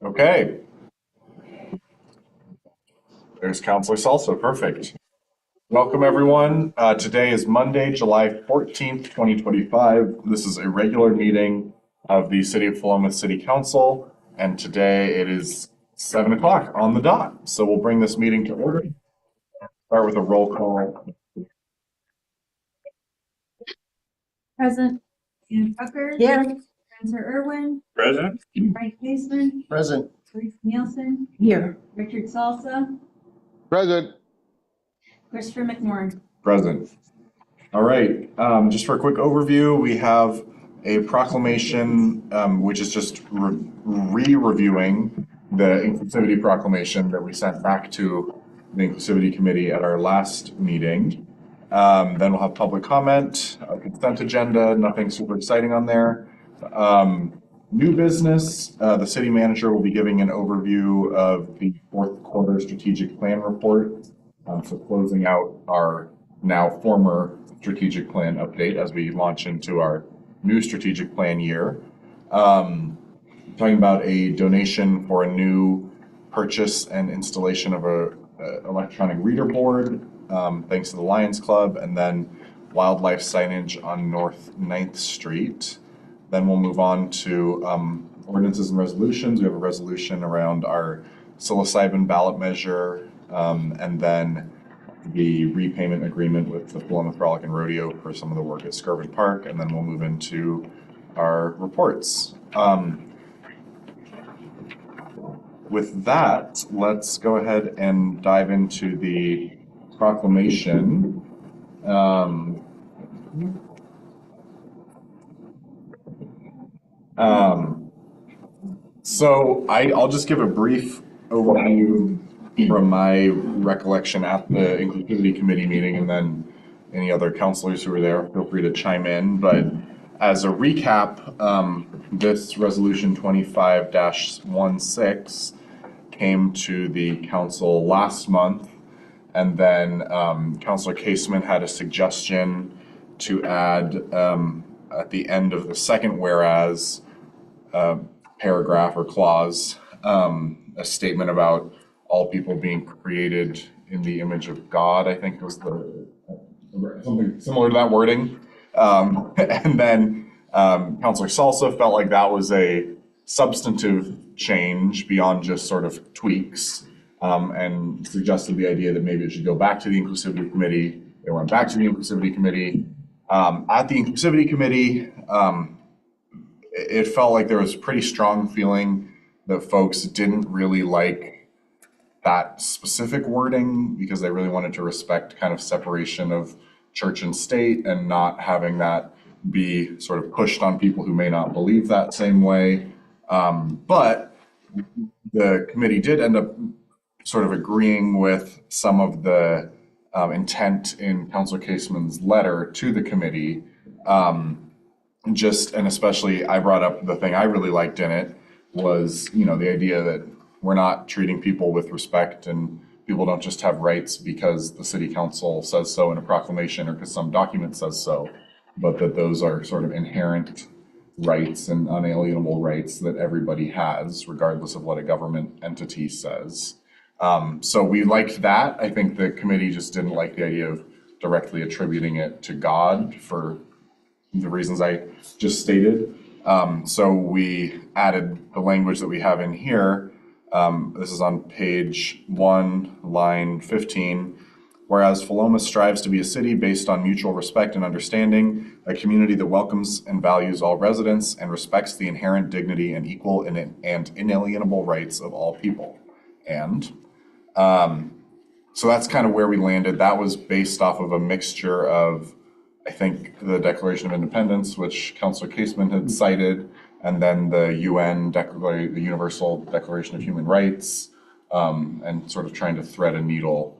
Okay, there's Counselor Salsa. Perfect. Welcome, everyone. Today is Monday, July 14th, 2025. This is a regular meeting of the City of Philomath City Council, and today it is 7 o'clock on the dot. So we'll bring this meeting to order. Start with a roll call. Present. Ian Tucker. Here. Spencer Irwin. Present. Frank Caseman. Present. Bruce Nielsen. Here. Richard Salsa. Present. Christopher McMorrin. Present. All right, just for a quick overview, we have a proclamation, which is just re-reviewing the Inclusivity Proclamation that we sent back to the Inclusivity Committee at our last meeting. Then we'll have public comment, a consent agenda, nothing super exciting on there. New business, the city manager will be giving an overview of the fourth quarter strategic plan report. So closing out our now former strategic plan update as we launch into our new strategic plan year. Talking about a donation for a new purchase and installation of a electronic reader board, thanks to the Lions Club, and then wildlife signage on North 9th Street. Then we'll move on to ordinances and resolutions. We have a resolution around our Psilocybin ballot measure, and then the repayment agreement with the Philomath, Frolic, and Rodeo for some of the work at Skirvin Park, and then we'll move into our reports. With that, let's go ahead and dive into the proclamation. So I'll just give a brief overview from my recollection at the Inclusivity Committee meeting, and then any other counselors who were there, feel free to chime in. But as a recap, this resolution 25-16 came to the council last month, and then Councilor Caseman had a suggestion to add at the end of the second whereas paragraph or clause, a statement about all people being created in the image of God, I think was something similar to that wording. And then Councilor Salsa felt like that was a substantive change beyond just sort of tweaks, and suggested the idea that maybe it should go back to the Inclusivity Committee. It went back to the Inclusivity Committee. At the Inclusivity Committee, it felt like there was a pretty strong feeling that folks didn't really like that specific wording because they really wanted to respect kind of separation of church and state and not having that be sort of pushed on people who may not believe that same way. But the committee did end up sort of agreeing with some of the intent in Councilor Caseman's letter to the committee. And especially I brought up the thing I really liked in it was, the idea that we're not treating people with respect, and people don't just have rights because the city council says so in a proclamation or because some document says so, but that those are sort of inherent rights and unalienable rights that everybody has, regardless of what a government entity says. So we liked that. I think the committee just didn't like the idea of directly attributing it to God for the reasons I just stated. So we added the language that we have in here. This is on page 1, line 15. Whereas Philomath strives to be a city based on mutual respect and understanding, a community that welcomes and values all residents and respects the inherent dignity and equal and inalienable rights of all people. And so that's kind of where we landed. That was based off of a mixture of, I think, the Declaration of Independence, which Councilor Caseman had cited, and then the UN, the Universal Declaration of Human Rights, and sort of trying to thread a needle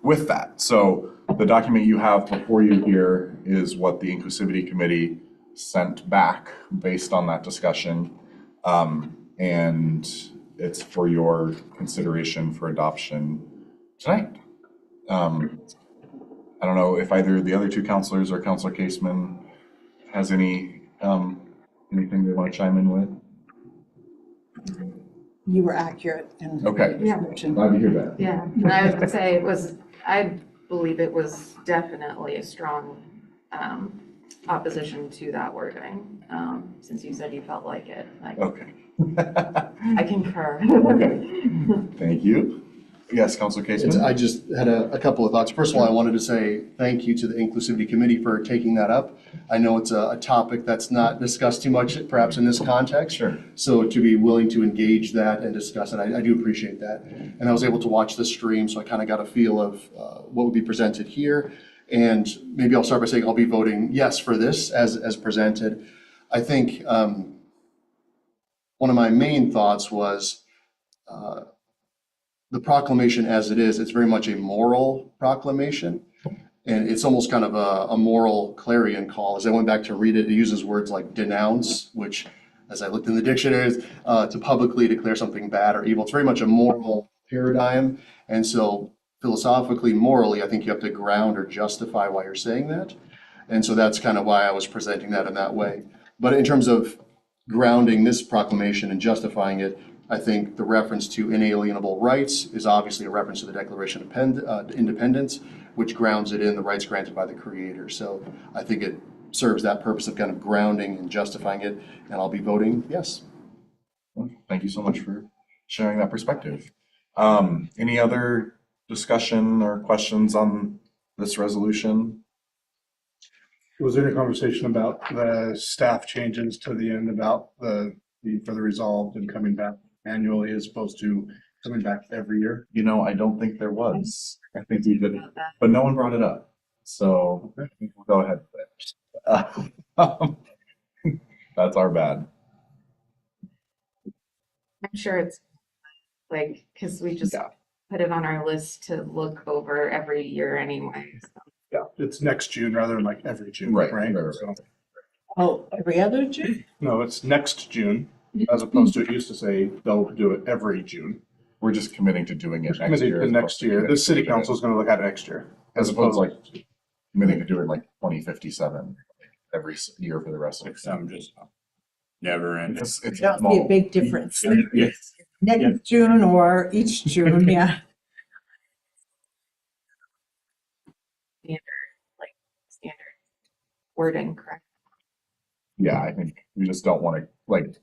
with that. So the document you have before you here is what the Inclusivity Committee sent back based on that discussion, and it's for your consideration for adoption tonight. I don't know if either the other two counselors or Councilor Caseman has anything they want to chime in with. you were accurate in Okay. the description. Glad to hear that. Yeah, and I would say I believe it was definitely a strong opposition to that wording, since you said you felt like it. Okay. I concur. Okay. Thank you. Yes, Councilor Caseman? I just had a couple of thoughts. First of all, I wanted to say thank you to the Inclusivity Committee for taking that up. I know it's a topic that's not discussed too much, perhaps in this context. Sure. So to be willing to engage that and discuss it, I do appreciate that. And I was able to watch the stream, so I kind of got a feel of what would be presented here. And maybe I'll start by saying I'll be voting yes for this as presented. I think one of my main thoughts was the proclamation as it is, it's very much a moral proclamation. And it's almost kind of a moral clarion call. As I went back to read it, it uses words like denounce, which, as I looked in the dictionaries, to publicly declare something bad or evil. It's very much a moral paradigm. And so philosophically, morally, I think you have to ground or justify why you're saying that. And so that's kind of why I was presenting that in that way. But in terms of grounding this proclamation and justifying it, I think the reference to inalienable rights is obviously a reference to the Declaration of Independence, which grounds it in the rights granted by the Creator. So I think it serves that purpose of kind of grounding and justifying it, and I'll be voting yes. Thank you so much for sharing that perspective. Any other discussion or questions on this resolution? Was there any conversation about the staff changes to the end about the for the resolved and coming back annually as opposed to coming back every year? You know, I don't think there was. I think we did, but no one brought it up. So I think we'll go ahead with it. That's our bad. I'm sure it's like, because we just Yeah. put it on our list to look over every year anyway. So. Yeah, it's next June rather than like every June, Right, right? right. So, Oh, every other June? no, it's next June, as opposed to it used to say they'll do it every June. We're just committing to doing it next Committed year. to next year. The city council is going to look at it next year. As opposed to like committing to do it like 2057 every year for the rest of the I'm just never ending. It's That would be a small. big difference. Yes. Next June or each June, yeah. Standard wording, correct? Yeah, I think we just don't want to, like,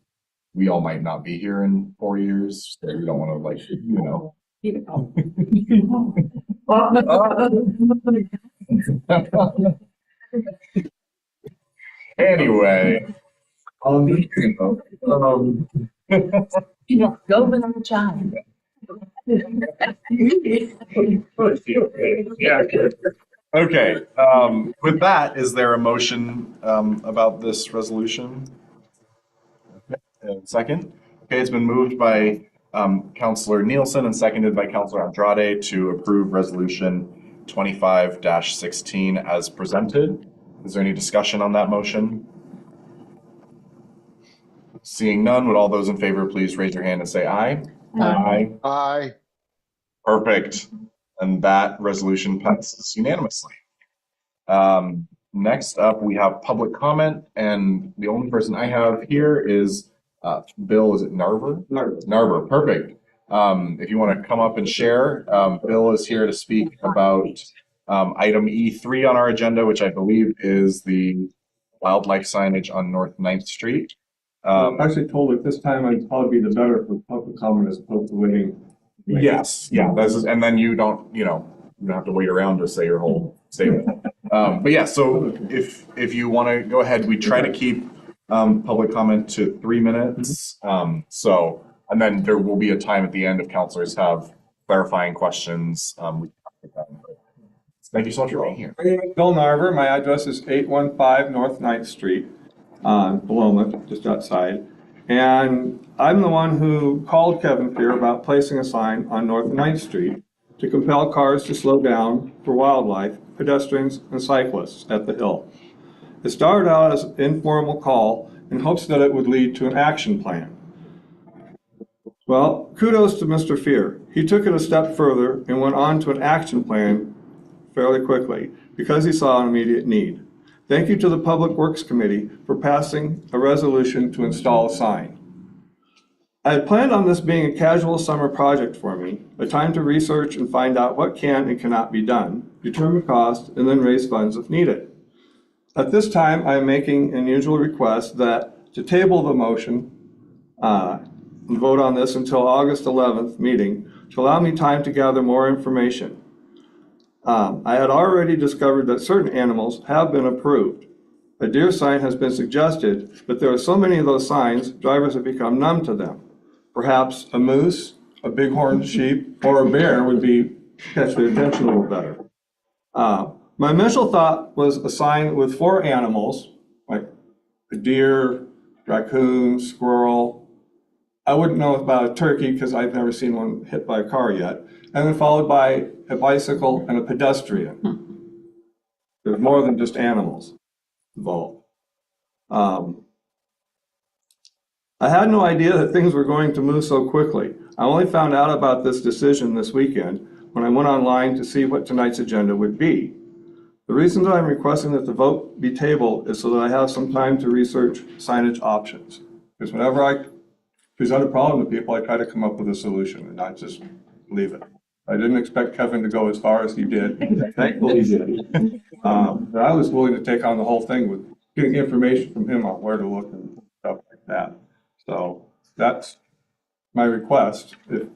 we all might not be here in 4 years. So we don't want to, like, you know. Anyway. Go with the child. Yeah. Okay, with that, is there a motion about this resolution? Second? Okay, it's been moved by Councilor Nielsen and seconded by Councilor Andrade to approve resolution 25-16 as presented. Is there any discussion on that motion? Seeing none, would all those in favor please raise your hand and say aye? Aye. Aye. Perfect. And that resolution passes unanimously. Next up, we have public comment, and the only person I have here is Bill, is it Narver? Narver, perfect. If you want to come up and share, Bill is here to speak about item E3 on our agenda, which I believe is the wildlife signage on North 9th Street. I'm actually told at this time I'd probably be the better for public comment as opposed to waiting. Yes, yeah, this is, and then you don't have to wait around to say your whole statement. But yeah, so if you want to go ahead, we try to keep public comment to 3 minutes. So, and then there will be a time at the end if counselors have clarifying questions. Thank you so much for being here. My name is Bill Narver. My address is 815 North 9th Street on Philomath, just outside. And I'm the one who called Kevin Fear about placing a sign on North 9th Street to compel cars to slow down for wildlife, pedestrians, and cyclists at the hill. It started out as an informal call in hopes that it would lead to an action plan. Well, kudos to Mr. Fear. He took it a step further and went on to an action plan fairly quickly because he saw an immediate need. Thank you to the Public Works Committee for passing a resolution to install a sign. I had planned on this being a casual summer project for me, a time to research and find out what can and cannot be done, determine cost, and then raise funds if needed. At this time, I am making an unusual request that to table the motion and vote on this until August 11th meeting to allow me time to gather more information. I had already discovered that certain animals have been approved. A deer sign has been suggested, but there are so many of those signs, drivers have become numb to them. Perhaps a moose, a bighorn sheep, or a bear would catch their attention a little better. My initial thought was a sign with 4 animals, like a deer, raccoon, squirrel. I wouldn't know about a turkey because I've never seen one hit by a car yet. And then followed by a bicycle and a pedestrian. There's more than just animals involved. I had no idea that things were going to move so quickly. I only found out about this decision this weekend when I went online to see what tonight's agenda would be. The reason that I'm requesting that the vote be tabled is so that I have some time to research signage options. Because whenever I present a problem to people, I try to come up with a solution and not just leave it. I didn't expect Kevin to go as far as he did. Thankfully, he did. But I was willing to take on the whole thing with getting information from him on where to look and stuff like that. So that's my request, if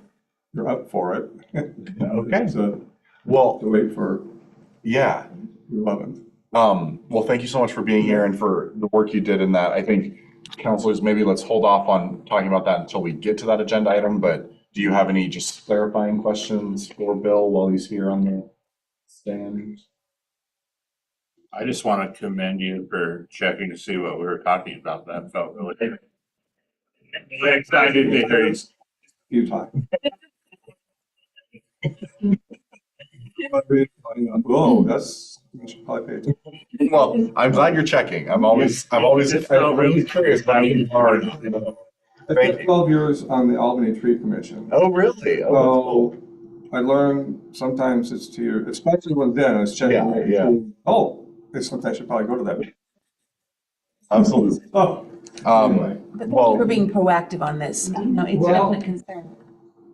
you're up for it. Okay. So Well, to wait for yeah. 11th. Well, thank you so much for being here and for the work you did in that. I think, counselors, maybe let's hold off on talking about that until we get to that agenda item, but do you have any just clarifying questions for Bill while he's here on the stand? I just want to commend you for checking to see what we were talking about. That felt really excited to hear you. You talk. Whoa, that's, you should probably pay attention. Well, I'm glad you're checking. I'm always really curious about you hard. I spent 12 years on the Albany Tree Commission. Oh, really? So I learned sometimes it's to your, especially when then I was checking. Yeah. Oh, sometimes I should probably go to that. Absolutely. Oh, anyway. But thank Well- you for being proactive on this. You know, it's a Well- definite concern.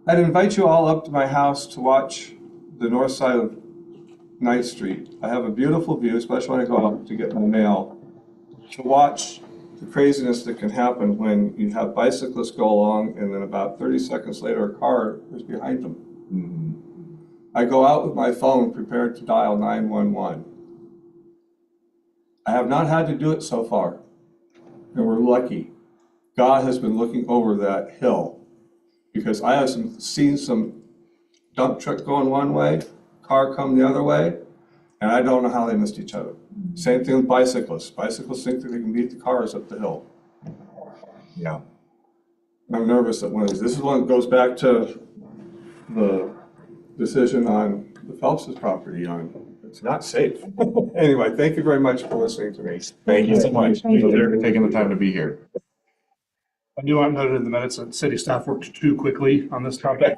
I'd invite you all up to my house to watch the north side of Ninth Street. I have a beautiful view, especially when I go out to get my mail, to watch the craziness that can happen when you have bicyclists go along and then about 30 seconds later, a car is behind them. I go out with my phone prepared to dial 911. I have not had to do it so far, and we're lucky. God has been looking over that hill because I have seen some dump truck going one way, car come the other way, and I don't know how they missed each other. Same thing with bicyclists. Bicyclists think that they can beat the cars up the hill. Yeah. I'm nervous that one of these, this is one that goes back to the decision on the Phelps' property on, it's not safe. Anyway, thank you very much for listening to me. Thank you so much. Thank you for taking the time to be here. I do want noted in the minutes that city staff worked too quickly on this topic.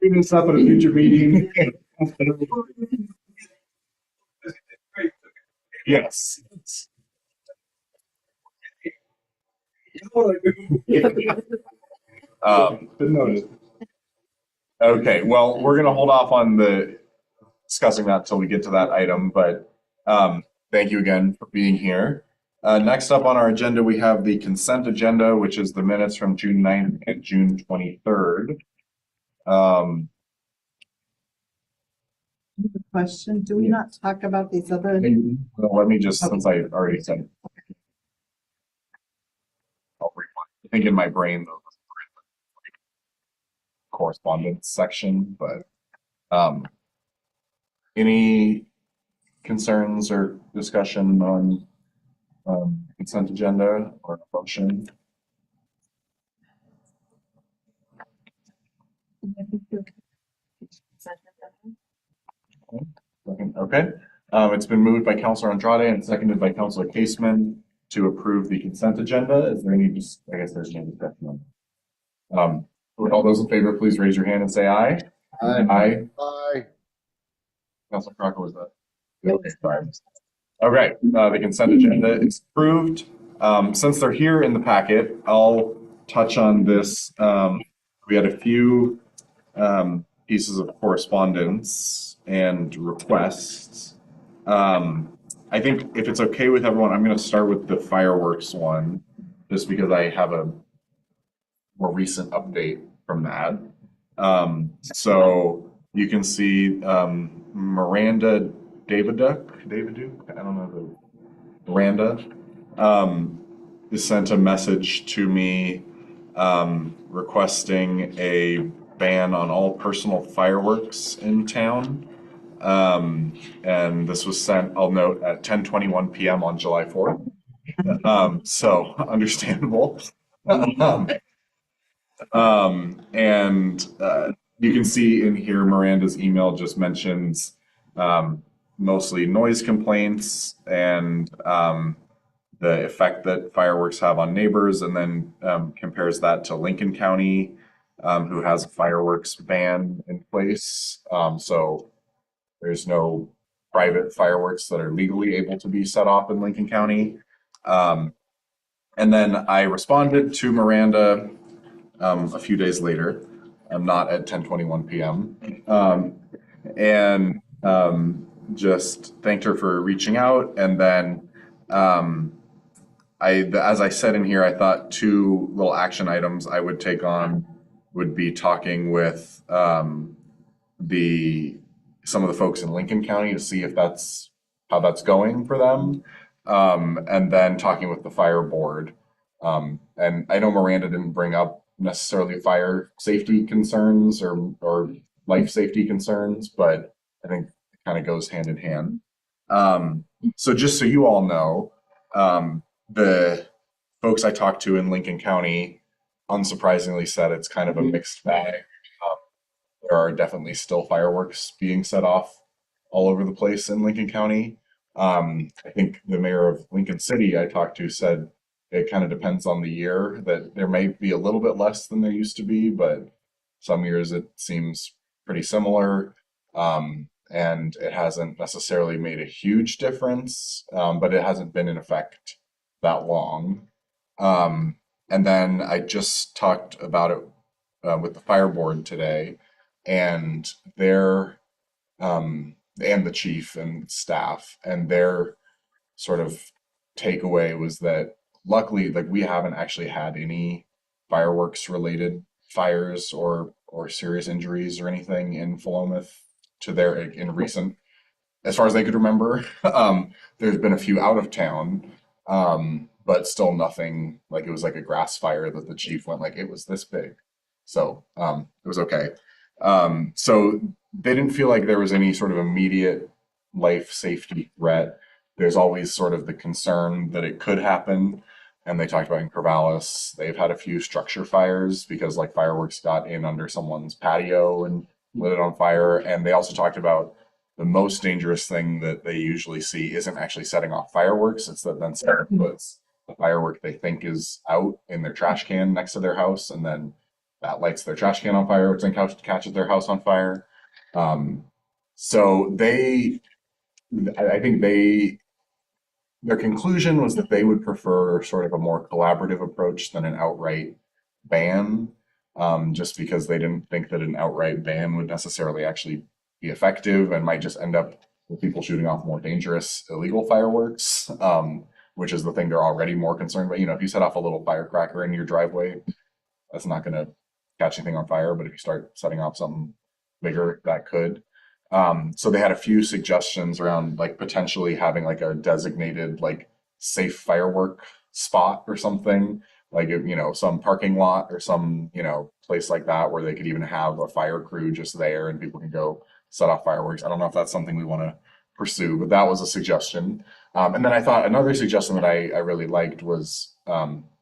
Bring this up at a future meeting. Yes. But noted. Okay, well, we're gonna hold off on discussing that till we get to that item, but thank you again for being here. Next up on our agenda, we have the consent agenda, which is the minutes from June 9th and June 23rd. Question, do we not talk about these other? Well, let me just, since I already said it. I'll rewind. I think in my brain, though, correspondence section, but any concerns or discussion on consent agenda or motion? Okay, it's been moved by Councilor Andrade and seconded by Councilor Caseman to approve the consent agenda. Is there any, I guess there's no discussion on it. Would all those in favor, please raise your hand and say aye. Aye. Aye. Councilor Crocker, was that? Okay, sorry. Okay, the consent agenda is approved. Since they're here in the packet, I'll touch on this. We had a few pieces of correspondence and requests. I think if it's okay with everyone, I'm going to start with the fireworks one, just because I have a more recent update from that. So you can see Miranda Daviduk, I don't know, Miranda sent a message to me requesting a ban on all personal fireworks in town. And this was sent, I'll note, at 10:21 p.m. on July 4th. So understandable. And you can see in here, Miranda's email just mentions mostly noise complaints and the effect that fireworks have on neighbors, and then compares that to Lincoln County, who has a fireworks ban in place. So there's no private fireworks that are legally able to be set off in Lincoln County. And then I responded to Miranda a few days later. I'm not at 10:21 p.m. And just thanked her for reaching out. And then as I said in here, I thought two little action items I would take on would be talking with some of the folks in Lincoln County to see if that's how that's going for them. And then talking with the fire board. And I know Miranda didn't bring up necessarily fire safety concerns or life safety concerns, but I think it kind of goes hand in hand. So just so you all know, the folks I talked to in Lincoln County, unsurprisingly, said it's kind of a mixed bag. There are definitely still fireworks being set off all over the place in Lincoln County. I think the mayor of Lincoln City I talked to said it kind of depends on the year, that there may be a little bit less than there used to be, but some years it seems pretty similar. And it hasn't necessarily made a huge difference, but it hasn't been in effect that long. And then I just talked about it with the fire board today, and their and the chief and staff, and their sort of takeaway was that luckily, like, we haven't actually had any fireworks related fires or serious injuries or anything in Philomath in recent, as far as they could remember. There's been a few out of town, but still nothing. Like, it was like a grass fire that the chief went like, it was this big. So it was okay. So they didn't feel like there was any sort of immediate life safety threat. There's always sort of the concern that it could happen. And they talked about in Corvallis, they've had a few structure fires because like fireworks got in under someone's patio and lit it on fire. And they also talked about the most dangerous thing that they usually see isn't actually setting off fireworks. It's that then someone puts the firework they think is out in their trash can next to their house, and then that lights their trash can on fire, which then catches their house on fire. So I think their conclusion was that they would prefer sort of a more collaborative approach than an outright ban, just because they didn't think that an outright ban would necessarily actually be effective and might just end up with people shooting off more dangerous illegal fireworks, which is the thing they're already more concerned about. You know, if you set off a little firecracker in your driveway, that's not going to catch anything on fire, but if you start setting off something bigger, that could. So they had a few suggestions around like potentially having like a designated like safe firework spot or something, like, you know, some parking lot or some, you know, place like that where they could even have a fire crew just there and people can go set off fireworks. I don't know if that's something we want to pursue, but that was a suggestion. And then I thought another suggestion that I really liked was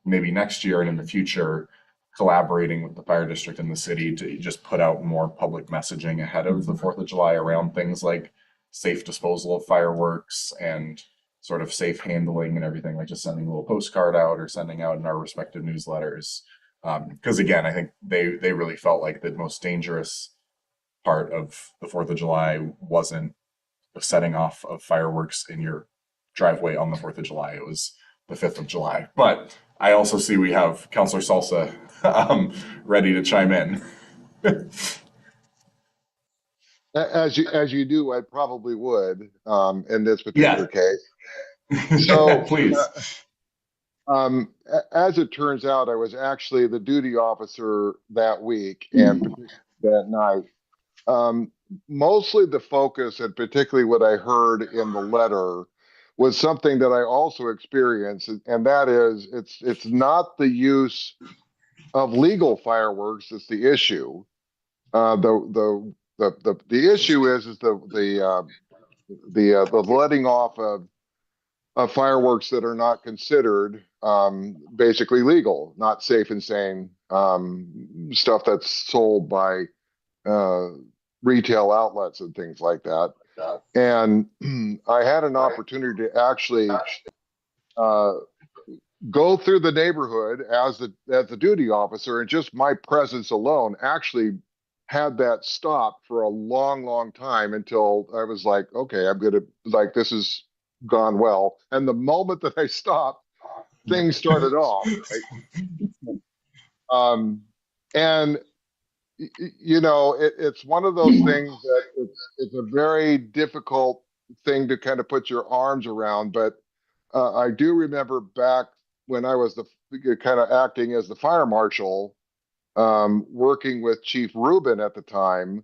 maybe next year and in the future, collaborating with the fire district in the city to just put out more public messaging ahead of the 4th of July around things like safe disposal of fireworks and sort of safe handling and everything, like just sending a little postcard out or sending out in our respective newsletters. Because again, I think they really felt like the most dangerous part of the 4th of July wasn't the setting off of fireworks in your driveway on the 4th of July. It was the 5th of July. But I also see we have Councilor Salsa ready to chime in. As you do, I probably would, in this Yeah. particular case. So, Please. as it turns out, I was actually the duty officer that week and particularly that night. Mostly the focus, and particularly what I heard in the letter, was something that I also experienced, and that is, it's not the use of legal fireworks that's the issue. The issue is the letting off of fireworks that are not considered basically legal, not safe and sane, stuff that's sold by retail outlets and things like that. And I had an opportunity to actually go through the neighborhood as the duty officer, and just my presence alone actually had that stop for a long time until I was like, okay, I'm gonna, like, this has gone well. And the moment that I stopped, things started off, right? And you know, it's one of those things that it's a very difficult thing to kind of put your arms around. But I do remember back when I was the kind of acting as the fire marshal, working with Chief Rubin at the time.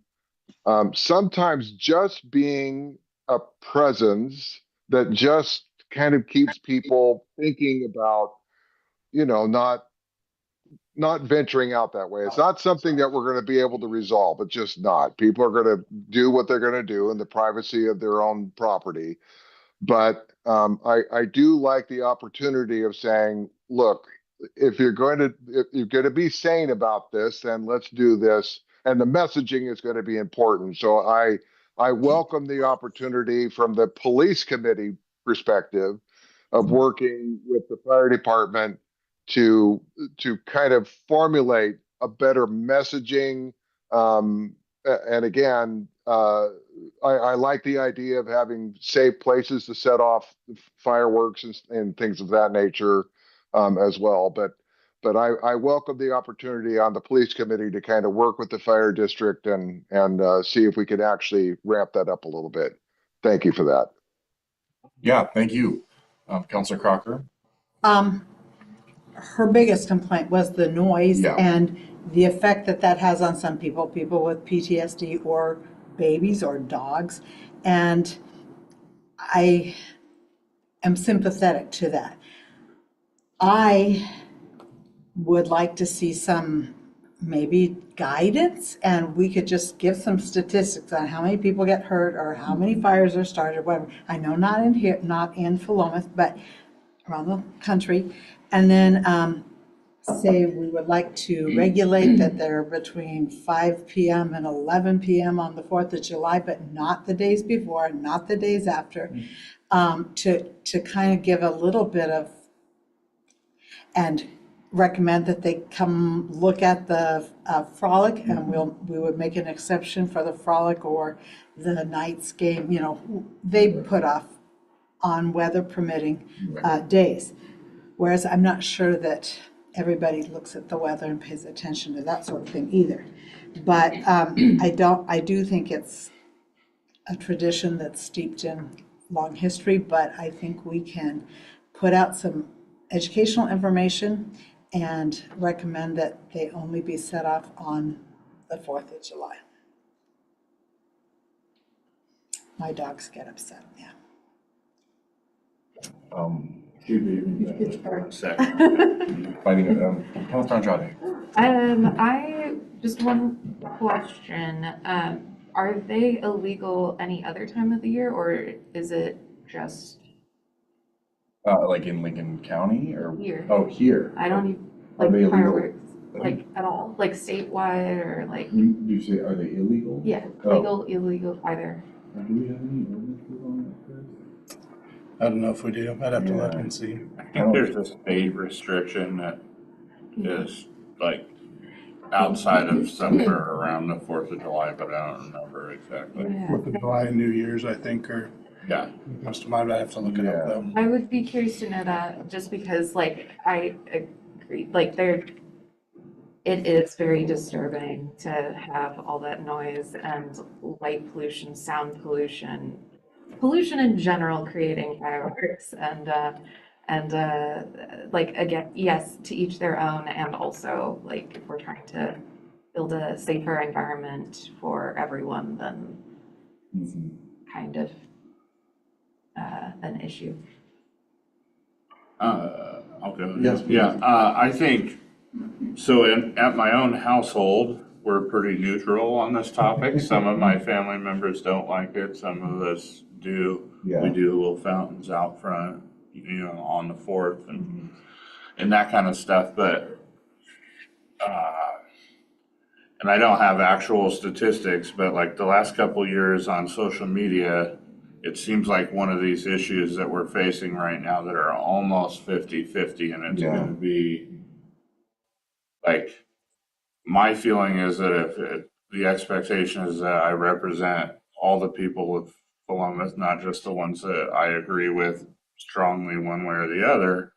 Sometimes just being a presence that just kind of keeps people thinking about, you know, not venturing out that way. It's not something that we're going to be able to resolve. It's just not. People are going to do what they're going to do in the privacy of their own property. But I do like the opportunity of saying, look, if you're going to be sane about this, then let's do this. And the messaging is going to be important. So I welcome the opportunity from the police committee perspective of working with the fire department to kind of formulate a better messaging. And again, I like the idea of having safe places to set off fireworks and things of that nature, as well. But I welcome the opportunity on the police committee to kind of work with the fire district and see if we could actually ramp that up a little bit. Thank you for that. Yeah, thank you. Councilor Crocker? Her biggest complaint was the noise Yeah. and the effect that that has on some people with PTSD or babies or dogs. And I am sympathetic to that. I would like to see some maybe guidance, and we could just give some statistics on how many people get hurt or how many fires are started, whatever. I know not in here, not in Philomath, but around the country. And then say we would like to regulate that they're between 5 p.m. and 11 p.m. on the 4th of July, but not the days before, not the days after, to kind of give a little bit of, and recommend that they come look at the Frolic, and we would make an exception for the Frolic or the Knights game, you know, they put off on weather permitting days. Whereas I'm not sure that everybody looks at the weather and pays attention to that sort of thing either. But I do think it's a tradition that's steeped in long history, but I think we can put out some educational information and recommend that they only be set off on the 4th of July. My dogs get upset, yeah. Second. Fighting Councilor Andrade. I just one question. Are they illegal any other time of the year, or is it just Like in Lincoln County or? here? Oh, here. I don't even Are they like illegal? fireworks, like at all, like statewide or like, You say, are they illegal? yeah, Oh. legal, illegal, either. Do we have any ordinances on that, Chris? I don't know if we do. I'd have to look and see. I think there's a state restriction that is like outside of somewhere around the 4th of July, but I don't remember exactly. Yeah. 4th of July and New Year's, I think, are Yeah. Comes to mind, I have to look it up though. I would be curious to know that, just because, like, I agree, like, it is very disturbing to have all that noise and light pollution, sound pollution, pollution in general, creating fireworks, and like, again, yes, to each their own, and also, like, if we're trying to build a safer environment for everyone, then it's kind of an issue. I'll go. Yes, please. Yeah, I think, so at my own household, we're pretty neutral on this topic. Some of my family members don't like it, some of us do. Yeah. We do little fountains out front, on the 4th and that kind of stuff, but, and I don't have actual statistics, but like the last couple of years on social media, it seems like one of these issues that we're facing right now that are almost 50-50, and it's going to be like, my feeling is that if the expectation is that I represent all the people with Philomath, not just the ones that I agree with strongly one way or the other,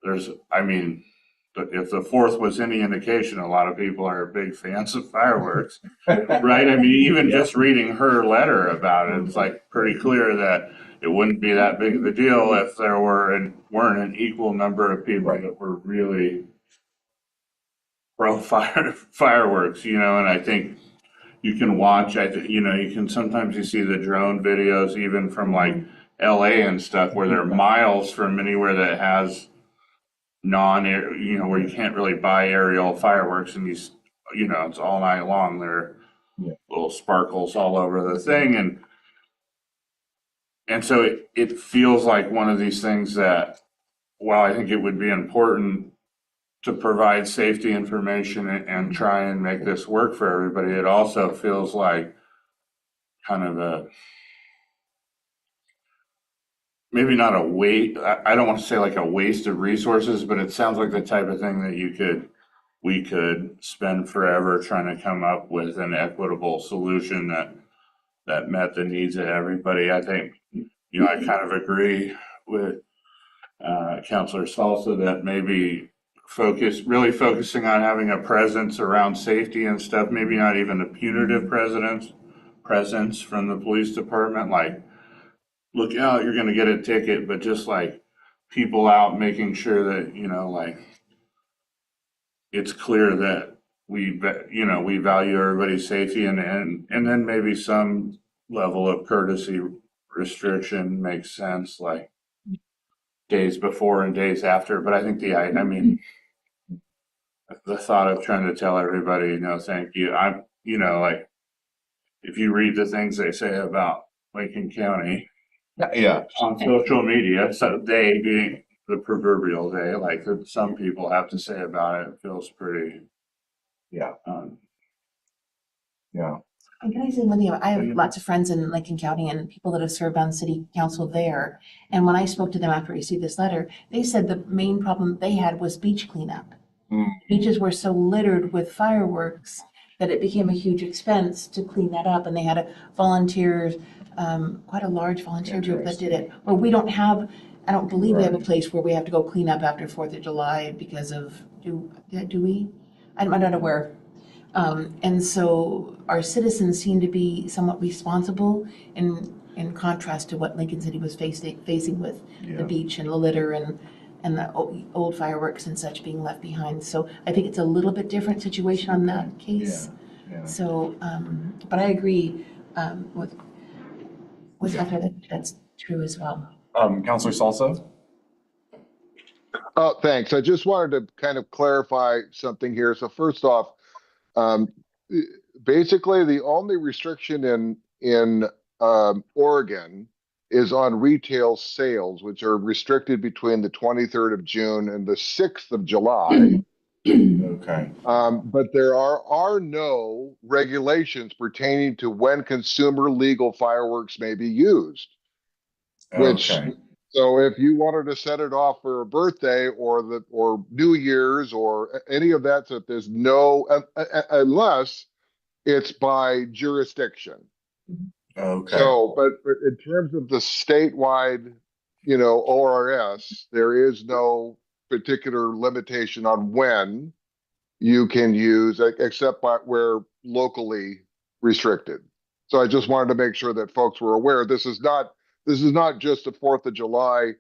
if the 4th was any indication, a lot of people are big fans of fireworks, right? I mean, even just reading her letter about it, it's like pretty clear that it wouldn't be that big of a deal if there weren't an equal number of people that were really pro fireworks, and I think you can watch, you can sometimes you see the drone videos even from like LA and stuff where they're miles from anywhere that has where you can't really buy aerial fireworks, and it's all night long. There are little sparkles all over the thing, and so it feels like one of these things that, while I think it would be important to provide safety information and try and make this work for everybody, it also feels like kind of maybe not a waste. I don't want to say like a waste of resources, but it sounds like the type of thing that we could spend forever trying to come up with an equitable solution that met the needs of everybody. I think, I kind of agree with Councilor Salsa that maybe really focusing on having a presence around safety and stuff, maybe not even a punitive presence from the police department, like, look out, you're going to get a ticket, but just like people out making sure that, like, it's clear that we value everybody's safety, and then maybe some level of courtesy restriction makes sense, like days before and days after. But I think the thought of trying to tell everybody, thank you, like, if you read the things they say about Lincoln County on social media, so they being the proverbial they, like that some people have to say about it, feels pretty. And can I say one thing? I have lots of friends in Lincoln County and people that have served on city council there. And when I spoke to them after I received this letter, they said the main problem they had was beach cleanup. Beaches were so littered with fireworks that it became a huge expense to clean that up. And they had volunteers, quite a large volunteer group that did it. Well, I don't believe we have a place where we have to go clean up after 4th of July because of, do we? I'm not aware. And so our citizens seem to be somewhat responsible in contrast to what Lincoln City was facing with the beach and the litter and the old fireworks and such being left behind. So I think it's a little bit different situation on that case. So, but I agree with Heather, that's true as well. Councilor Salsa? Oh, thanks. I just wanted to kind of clarify something here. So first off, basically the only restriction in Oregon is on retail sales, which are restricted between the 23rd of June and the 6th of July. Okay. But there are no regulations pertaining to when consumer legal fireworks may be used. So if you wanted to set it off for a birthday or New Year's or any of that, so there's no, unless it's by jurisdiction. Okay. So, but in terms of the statewide, ORS, there is no particular limitation on when you can use, except where locally restricted. So I just wanted to make sure that folks were aware this is not just a 4th of July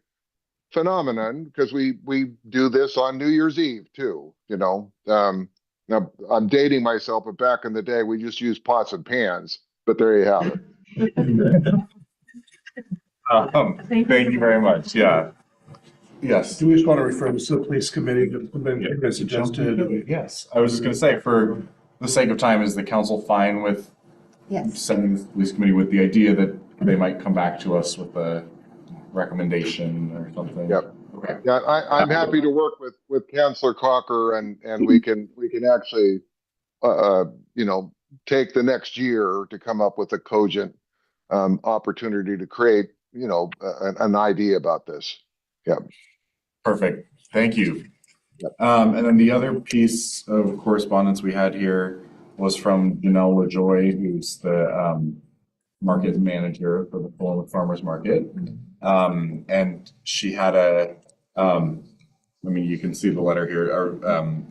phenomenon, because we do this on New Year's Eve too, Now I'm dating myself, but back in the day we just used pots and pans. But there you have it. Thank you very much. Yeah. Yes. Do we just want to refer this to the police committee that been suggested? Yes. I was just going to say, for the sake of time, is the council fine with Yes. sending the police committee with the idea that they might come back to us with a recommendation or something? Yep. Okay. Yeah, I'm happy to work with Councilor Cocker, and we can actually, take the next year to come up with a cogent opportunity to create, an idea about this. Yeah. Perfect. Thank you. Yep. And then the other piece of correspondence we had here was from Janel Lajoie, who's the market manager for the Philomath Farmers Market. And she had you can see the letter here, or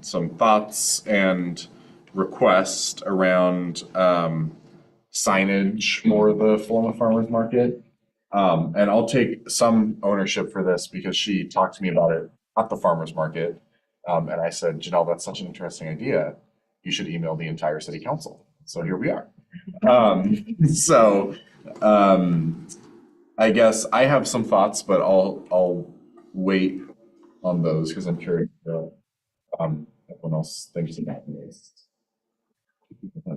some thoughts and requests around signage for the Philomath Farmers Market. And I'll take some ownership for this because she talked to me about it at the farmer's market. And I said, Janelle, that's such an interesting idea. You should email the entire city council. So here we are. I guess I have some thoughts, but I'll wait on those because I'm curious everyone else thinks about this.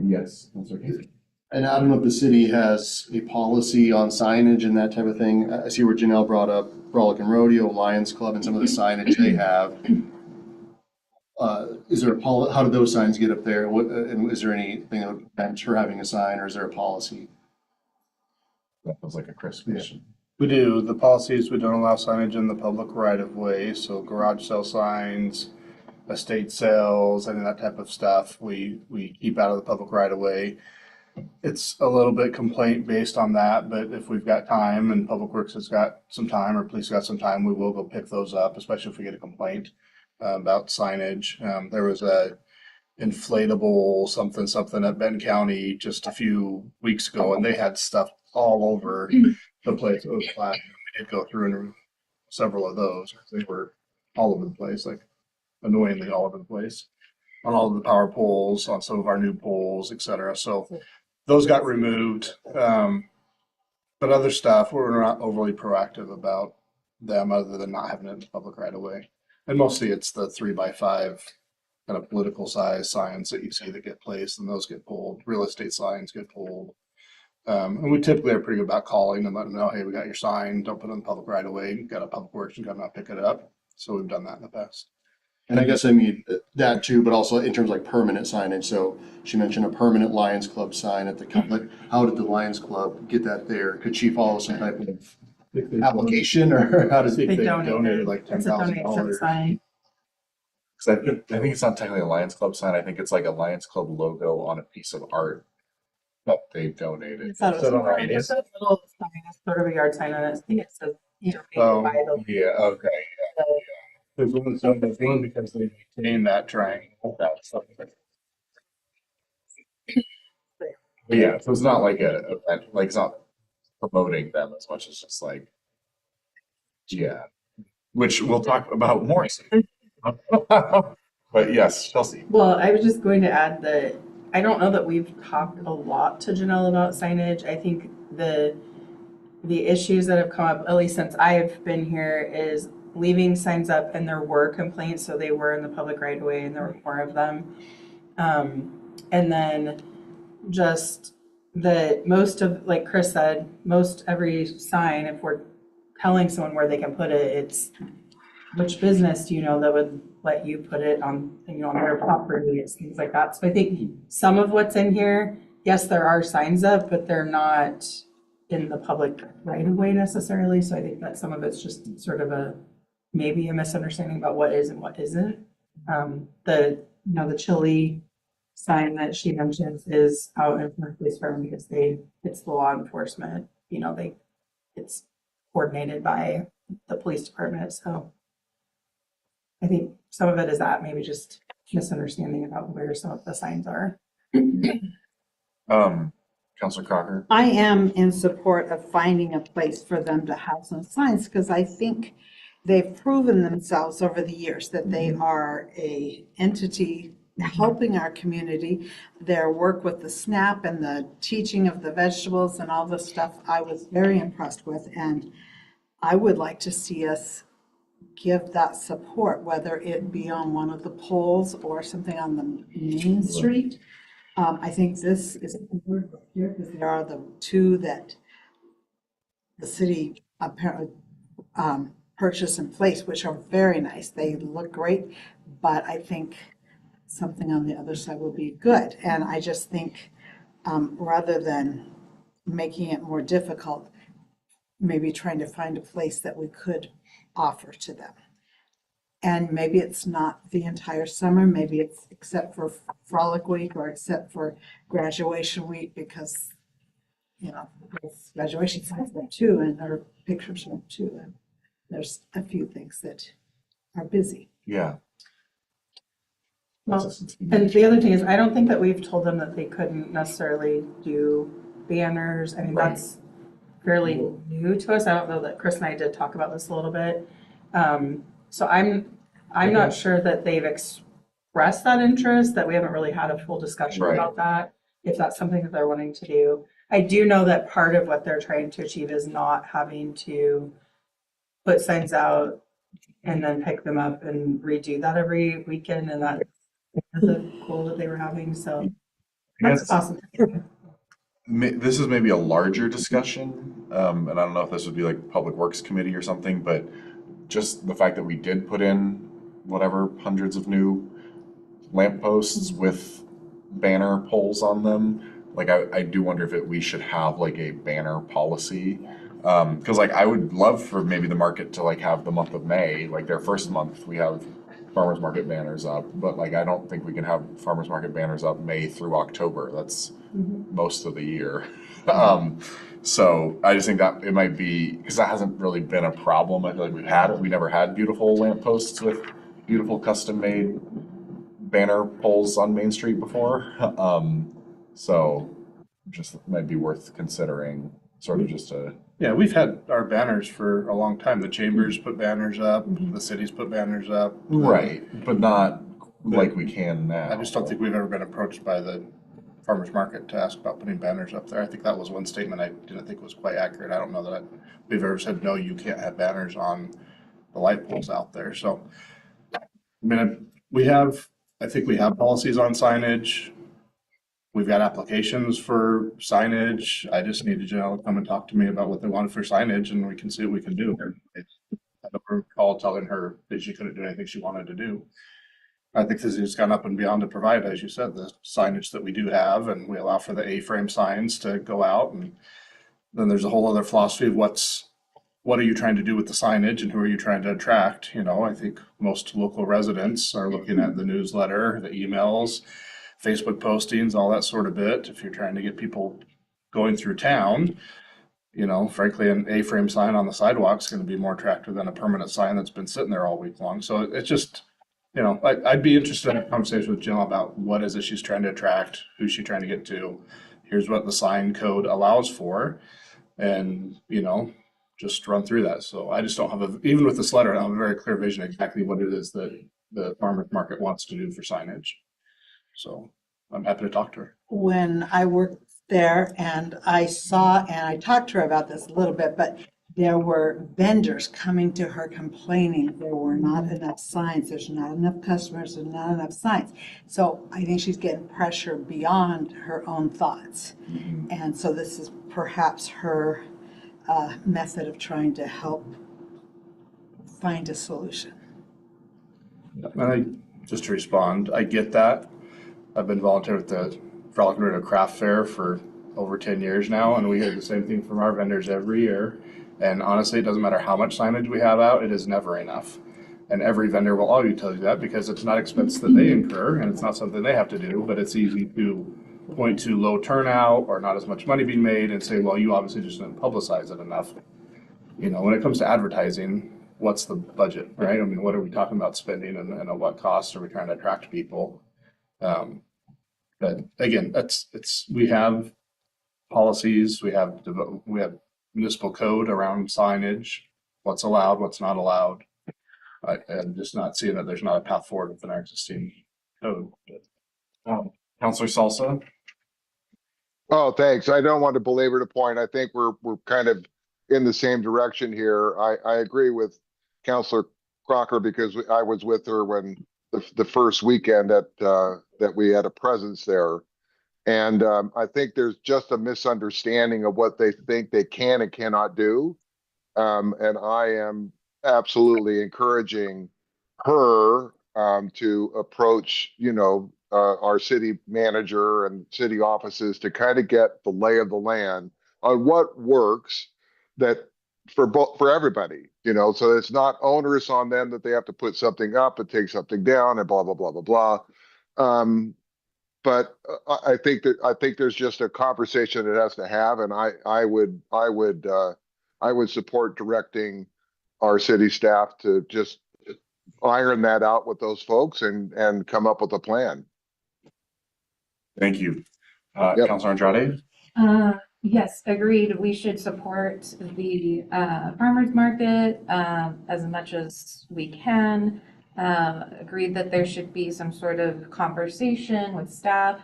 Yes, Councilor Casey. And I don't know if the city has a policy on signage and that type of thing. I see where Janelle brought up Frolic and Rodeo, Lions Club, and some of the signage they have. Is there how do those signs get up there? And is there anything that would prevent for having a sign, or is there a policy? That was like a Chris question. We do. The policies, we don't allow signage in the public right of way. So garage sale signs, estate sales, any of that type of stuff, we keep out of the public right of way. It's a little bit complaint based on that, but if we've got time and Public Works has got some time or police got some time, we will go pick those up, especially if we get a complaint about signage. There was a inflatable something at Benton County just a few weeks ago, and they had stuff all over the place. It was flat. We did go through and several of those. They were all over the place, like annoyingly all over the place, on all of the power poles, on some of our new poles, etc. So those got removed. But other stuff, we're not overly proactive about them other than not having it in the public right away. And mostly it's the 3x5 kind of political size signs that you see that get placed, and those get pulled. Real estate signs get pulled. And we typically are pretty good about calling and letting them know, hey, we got your sign, don't put it in the public right away. You've got a Public Works and come out pick it up. So we've done that in the past. And I guess I mean that too, but also in terms of like permanent signage. So she mentioned a permanent Lions Club sign at the company. How did the Lions Club get that there? Could she follow some type of application, or how does I it? think they donated like $10,000. sign. Because I think it's not technically a Lions Club sign. I think it's like a Lions Club logo on a piece of art that they donated. Is that on our It's a little sign, it's sort of a yard sign, and I think it says, Oh, by the. yeah, okay. There's one because they maintain that triangle. That's something. But yeah, so it's not like a event, like it's not promoting them as much as just like, yeah, which we'll talk about more soon. But yes, Chelsea. Well, I was just going to add that I don't know that we've talked a lot to Janelle about signage. I think the issues that have come up, at least since I've been here, is leaving signs up, and there were complaints, so they were in the public right of way and there were more of them. And then just that most of, like Chris said, most every sign, if we're telling someone where they can put it, it's which business do you know that would let you put it on, on their property, it's things like that. So I think some of what's in here, yes, there are signs up, but they're not in the public right of way necessarily. So I think that some of it's just sort of maybe a misunderstanding about what is and what isn't. The chili sign that she mentions is out in front of the police department because it's the law enforcement, it's coordinated by the police department, so I think some of it is that maybe just misunderstanding about where some of the signs are. Counselor Crocker? I am in support of finding a place for them to have some signs, because I think they've proven themselves over the years that they are a entity helping our community. Their work with the SNAP and the teaching of the vegetables and all the stuff I was very impressed with, and I would like to see us give that support, whether it be on one of the poles or something on the main street. I think this is important here because there are the two that the city apparently purchased and placed, which are very nice. They look great, but I think something on the other side would be good. And I just think rather than making it more difficult, maybe trying to find a place that we could offer to them. And maybe it's not the entire summer, maybe it's except for Frolic Week or except for graduation week, because, there's graduation signs there too, and there are pictures of them too. And there's a few things that are busy. Yeah. Well, and the other thing is, I don't think that we've told them that they couldn't necessarily do banners. I mean, Right. that's fairly new to us. I don't know that Chris and I did talk about this a little bit. So I'm not sure that they've expressed that interest, that we haven't really had a full discussion Right. about that, if that's something that they're wanting to do. I do know that part of what they're trying to achieve is not having to put signs out and then pick them up and redo that every weekend, and that's the goal that they were having, so that's Yes. awesome. This is maybe a larger discussion, and I don't know if this would be like Public Works Committee or something, but just the fact that we did put in whatever hundreds of new lampposts with banner poles on them, like I do wonder if we should have like a banner policy. Because like I would love for maybe the market to like have the month of May, like their first month, we have farmers market banners up, but like I don't think we can have farmers market banners up May through October. That's most of the year. So I just think that it might be, because that hasn't really been a problem. I feel like we never had beautiful lampposts with beautiful custom made banner poles on Main Street before. So just might be worth considering, sort of just a. Yeah, we've had our banners for a long time. The chambers put banners up, the cities put banners up. Right, but not like we can now. I just don't think we've ever been approached by the farmer's market to ask about putting banners up there. I think that was one statement I didn't think was quite accurate. I don't know that we've ever said, no, you can't have banners on the light poles out there. So, I mean, I think we have policies on signage. We've got applications for signage. I just need Janel to come and talk to me about what they want for signage, and we can see what we can do. I don't recall telling her that she couldn't do anything she wanted to do. I think this has gone up and beyond to provide, as you said, the signage that we do have, and we allow for the A-frame signs to go out. And then there's a whole other philosophy of what are you trying to do with the signage and who are you trying to attract? I think most local residents are looking at the newsletter, the emails, Facebook postings, all that sort of bit. If you're trying to get people going through town, frankly, an A-frame sign on the sidewalk is going to be more attractive than a permanent sign that's been sitting there all week long. So it's just, I'd be interested in a conversation with Jill about what is it she's trying to attract, who's she trying to get to. Here's what the sign code allows for, and, just run through that. So I just don't have even with this letter, I don't have a very clear vision exactly what it is that the farmer's market wants to do for signage. So I'm happy to talk to her. When I worked there and I talked to her about this a little bit, but there were vendors coming to her complaining there were not enough signs, there's not enough customers, there's not enough signs. So I think she's getting pressure beyond her own thoughts. And so this is perhaps her method of trying to help find a solution. Just to respond, I get that. I've been volunteering with the Frolic and Rodeo Craft Fair for over 10 years now, and we hear the same thing from our vendors every year. And honestly, it doesn't matter how much signage we have out, it is never enough. And every vendor will always tell you that because it's not expense that they incur and it's not something they have to do, but it's easy to point to low turnout or not as much money being made and say, well, you obviously just didn't publicize it enough. You know, when it comes to advertising, what's the budget, right? I mean, what are we talking about spending and at what cost are we trying to attract people? But again, we have policies, we have municipal code around signage, what's allowed, what's not allowed. I'm just not seeing that there's not a path forward within our existing code. Counselor Salsa? Oh, thanks. I don't want to belabor the point. I think we're kind of in the same direction here. I agree with Counselor Crocker because I was with her when the first weekend that we had a presence there. And I think there's just a misunderstanding of what they think they can and cannot do. And I am absolutely encouraging her to approach, our city manager and city offices to kind of get the lay of the land on what works that for everybody, so it's not onerous on them that they have to put something up and take something down and blah, blah, blah, blah, blah. But I think there's just a conversation it has to have, and I would support directing our city staff to just iron that out with those folks and come up with a plan. Thank you. Yep. Counselor Andrade? Yes, agreed. We should support the farmers market as much as we can. Agreed that there should be some sort of conversation with staff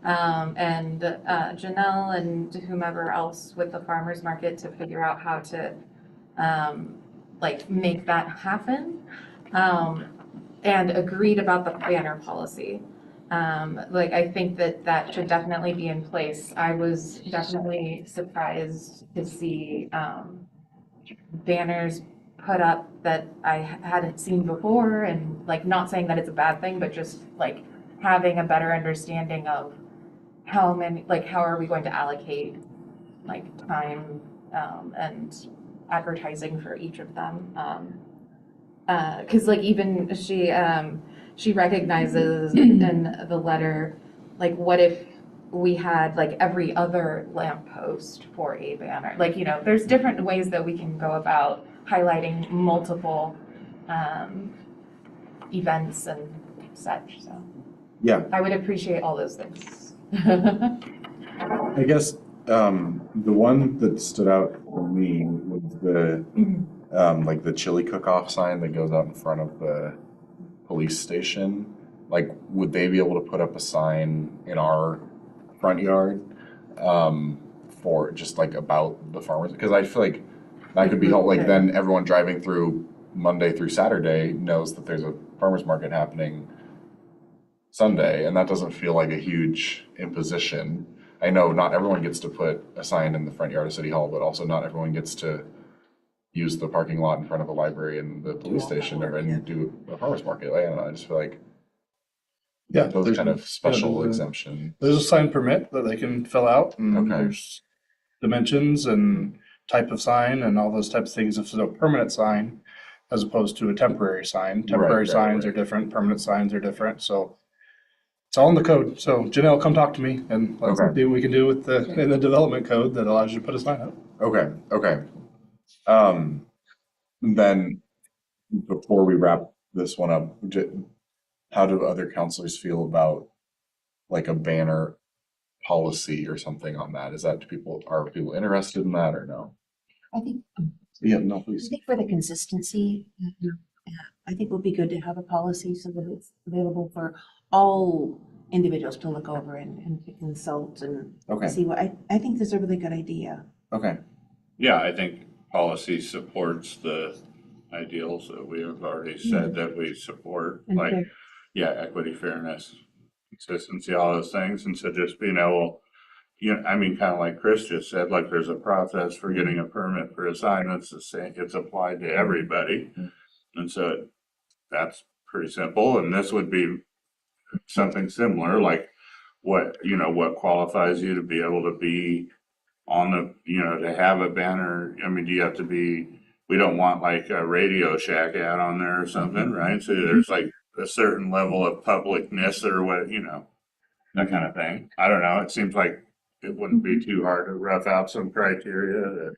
and Janel and whomever else with the farmers market to figure out how to make that happen. And agreed about the banner policy. I think that should definitely be in place. I was definitely surprised to see banners put up that I hadn't seen before, and not saying that it's a bad thing, but just having a better understanding of how are we going to allocate time and advertising for each of them. Because even she recognizes in the letter, what if we had every other lamppost for a banner? There's different ways that we can go about highlighting multiple events and such. So Yeah. I would appreciate all those things. I guess the one that stood out for me was the chili cook-off sign that goes out in front of the police station. Would they be able to put up a sign in our front yard for just about the farmers? Because I feel like that could be helpful. Then everyone driving through Monday through Saturday knows that there's a farmers market happening Sunday, and that doesn't feel like a huge imposition. I know not everyone gets to put a sign in the front yard of City Hall, but also not everyone gets to use the parking lot in front of the library and the police station and do a farmers market. I don't know, I just feel like those kind of special exemption. There's a sign permit that they can fill out, and Okay. there's dimensions and type of sign and all those types of things. If it's a permanent sign, as opposed to a temporary sign. Temporary signs are different, permanent signs are different, so it's all in the code. So Janelle, come talk to me and let's see what we can do with in the development code that allows you to put a sign up. Okay. Then before we wrap this one up, how do other counselors feel about a banner policy or something on that? Are people interested in that or no? I think, Yeah, no, please. I think for the consistency, I think it would be good to have a policy so that it's available for all individuals to look over and to consult and see what, I think this is a really good idea. Okay. Yeah, I think policy supports the ideals that we have already said that we support, equity, fairness, consistency, all those things. And so just being able, kind of like Chris just said, there's a process for getting a permit for a sign that's the same, it's applied to everybody. And so that's pretty simple. And this would be something similar, what qualifies you to be able to be on the, to have a banner. Do you have to be we don't want like a Radio Shack ad on there or something, right? So there's like a certain level of publicness or what, that kind of thing. I don't know. It seems like it wouldn't be too hard to rough out some criteria that.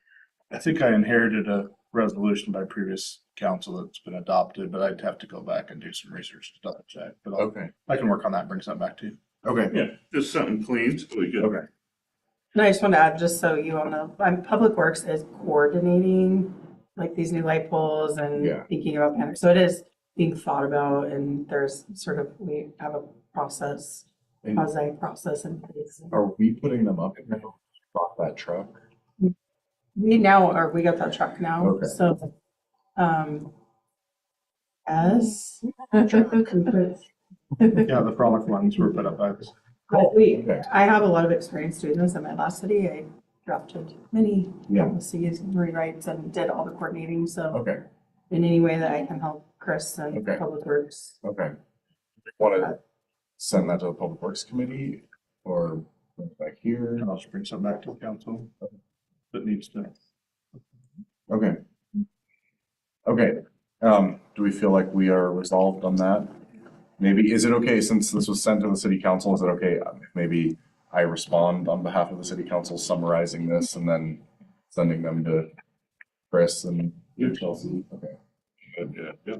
I think I inherited a resolution by previous council that's been adopted, but I'd have to go back and do some research to double check. But Okay. I can work on that and bring something back to you. Okay. Yeah, just something clean so we could. Okay. And I just want to add, just so you all know, Public Works is coordinating like these new light poles and Yeah. thinking about banners. So it is being thought about, and there's we have a process, And quasi process in place. are we putting them up now? Bought that truck? We got that truck now, Okay. so, as. Yeah, the Frolic ones were put up by us. Okay. I have a lot of experience doing this in my last city. I drafted many Yeah. policies and rewrites and did all the coordinating, so Okay. in any way that I can help Chris and Okay. Public Works. Okay. Want to send that to the Public Works Committee or back here? I'll just bring something back to the council that needs to. Okay. Okay. Do we feel like we are resolved on that? Maybe, is it okay, since this was sent to the city council, is it okay if maybe I respond on behalf of the city council summarizing this and then sending them to Chris and Chelsea? Okay. Yeah.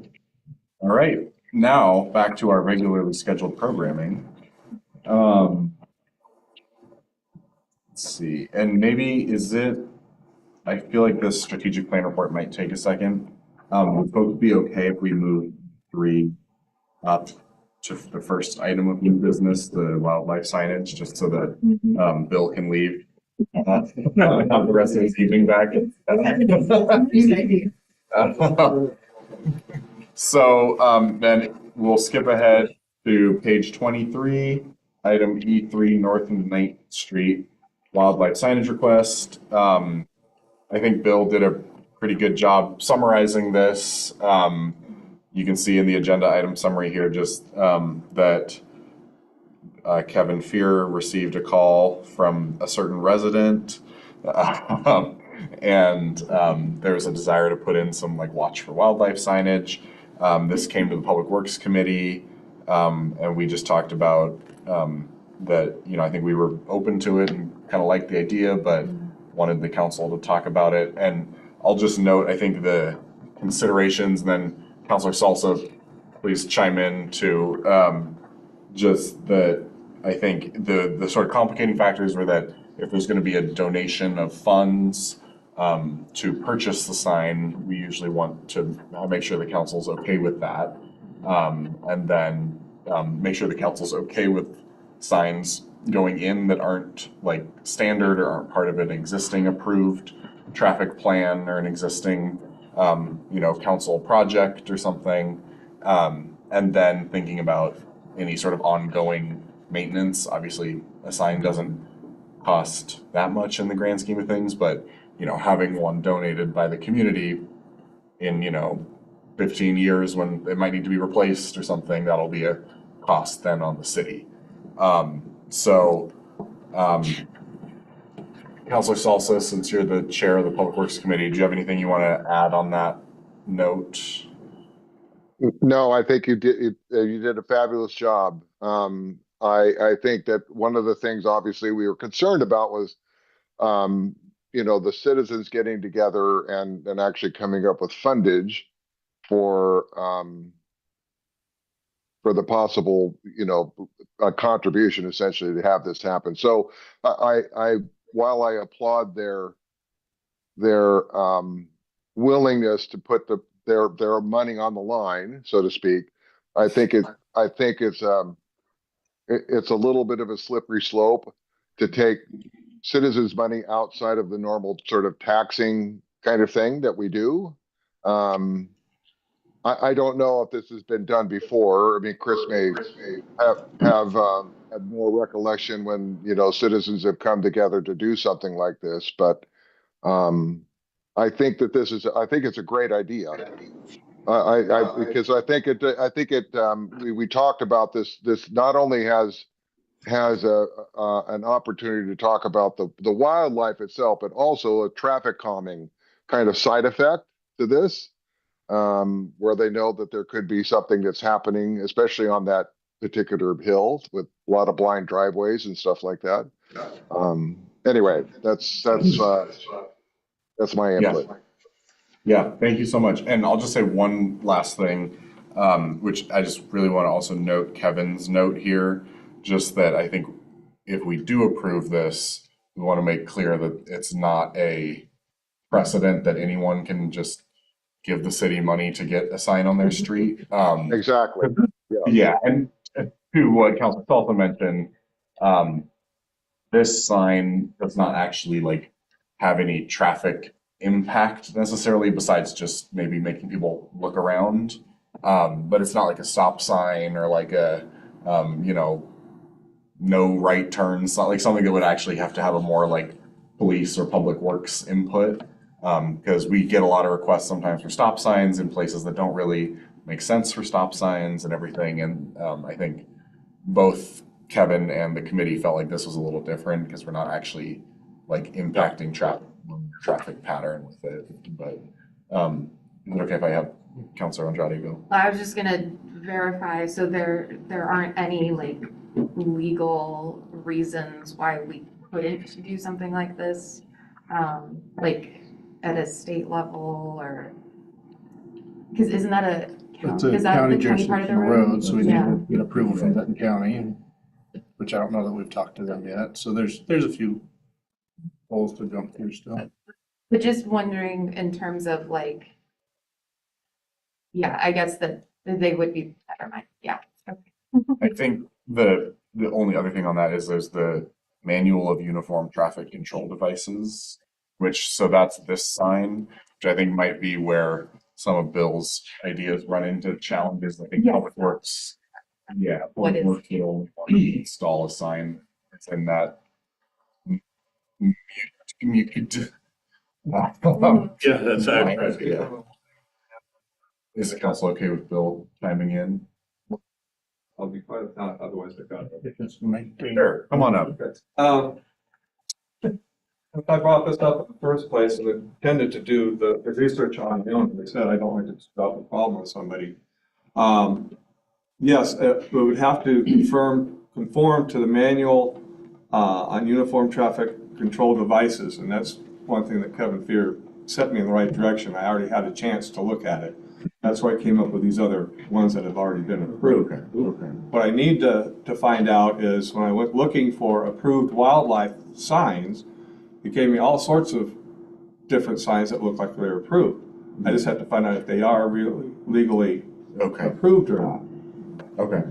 All right, now back to our regularly scheduled programming. Let's see, and maybe I feel like this strategic plan report might take a second. Would folks be okay if we move 3 up to the first item of new business, the wildlife signage, just so that Bill can leave? Have the rest of his evening back. So then we'll skip ahead to page 23, item E3, North and 9th Street, wildlife signage request. I think Bill did a pretty good job summarizing this. You can see in the agenda item summary here just that Kevin Fear received a call from a certain resident, and there's a desire to put in some like watch for wildlife signage. This came to the Public Works Committee, and we just talked about that, I think we were open to it and kind of liked the idea, but wanted the council to talk about it. And I'll just note, I think the considerations, and then Councilor Salsa, please chime in to just that I think the sort of complicating factors were that if there's going to be a donation of funds to purchase the sign, we usually want to make sure the council's okay with that. And then make sure the council's okay with signs going in that aren't like standard or aren't part of an existing approved traffic plan or an existing council project or something. And then thinking about any sort of ongoing maintenance. Obviously, a sign doesn't cost that much in the grand scheme of things, but having one donated by the community in 15 years when it might need to be replaced or something, that'll be a cost then on the city. Councilor Salsa, since you're the chair of the Public Works Committee, do you have anything you want to add on that note? No, I think you did a fabulous job. I think that one of the things obviously we were concerned about was the citizens getting together and actually coming up with fundage for the possible a contribution essentially to have this happen. So while I applaud their willingness to put their money on the line, so to speak, I think it's a little bit of a slippery slope to take citizens' money outside of the normal sort of taxing kind of thing that we do. I don't know if this has been done before. I mean, Chris may have had more recollection when citizens have come together to do something like this, but I think that I think it's a great idea. Because I think we talked about this. This not only has an opportunity to talk about the wildlife itself, but also a traffic calming kind of side effect. to this, where they know that there could be something that's happening, especially on that particular hill with a lot of blind driveways and stuff like that. Anyway, that's my input. Yeah, thank you so much. And I'll just say one last thing, which I just really want to also note Kevin's note here, just that I think if we do approve this, we want to make clear that it's not a precedent that anyone can just give the city money to get a sign on their street. Exactly. Yeah, and to what Councilor Salsa mentioned, this sign does not actually like have any traffic impact necessarily, besides just maybe making people look around. But it's not like a stop sign or like a, you know, no right turns, not like something that would actually have to have a more like police or public works input. Because we get a lot of requests sometimes for stop signs in places that don't really make sense for stop signs and everything. And I think both Kevin and the committee felt like this was a little different because we're not actually like impacting traffic pattern with it. But is it okay if I have Councilor Andrade go? I was just gonna verify, so there aren't any like legal reasons why we couldn't do something like this, like at a state level, or, because isn't that It's a is that county the county part of the jurisdictional road? road, so we need Yeah. to get approval from Benton County, which I don't know that we've talked to them yet. So there's a few holes to jump through still. But just wondering in terms of like, yeah, I guess that they would be, never mind, yeah. Okay. I think the only other thing on that is there's the manual of uniform traffic control devices, which, so that's this sign, which I think might be where some of Bill's ideas run into challenges. I think Yes. Public Works, yeah, What Public is- Works will only want to install a sign. It's in that Yeah, that's accurate. Yeah. Is the council okay with Bill chiming in? I'll be quiet if not, otherwise I got it. Sure, come on up. I brought this up in the first place and intended to do the research on my own. They said I don't like to develop a problem with somebody. Yes, we would have to conform to the manual on uniform traffic control devices, and that's one thing that Kevin Fear set me in the right direction. I already had a chance to look at it. That's why I came up with these other ones that have already been approved. Okay. What I need to find out is when I went looking for approved wildlife signs, it gave me all sorts of different signs that look like they're approved. I just have to find out if they are really legally approved or not. Okay.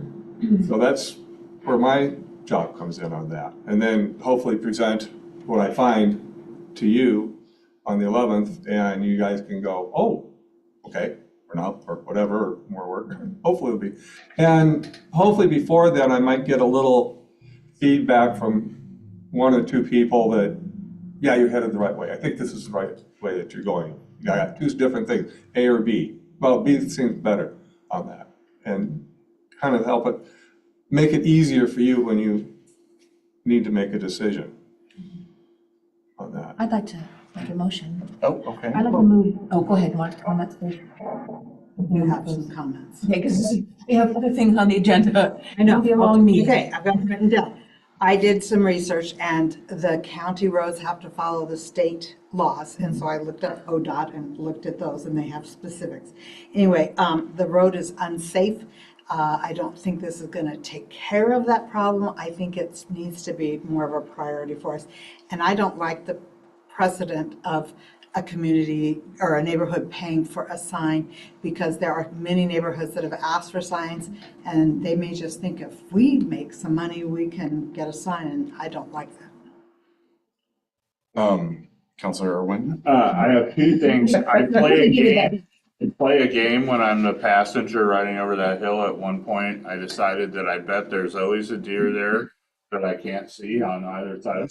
So that's where my job comes in on that. And then hopefully present what I find to you on the 11th, and you guys can go, oh, okay, or not, or whatever, or more work. Hopefully it'll be. And hopefully before then, I might get a little feedback from one or two people that, yeah, you're headed the right way. I think this is the right way that you're going. I got two different things, A or B. Well, B seems better on that. And kind of help it, make it easier for you when you need to make a decision on that. I'd like to make a motion. Oh, okay. I'd like to move, oh, go ahead, want to comment first? You have some comments. Okay, because we have other things on the agenda. I know. It'll be a long meeting. Okay, I've got it written down. I did some research and the county roads have to follow the state laws. And so I looked up ODOT and looked at those and they have specifics. Anyway, the road is unsafe. I don't think this is going to take care of that problem. I think it needs to be more of a priority for us. And I don't like the precedent of a community or a neighborhood paying for a sign, because there are many neighborhoods that have asked for signs and they may just think if we make some money, we can get a sign, and I don't like that. Councilor Irwin? I have two things. I play a game when I'm the passenger riding over that hill. At one point, I decided that I bet there's always a deer there that I can't see on either side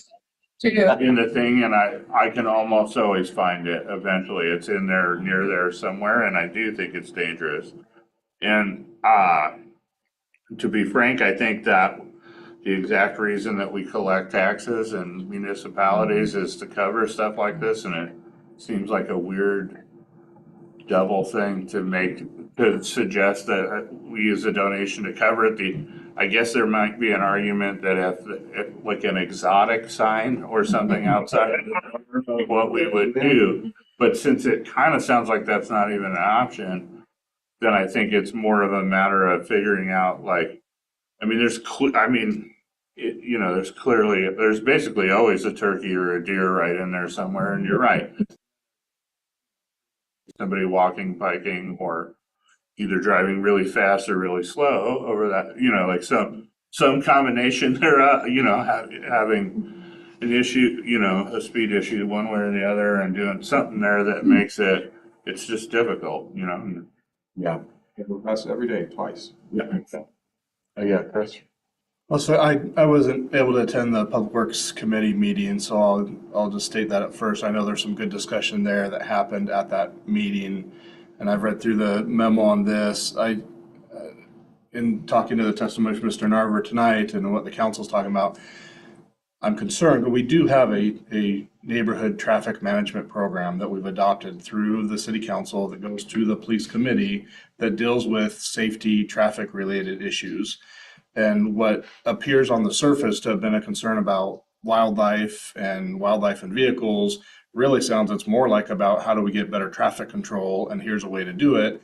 in the thing, and I can almost always find it eventually. It's in there, near there somewhere, and I do think it's dangerous. And to be frank, I think that the exact reason that we collect taxes in municipalities is to cover stuff like this, and it seems like a weird double thing to suggest that we use a donation to cover it. I guess there might be an argument that if like an exotic sign or something outside of what we would do, but since it kind of sounds like that's not even an option, then I think it's more of a matter of figuring out like, I mean, there's basically always a turkey or a deer right in there somewhere, and you're right. Somebody walking, biking, or either driving really fast or really slow over that, like some combination there, having an issue, a speed issue one way or the other, and doing something there that makes it's just difficult, Yeah. That's every day, twice. Yeah. Yeah, Chris. Also, I wasn't able to attend the Public Works Committee meeting, so I'll just state that at first. I know there's some good discussion there that happened at that meeting, and I've read through the memo on this. In talking to the testimony from Mr. Narver tonight and what the council's talking about, I'm concerned, but we do have a neighborhood traffic management program that we've adopted through the city council that goes to the police committee that deals with safety, traffic related issues. And what appears on the surface to have been a concern about wildlife and vehicles really sounds it's more like about how do we get better traffic control, and here's a way to do it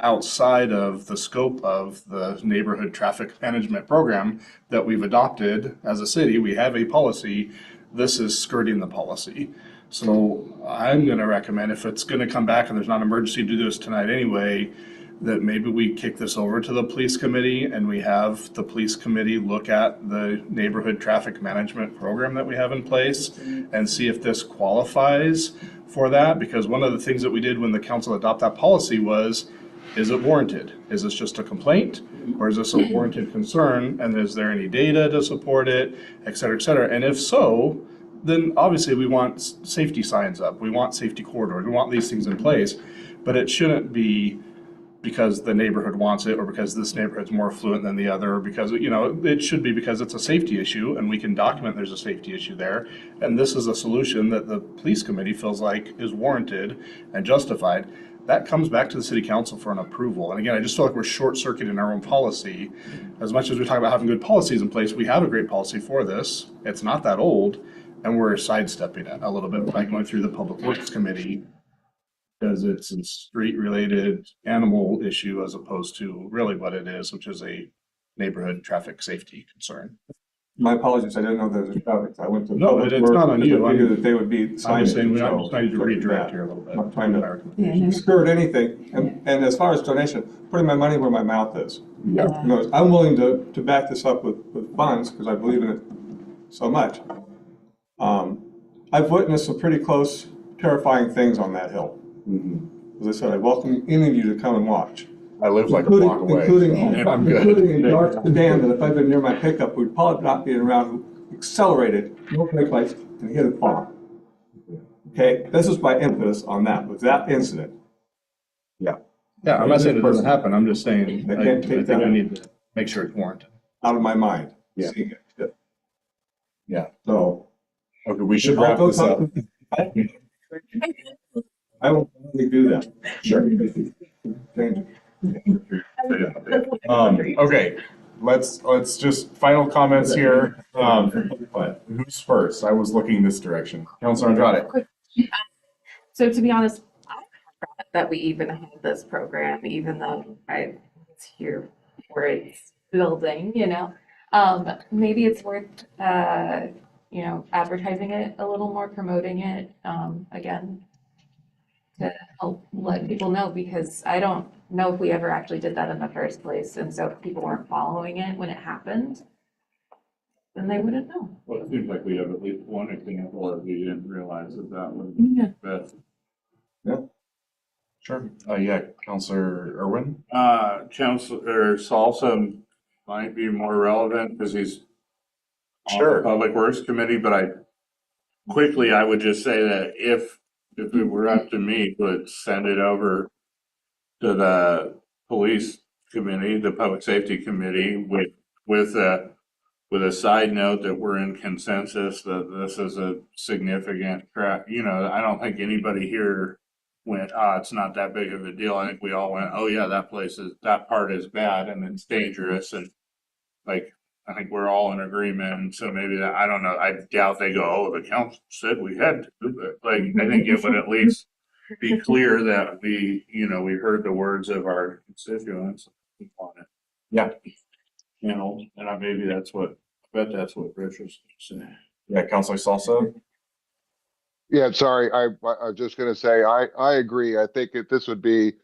outside of the scope of the neighborhood traffic management program that we've adopted as a city. We have a policy. This is skirting the policy. So I'm going to recommend, if it's going to come back and there's not an emergency to do this tonight anyway, that maybe we kick this over to the police committee and we have the police committee look at the neighborhood traffic management program that we have in place and see if this qualifies for that. Because one of the things that we did when the council adopted that policy was, is it warranted? Is this just a complaint, or is this a warranted concern? And is there any data to support it, et cetera, et cetera? And if so, then obviously we want safety signs up. We want safety corridors. We want these things in place. But it shouldn't be because the neighborhood wants it, or because this neighborhood's more affluent than the other, or because, it should be because it's a safety issue and we can document there's a safety issue there. And this is a solution that the police committee feels like is warranted and justified. That comes back to the city council for an approval. And again, I just feel like we're short-circuiting our own policy. As much as we talk about having good policies in place, we have a great policy for this. It's not that old, and we're sidestepping it a little bit by going through the Public Works Committee because it's a street-related animal issue as opposed to really what it is, which is a neighborhood traffic safety concern. My apologies, I didn't know there was a traffic. I went to. No, it's not on you. I figured that they would be. I'm just saying, I'm trying to redirect here a little bit. I'm trying to skirt anything. And as far as donation, putting my money where my mouth is. Yeah. I'm willing to back this up with funds because I believe in it so much. I've witnessed some pretty close, terrifying things on that hill. As I said, I welcome any of you to come and watch. I live like a block away. Including a dark sedan that if I'd been near my pickup, would probably not be around, accelerated, no brake lights, and hit a farm. Okay, this is my impetus on that, with that incident. Yeah, I'm not saying it doesn't happen. I'm just saying, I think I need to make sure it's warranted. Out of my mind, Yeah. seeing it. Yeah. So. Okay, we should wrap this up. I will only do that. Sure. Change it. Okay, let's just final comments here. Who's first? I was looking this direction. Councilor Andrade. So to be honest, I forgot that we even had this program, even though I was here for its building, maybe it's worth, advertising it a little more, promoting it, again, to help let people know, because I don't know if we ever actually did that in the first place. And so if people weren't following it when it happened, then they wouldn't know. Well, it seems like we have at least one example where we didn't realize that would be best. Yeah. Sure. Yeah, Councilor Irwin. Councilor Salsa might be more relevant because he's on the Public Works Committee, but I would just say that if it were up to me, would send it over to the police committee, the public safety committee, with a side note that we're in consensus that this is a significant I don't think anybody here went, it's not that big of a deal. I think we all went, oh yeah, that part is bad and it's dangerous. And like, I think we're all in agreement. And so maybe that, I don't know, I doubt they go, oh, the council said we had to do it. Like, I think it would at least be clear that we heard the words of our constituents on it. Yeah. And maybe I bet that's what Rich was saying. Yeah, Councilor Salsa? Yeah, sorry, I was just gonna say, I agree. I think this would be,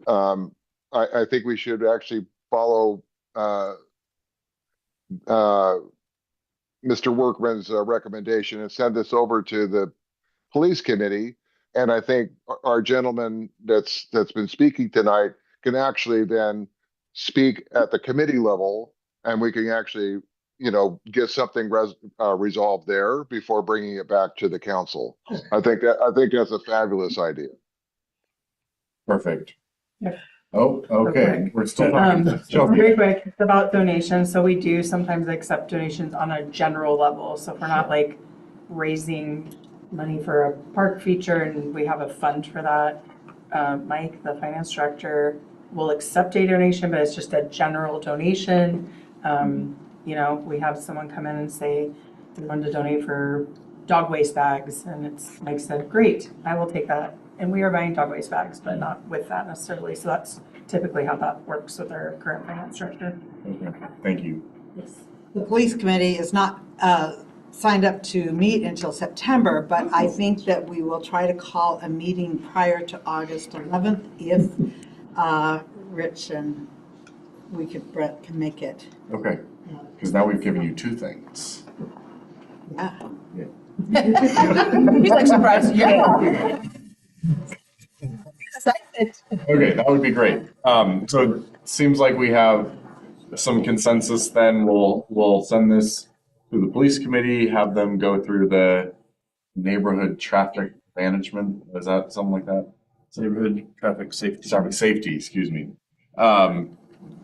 I think we should actually follow, Mr. Workman's recommendation and send this over to the police committee. And I think our gentleman that's been speaking tonight can actually then speak at the committee level, and we can actually, get something resolved there before bringing it back to the council. I think that's a fabulous idea. Perfect. Yeah. Oh, okay. We're still talking. Very quick, it's about donations. So we do sometimes accept donations on a general level. So if we're not like raising money for a park feature and we have a fund for that, Mike, the finance director, will accept a donation, but it's just a general donation. We have someone come in and say they wanted to donate for dog waste bags, and Mike said, great, I will take that. And we are buying dog waste bags, but not with that necessarily. So that's typically how that works with our current finance director. Okay. Thank you. Yes. The police committee is not signed up to meet until September, but I think that we will try to call a meeting prior to August 11th if Rich and Brett can make it. Okay. Because now we've given you two things. Yeah. He's like surprised. Yeah. Okay, that would be great. So it seems like we have some consensus then. We'll send this to the police committee, have them go through the neighborhood traffic management. Is that something like that? Neighborhood traffic safety. Traffic safety, excuse me.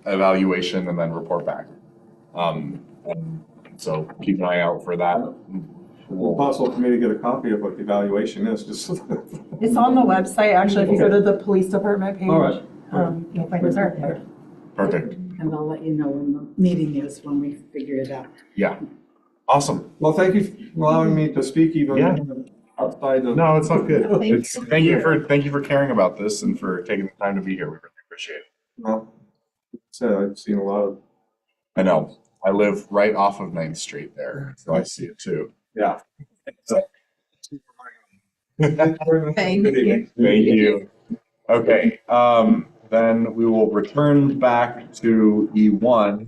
Evaluation and then report back. And so keep an eye out for that. Possible for me to get a copy of what the evaluation is, just. It's on the website, actually, if you go to the police department page. All right. You'll find it there. Perfect. And I'll let you know when the meeting is, when we figure it out. Yeah. Awesome. Well, thank you for allowing me to speak even outside of. No, it's not good. Thank you for caring about this and for taking the time to be here. We really appreciate it. Well, so I've seen a lot of. I know. I live right off of 9th Street there, so I see it too. Yeah. Thank you. Thank you. Okay, then we will return back to E1,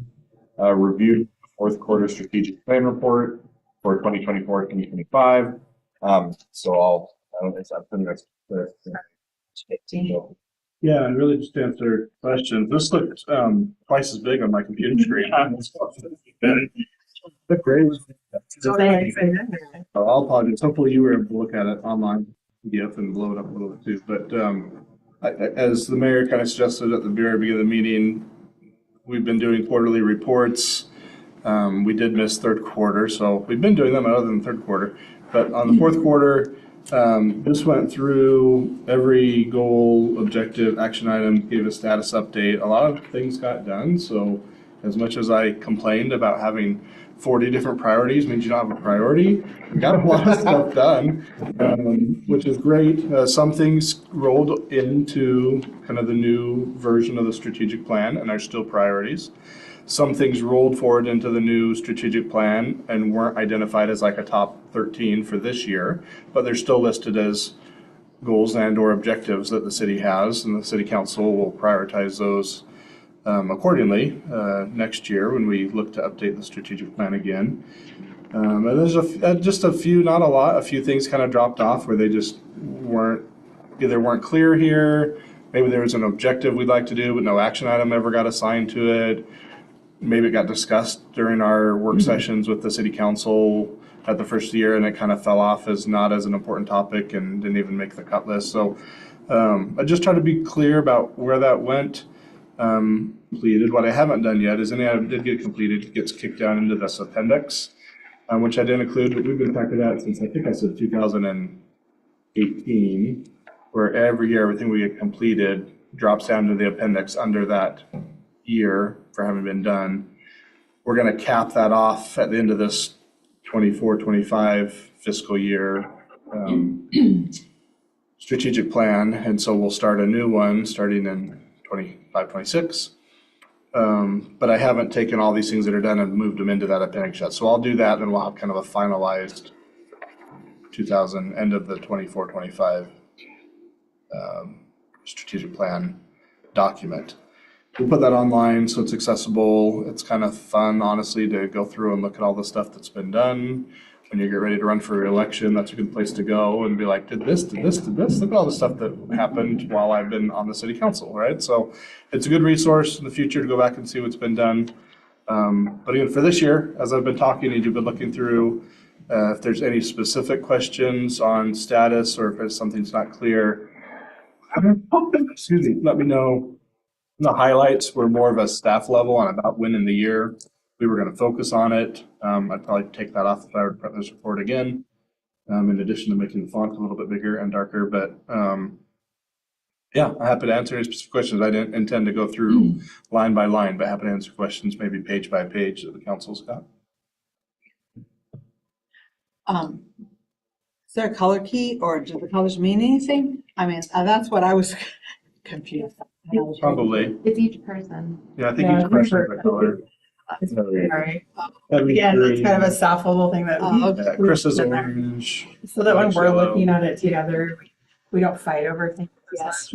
review the fourth quarter strategic plan report for 2024-2025. So I don't think that's pretty much clear. Yeah, and really just to answer questions. This looked twice as big on my computer screen. The gray was. I'll apologize. Hopefully you were able to look at it online, PDF, and blow it up a little bit too. But as the mayor kind of suggested at the very beginning of the meeting, we've been doing quarterly reports. We did miss third quarter, so we've been doing them other than third quarter. But on the fourth quarter, this went through every goal, objective, action item, gave a status update. A lot of things got done. So as much as I complained about having 40 different priorities means you don't have a priority, we got a lot of stuff done, which is great. Some things rolled into kind of the new version of the strategic plan and are still priorities. Some things rolled forward into the new strategic plan and weren't identified as like a top 13 for this year, but they're still listed as goals and or objectives that the city has, and the city council will prioritize those accordingly next year when we look to update the strategic plan again. And there's just a few, not a lot, a few things kind of dropped off where they just either weren't clear here. Maybe there was an objective we'd like to do, but no action item ever got assigned to it. Maybe it got discussed during our work sessions with the city council at the first year and it kind of fell off as not as an important topic and didn't even make the cut list. So I just try to be clear about where that went. Completed. What I haven't done yet is any item did get completed gets kicked down into this appendix, which I didn't include, but we've been tracking that since I think I said 2018. where every year, everything we get completed drops down to the appendix under that year for having been done. We're going to cap that off at the end of this 24-25 fiscal year strategic plan. And so we'll start a new one starting in 25-26. But I haven't taken all these things that are done and moved them into that appendix yet. So I'll do that, and we'll have kind of a finalized end of the 24-25 strategic plan document. We'll put that online so it's accessible. It's kind of fun, honestly, to go through and look at all the stuff that's been done. When you get ready to run for re-election, that's a good place to go and be like, did this, did this, did this. Look at all the stuff that happened while I've been on the city council, right? So it's a good resource in the future to go back and see what's been done. But again, for this year, as I've been talking and you've been looking through, if there's any specific questions on status or if something's not clear, excuse me, let me know. The highlights were more of a staff level on about when in the year we were going to focus on it. I'd probably take that off if I were to prep this report again, in addition to making the font a little bit bigger and darker. But yeah, I'm happy to answer any specific questions. I didn't intend to go through line by line, but happy to answer questions maybe page by page that the council's got. Is there a color key, or do the colors mean anything? I mean, that's what I was confused. Probably. It's each person. Yeah, I think each person has a color. Sorry. Again, it's kind of a soft little thing that Yeah, Chris is orange. so that when Mike's we're yellow. looking at it together, we don't fight over things. Yes.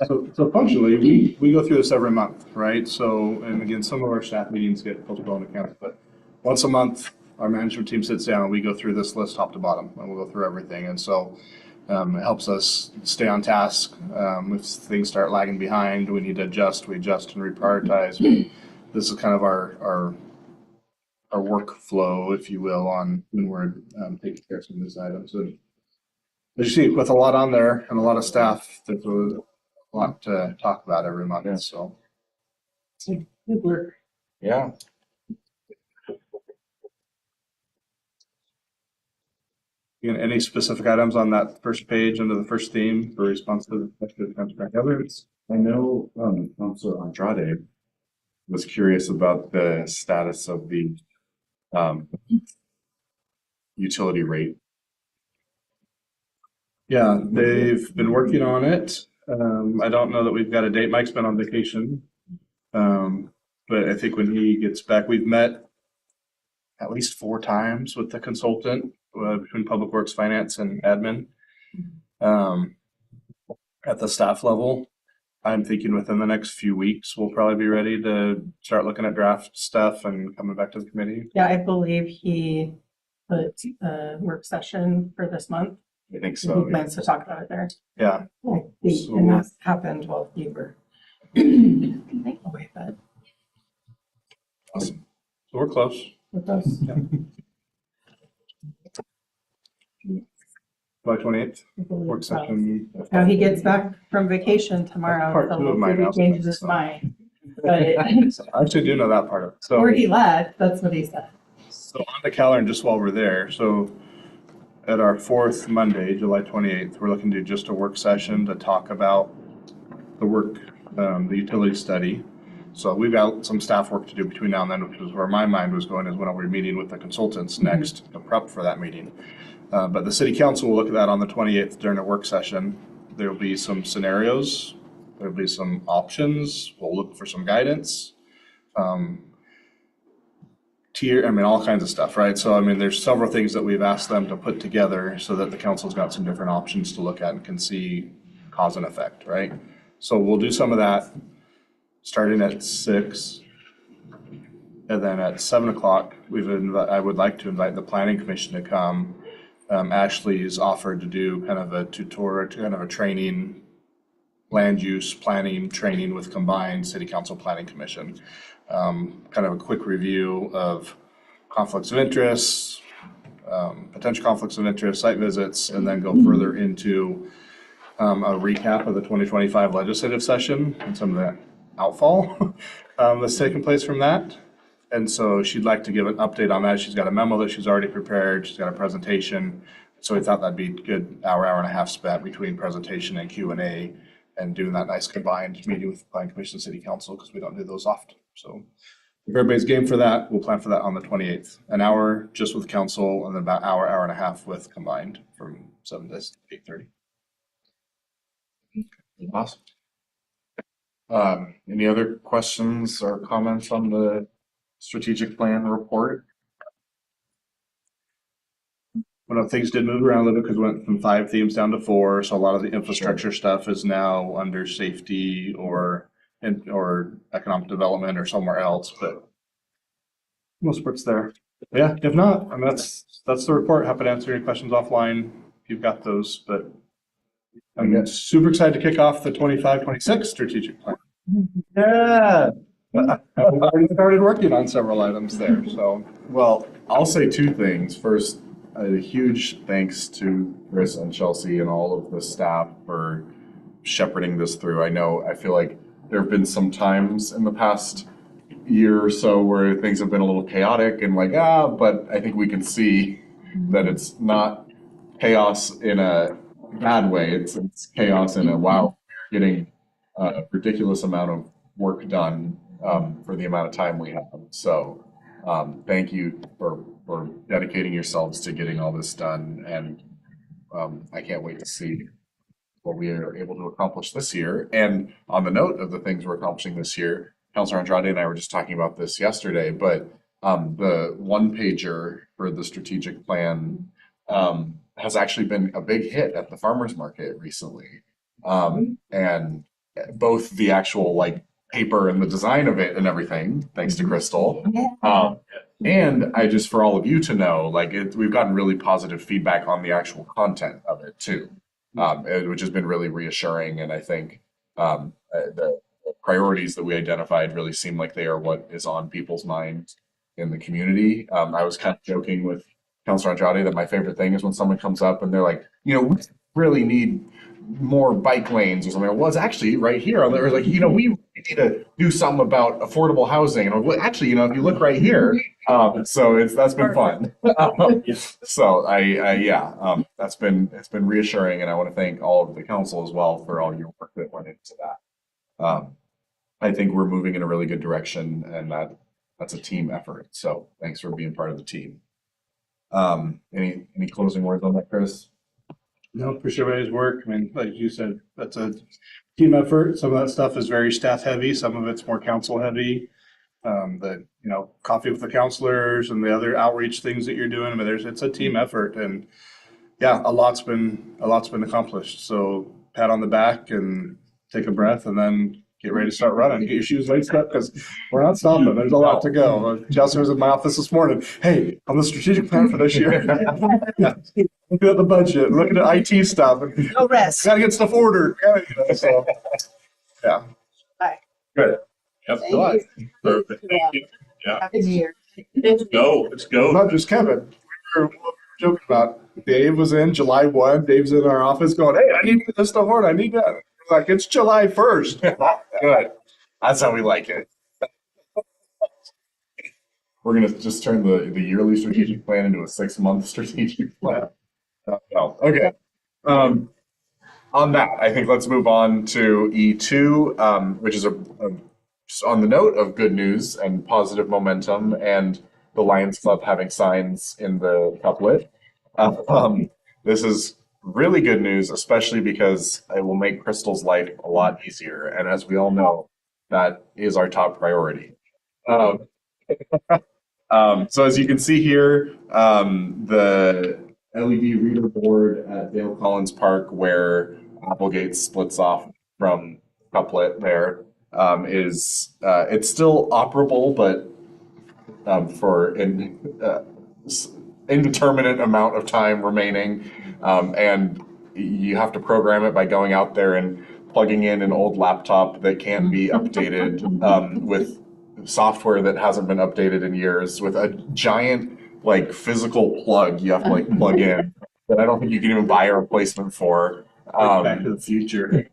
So functionally, we go through this every month, right? So, and again, some of our staff meetings get postponed to council, but once a month, our management team sits down and we go through this list top to bottom, and we'll go through everything. And so it helps us stay on task. If things start lagging behind, we need to adjust, we adjust and reprioritize. This is kind of our workflow, if you will, on when we're taking care of some of these items. And as you see, with a lot on there and a lot of staff, there's a lot to talk about every month. Yeah. So Good work. Yeah. again, any specific items on that first page under the first theme for responsive, effective, transparent governance? I know Councilor Andrade was curious about the status of the utility rate. Yeah, they've been working on it. I don't know that we've got a date. Mike's been on vacation. But I think when he gets back, we've met at least 4 times with the consultant between Public Works, Finance, and Admin at the staff level. I'm thinking within the next few weeks, we'll probably be ready to start looking at draft stuff and coming back to the committee. Yeah, I believe he put a work session for this month. I think He so. plans to talk about it there. Yeah. And that happened while you were away, but Awesome. So we're close. with us. July 28th, work session. Now he gets back from vacation tomorrow, Part so 2 of we'll my see if he announcement, changes his so. mind. But I actually do know that part of it. So. or he left, that's what he said. So on the calendar, just while we're there, so at our 4th Monday, July 28th, we're looking to do just a work session to talk about the work, the utility study. So we've got some staff work to do between now and then, which is where my mind was going, is when we're meeting with the consultants next to prep for that meeting. But the city council will look at that on the 28th during a work session. There'll be some scenarios, there'll be some options, we'll look for some guidance. All kinds of stuff, right? So, there's several things that we've asked them to put together so that the council's got some different options to look at and can see cause and effect, right? So we'll do some of that starting at 6. And then at 7 o'clock, I would like to invite the planning commission to come. Ashley's offered to do kind of a tutorial, kind of a training, land use planning training with combined city council planning commission. Kind of a quick review of conflicts of interest, potential conflicts of interest, site visits, and then go further into a recap of the 2025 legislative session and some of the outfall that's taken place from that. And so she'd like to give an update on that. She's got a memo that she's already prepared. She's got a presentation. So we thought that'd be a good hour and a half spent between presentation and Q&A and doing that nice combined meeting with Planning Commission and City Council, because we don't do those often. So if everybody's game for that, we'll plan for that on the 28th. An hour just with council and then about hour and a half with combined from 7 to 8:30. Awesome. Any other questions or comments on the strategic plan report? Well, things did move around a little bit because we went from 5 themes down to 4. So a lot of the infrastructure stuff is now under safety or economic development or somewhere else, but most of it's there. Yeah, if not, and that's the report. Happy to answer any questions offline if you've got those, but I'm super excited to kick off the 25-26 strategic plan. Yeah. We've already started working on several items there, so. Well, I'll say 2 things. First, a huge thanks to Chris and Chelsea and all of the staff for shepherding this through. I feel like there have been some times in the past year or so where things have been a little chaotic and but I think we can see that it's not chaos in a bad way. It's chaos in a wow, we're getting a ridiculous amount of work done for the amount of time we have. So thank you for dedicating yourselves to getting all this done, and I can't wait to see what we are able to accomplish this year. And on the note of the things we're accomplishing this year, Councilor Andrade and I were just talking about this yesterday, but the one pager for the strategic plan has actually been a big hit at the farmers market recently. And both the actual paper and the design of it and everything, thanks to Crystal. And I just, for all of you to know, we've gotten really positive feedback on the actual content of it too, which has been really reassuring. And I think the priorities that we identified really seem like they are what is on people's minds in the community. I was kind of joking with Councilor Andrade that my favorite thing is when someone comes up and they're like, we really need more bike lanes or something. Well, it's actually right here. There was we need to do something about affordable housing. And well, actually, if you look right here, so that's been fun. So it's been reassuring, and I want to thank all of the council as well for all your work that went into that. I think we're moving in a really good direction, and that's a team effort. So thanks for being part of the team. Any closing words on that, Chris? No, appreciate everybody's work. I mean, like you said, that's a team effort. Some of that stuff is very staff heavy. Some of it's more council heavy. The coffee with the counselors and the other outreach things that you're doing. I mean, it's a team effort, and a lot's been accomplished. So pat on the back and take a breath, and then get ready to start running. Get your shoes laced up, because we're not stopping. There's a lot to go. Chelsea was in my office this morning. Hey, on the strategic plan for this year, looking at the budget, looking at IT stuff, and No rest. gotta get stuff ordered. So, yeah. Bye. Good. Yep. Thank you. Perfect. Thank you. Yeah. Happy New Year. Let's go. Let's go. Not just Kevin. We were joking about Dave was in July 1. Dave's in our office going, hey, I need to get this stuff ordered. I need that. Like, it's July 1st. Good. That's how we like it. We're going to just turn the yearly strategic plan into a 6-month strategic plan. Okay. On that, I think let's move on to E2, which is on the note of good news and positive momentum and the Lions Club having signs in the couplet. This is really good news, especially because it will make Crystal's life a lot easier. And as we all know, that is our top priority. So as you can see here, the LED reader board at Dale Collins Park, where Applegate splits off from couplet there, is it's still operable, but for an indeterminate amount of time remaining. And you have to program it by going out there and plugging in an old laptop that can be updated with software that hasn't been updated in years, with a giant physical plug you have to plug in that I don't think you can even buy a replacement for. Back to the Future.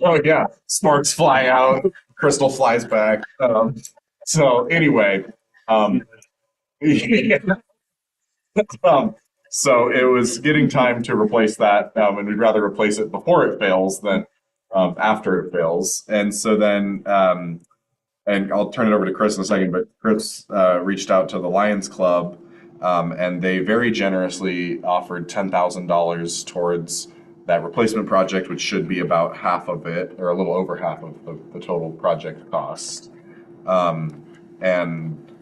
Oh yeah, sparks fly out, Crystal flies back. So anyway, So it was getting time to replace that, and we'd rather replace it before it fails than after it fails. And so then, and I'll turn it over to Chris in a second, but Chris reached out to the Lions Club, and they very generously offered $10,000 towards that replacement project, which should be about half of it, or a little over half of the total project cost. And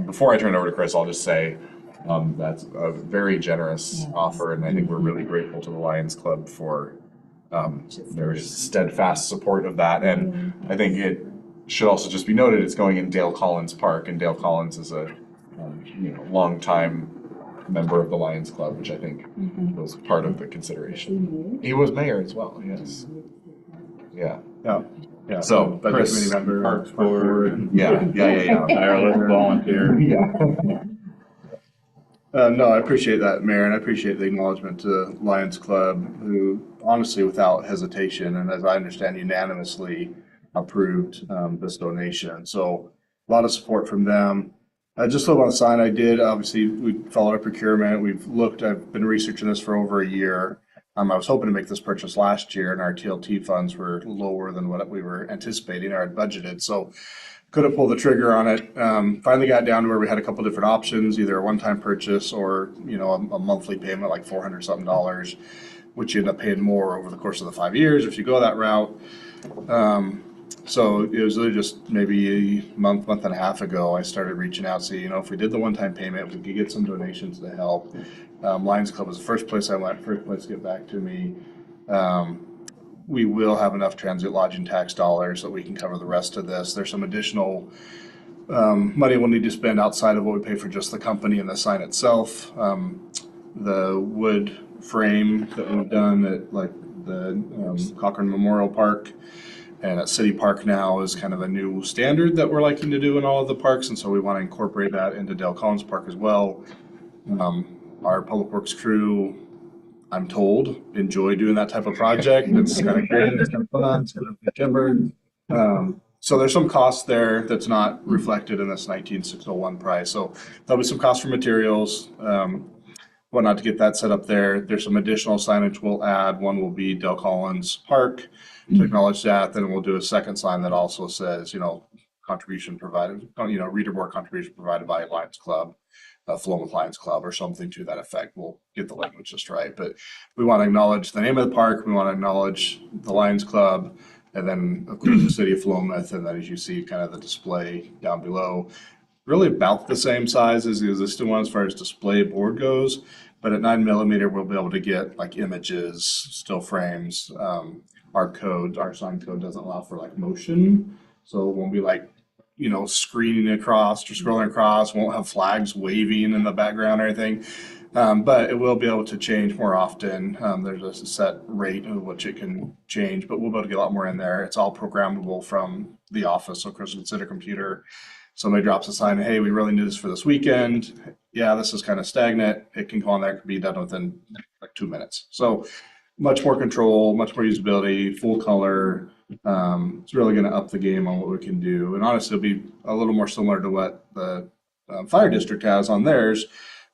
before I turn it over to Chris, I'll just say that's a very generous offer, and I think we're really grateful to the Lions Club for their steadfast support of that. And I think it should also just be noted it's going in Dale Collins Park, and Dale Collins is a longtime member of the Lions Club, which I think was part of the consideration. He was mayor as well. Yes. Yeah. Yeah. So, Budget Chris, committee member, Parks Board, yeah. tireless volunteer. Yeah. No, I appreciate that, Mayor, and I appreciate the acknowledgement to Lions Club, who honestly, without hesitation, and as I understand, unanimously approved this donation. So a lot of support from them. Just a little on the sign I did, obviously, we followed our procurement. I've been researching this for over a year. I was hoping to make this purchase last year, and our TLT funds were lower than what we were anticipating or had budgeted. So couldn't pull the trigger on it. Finally got down to where we had a couple different options, either a one-time purchase or a monthly payment like $400 something, which you end up paying more over the course of the 5 years if you go that route. So it was really just maybe a month and a half ago, I started reaching out, saying, if we did the one-time payment, we could get some donations to help. Lions Club was the first place I went, first place to get back to me. We will have enough transit lodging tax dollars that we can cover the rest of this. There's some additional money we'll need to spend outside of what we pay for just the company and the sign itself. The wood frame that we've done at like the Cochran Memorial Park and at City Park now is kind of a new standard that we're liking to do in all of the parks, and so we want to incorporate that into Dale Collins Park as well. Our Public Works crew, I'm told, enjoy doing that type of project. It's kind of great, it's kind of fun, it's kind of timber. So there's some cost there that's not reflected in this 19,601 price. So there'll be some cost for materials, whatnot to get that set up there. There's some additional signage we'll add. One will be Dale Collins Park to acknowledge that. Then we'll do a second sign that also says, contribution provided, reader board contribution provided by Lions Club, Philomath Lions Club, or something to that effect. We'll get the language just right. But we want to acknowledge the name of the park. We want to acknowledge the Lions Club, and then, of course, the city of Philomath. And then, as you see, kind of the display down below, really about the same size as the existing one as far as display board goes. But at 9mm, we'll be able to get like images, still frames. Our sign code doesn't allow for like motion. So it won't be like, screening across or scrolling across, won't have flags waving in the background or anything. But it will be able to change more often. There's a set rate of which it can change, but we'll be able to get a lot more in there. It's all programmable from the office. So Chris can sit at a computer. Somebody drops a sign, hey, we really need this for this weekend. Yeah, this is kind of stagnant. It can go on there, it can be done within like 2 minutes. So much more control, much more usability, full color. It's really going to up the game on what we can do. And honestly, it'll be a little more similar to what the fire district has on theirs.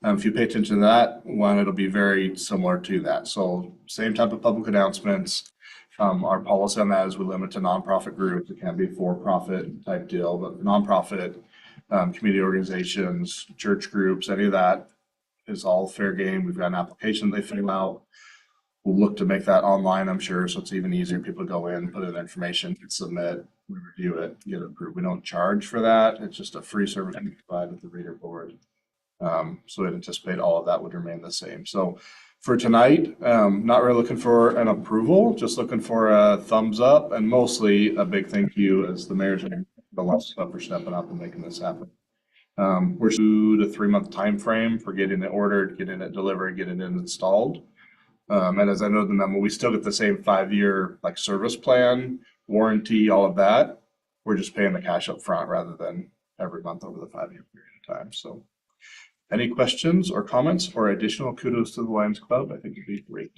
If you pay attention to that one, it'll be very similar to that. So same type of public announcements. Our policy on that is we limit to nonprofit groups. It can't be for-profit type deal, but nonprofit, community organizations, church groups, any of that is all fair game. We've got an application they fill out. We'll look to make that online, I'm sure, so it's even easier. People go in, put in their information, submit, we review it, get it approved. We don't charge for that. It's just a free service we provide with the reader board. So I'd anticipate all of that would remain the same. So for tonight, not really looking for an approval, just looking for a thumbs up, and mostly a big thank you as the mayor's and the last stuff for stepping up and making this happen. We're 2 to 3 month time frame for getting it ordered, getting it delivered, getting it installed. And as I know the memo, we still get the same 5-year like service plan, warranty, all of that. We're just paying the cash up front rather than every month over the 5-year period of time. So any questions or comments or additional kudos to the Lions Club? I think it'd be great.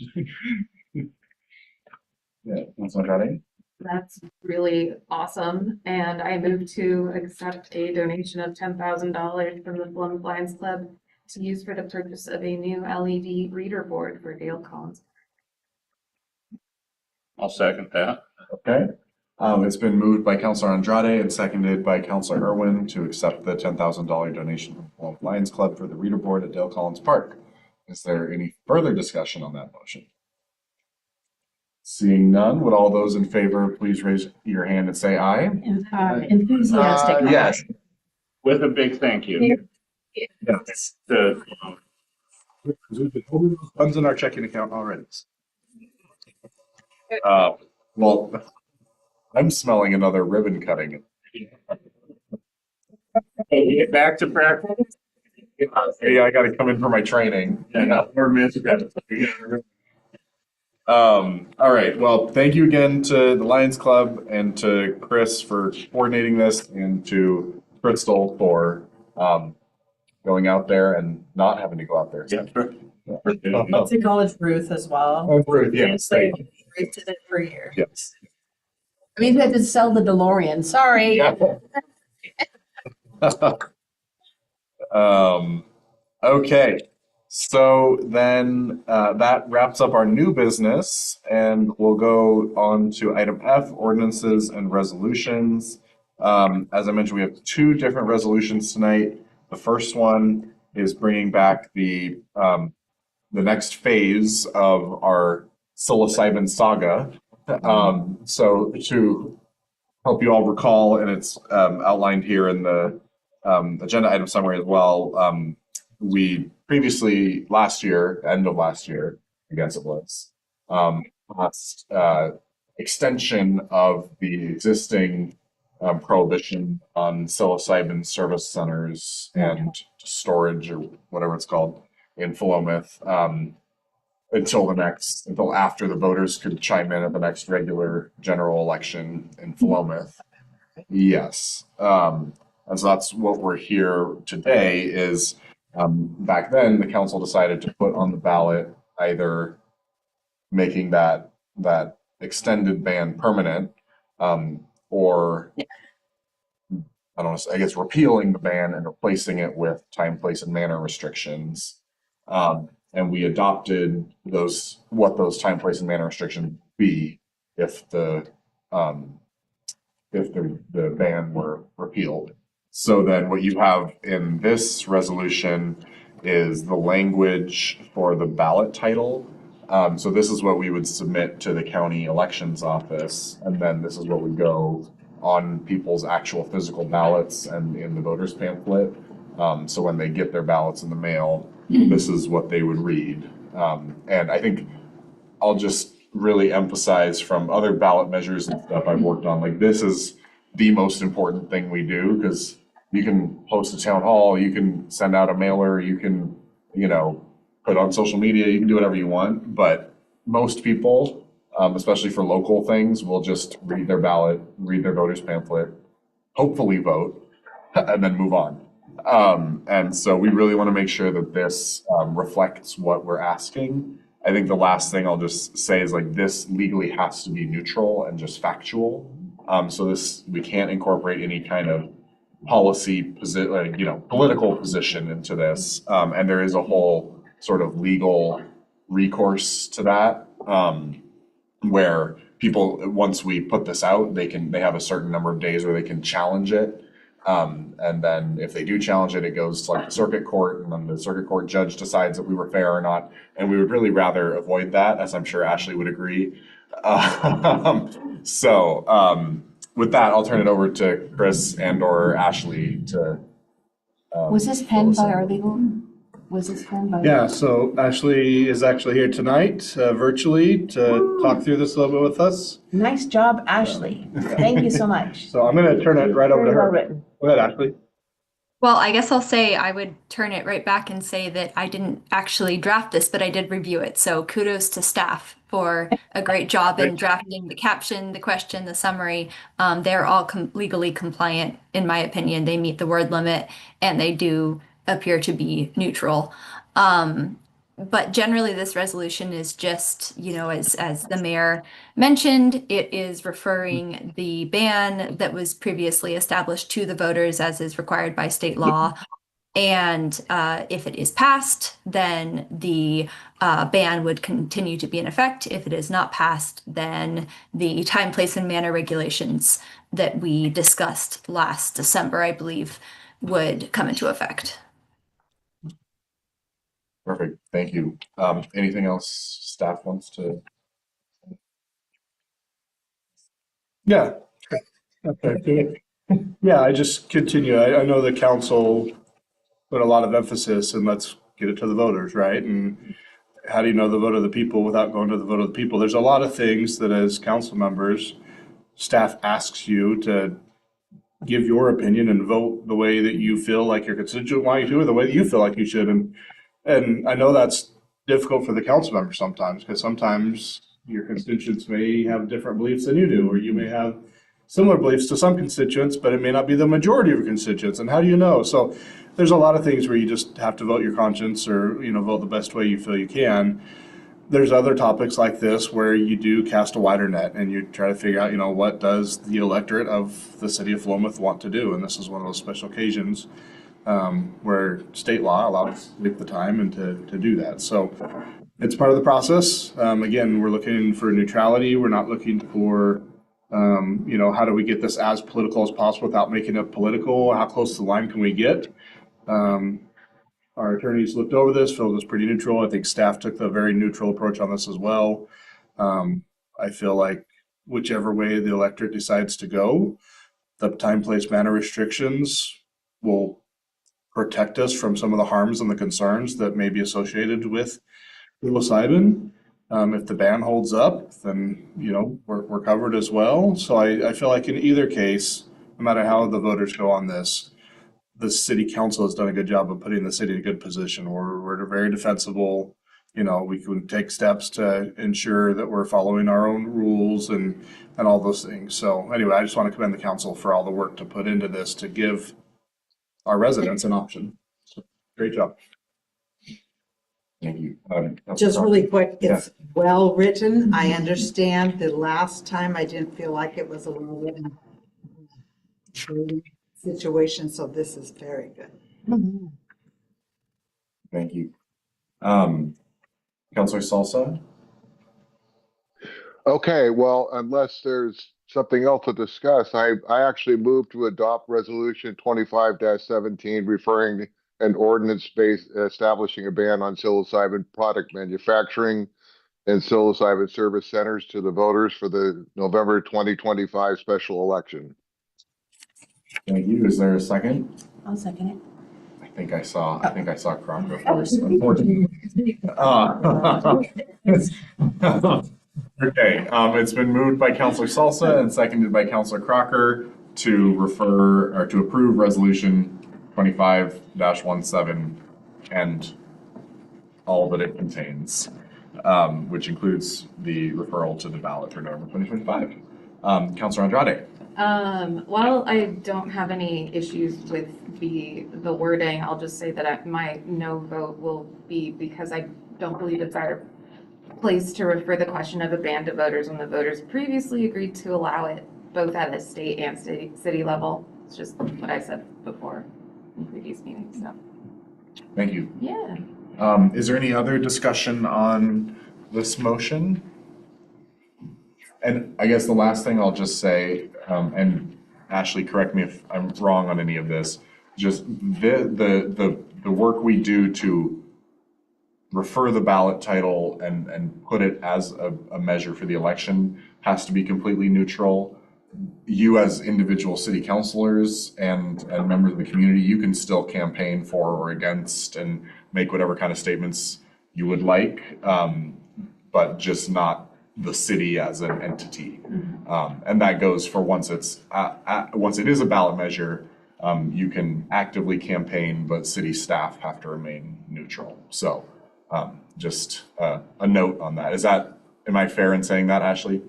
Yeah, that's okay. That's really awesome. And I move to accept a donation of $10,000 from the Philomath Lions Club to use for the purchase of a new LED reader board for Dale Collins. I'll second that. Okay. It's been moved by Counselor Andrade and seconded by Counselor Irwin to accept the $10,000 donation from Philomath Lions Club for the reader board at Dale Collins Park. Is there any further discussion on that motion? Seeing none, would all those in favor please raise your hand and say aye? Enthusiastic. Yes. With a big thank you. Yes. The, Funds in our checking account already. Well, I'm smelling another ribbon cutting. get back to practice. Hey, I gotta come in for my training. Or miss that. All right, well, thank you again to the Lions Club and to Chris for coordinating this and to Crystal for going out there and not having to go out there. To college Ruth as well. Oh, Ruth, yes, Like, thank you. Ruth did it for years. Yes. I mean, you had to sell the DeLorean, sorry. Yeah. Okay, so then that wraps up our new business, and we'll go on to item F, ordinances and resolutions. As I mentioned, we have two different resolutions tonight. The first one is bringing back the next phase of our Psilocybin saga. So to help you all recall, and it's outlined here in the agenda item summary as well. We previously, last year, end of last year, I guess it was, passed extension of the existing prohibition on psilocybin service centers and storage or whatever it's called in Philomath until after the voters could chime in at the next regular general election in Philomath. Yes. And so that's what we're here today is back then the council decided to put on the ballot either making that extended ban permanent or I don't know, I guess repealing the ban and replacing it with time, place, and manner restrictions. And we adopted what those time, place, and manner restrictions be if the ban were repealed. So then what you have in this resolution is the language for the ballot title. So this is what we would submit to the county elections office, and then this is what would go on people's actual physical ballots and in the voters pamphlet. So when they get their ballots in the mail, this is what they would read. And I think I'll just really emphasize from other ballot measures and stuff I've worked on, like this is the most important thing we do because you can host a town hall, you can send out a mailer, you can, put on social media, you can do whatever you want. But most people, especially for local things, will just read their ballot, read their voters pamphlet, hopefully vote, and then move on. And so we really want to make sure that this reflects what we're asking. I think the last thing I'll just say is like this legally has to be neutral and just factual. So we can't incorporate any kind of policy political position into this. And there is a whole sort of legal recourse to that, where people, once we put this out, they have a certain number of days where they can challenge it. And then if they do challenge it, it goes to like the circuit court, and then the circuit court judge decides that we were fair or not. And we would really rather avoid that, as I'm sure Ashley would agree. With that, I'll turn it over to Chris and or Ashley to. Was this penned by our legal? Was this penned by? Yeah, so Ashley is actually here tonight virtually to talk through this a little bit with us. Nice job, Ashley. Thank you so much. So I'm going to turn it right over to Very well her. written. Go ahead, Ashley. Well, I guess I'll say I would turn it right back and say that I didn't actually draft this, but I did review it. So kudos to staff for a great job in drafting the caption, the question, the summary. They're all legally compliant, in my opinion. They meet the word limit and they do appear to be neutral. But generally this resolution is just, as the mayor mentioned, it is referring the ban that was previously established to the voters as is required by state law. And if it is passed, then the ban would continue to be in effect. If it is not passed, then the time, place, and manner regulations that we discussed last December, I believe, would come into effect. Perfect, thank you. Anything else staff wants to? Yeah. Okay, good. Yeah, I just continue. I know the council put a lot of emphasis and let's get it to the voters, right? And how do you know the vote of the people without going to the vote of the people? There's a lot of things that as council members, staff asks you to give your opinion and vote the way that you feel like your constituent want you to, or the way that you feel like you should. And I know that's difficult for the council members sometimes, because sometimes your constituents may have different beliefs than you do, or you may have similar beliefs to some constituents, but it may not be the majority of your constituents. And how do you know? So there's a lot of things where you just have to vote your conscience, or, you know, vote the best way you feel you can. There's other topics like this where you do cast a wider net and you try to figure out, you know, what does the electorate of the city of Philomath want to do? And this is one of those special occasions where state law allows you the time and to do that. So it's part of the process. Again, we're looking for neutrality. We're not looking for, you know, how do we get this as political as possible without making it political? How close to the line can we get? Our attorneys looked over this, felt it was pretty neutral. I think staff took the very neutral approach on this as well. I feel like whichever way the electorate decides to go, the time, place, manner restrictions will protect us from some of the harms and the concerns that may be associated with psilocybin. If the ban holds up, then, you know, we're covered as well. So I feel like in either case, no matter how the voters go on this, the city council has done a good job of putting the city in a good position. We're very defensible. You know, we can take steps to ensure that we're following our own rules and all those things. So anyway, I just want to commend the council for all the work to put into this to give our residents an option. So, great job. Thank you. Just really quick, Yeah. it's well-written. I understand the last time I didn't feel like it was a well-written situation, so this is very good. Thank you. Councilor Salsa? Okay, well, unless there's something else to discuss, I actually moved to adopt resolution 25-17, referring an ordinance based establishing a ban on psilocybin product manufacturing and psilocybin service centers to the voters for the November 2025 special election. Thank you. Is there a second? I'll second it. I think I saw Crocker first, unfortunately. Okay, it's been moved by Councilor Salsa and seconded by Councilor Crocker to refer or to approve resolution 25-17 and all that it contains, which includes the referral to the ballot for November 2025. Councilor Andrade. While I don't have any issues with the wording, I'll just say that my no vote will be because I don't believe it's our place to refer the question of a ban to voters when the voters previously agreed to allow it both at a state and city level. It's just what I said before in previous meetings. So. Thank you. Yeah. Is there any other discussion on this motion? And I guess the last thing I'll just say, and Ashley, correct me if I'm wrong on any of this, just the work we do to refer the ballot title and put it as a measure for the election has to be completely neutral. You as individual city councilors and members of the community, you can still campaign for or against and make whatever kind of statements you would like, but just not the city as an entity. And that goes for once it is a ballot measure, you can actively campaign, but city staff have to remain neutral. So just a note on that. Am I fair in saying that, Ashley?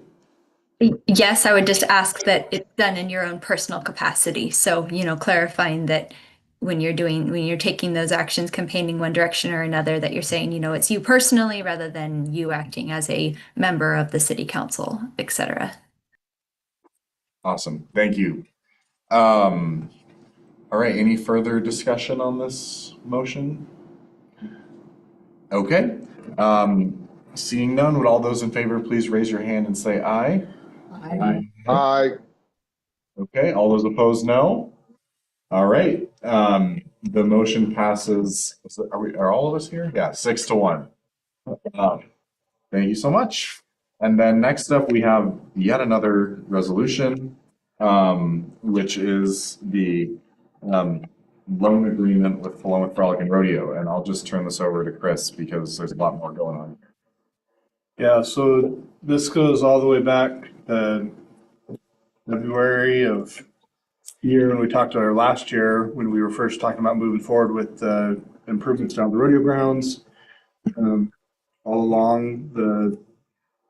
Yes, I would just ask that it's done in your own personal capacity. So, you know, clarifying that when you're taking those actions, campaigning one direction or another, that you're saying, you know, it's you personally rather than you acting as a member of the city council, etc. Awesome. Thank you. All right, any further discussion on this motion? Okay, seeing none, would all those in favor please raise your hand and say aye? Aye. Okay, all those opposed, no? All right, the motion passes, are all of us here? Yeah, 6-1. Thank you so much. And then next up, we have yet another resolution, which is the loan agreement with Philomath, Frolic, and Rodeo. And I'll just turn this over to Chris because there's a lot more going on. Yeah, so this goes all the way back to February of year when we talked to our last year when we were first talking about moving forward with improvements down the rodeo grounds. All along, the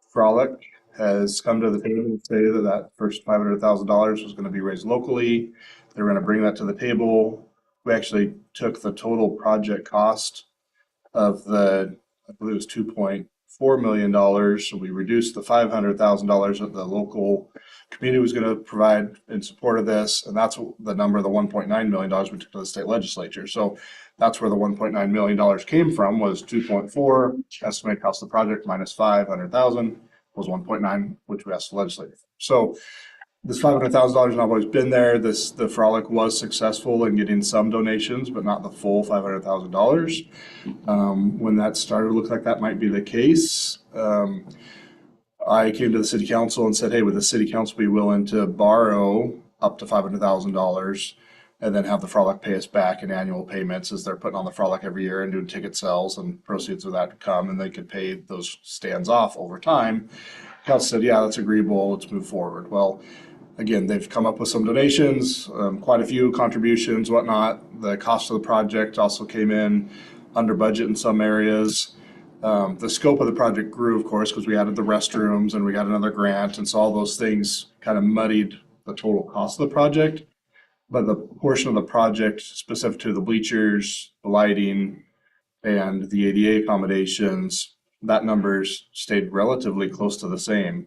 Frolic has come to the table and stated that that first $500,000 was going to be raised locally. They were going to bring that to the table. We actually took the total project cost of I believe it was $2.4 million. So we reduced the $500,000 that the local community was going to provide in support of this. And that's the number, the $1.9 million we took to the state legislature. So that's where the $1.9 million came from, was 2.4 estimated cost of the project minus 500,000 was 1.9, which we asked the legislature. So this $500,000 has always been there. The Frolic was successful in getting some donations, but not the full $500,000. When that started to look like that might be the case, I came to the city council and said, hey, would the city council be willing to borrow up to $500,000 and then have the Frolic pay us back in annual payments as they're putting on the Frolic every year and doing ticket sales, and proceeds of that come and they could pay those stands off over time. Council said, yeah, that's agreeable. Let's move forward. Well, again, they've come up with some donations, quite a few contributions, whatnot. The cost of the project also came in under budget in some areas. The scope of the project grew, of course, because we added the restrooms and we got another grant. And so all those things kind of muddied the total cost of the project. But the portion of the project specific to the bleachers, the lighting, and the ADA accommodations, that numbers stayed relatively close to the same.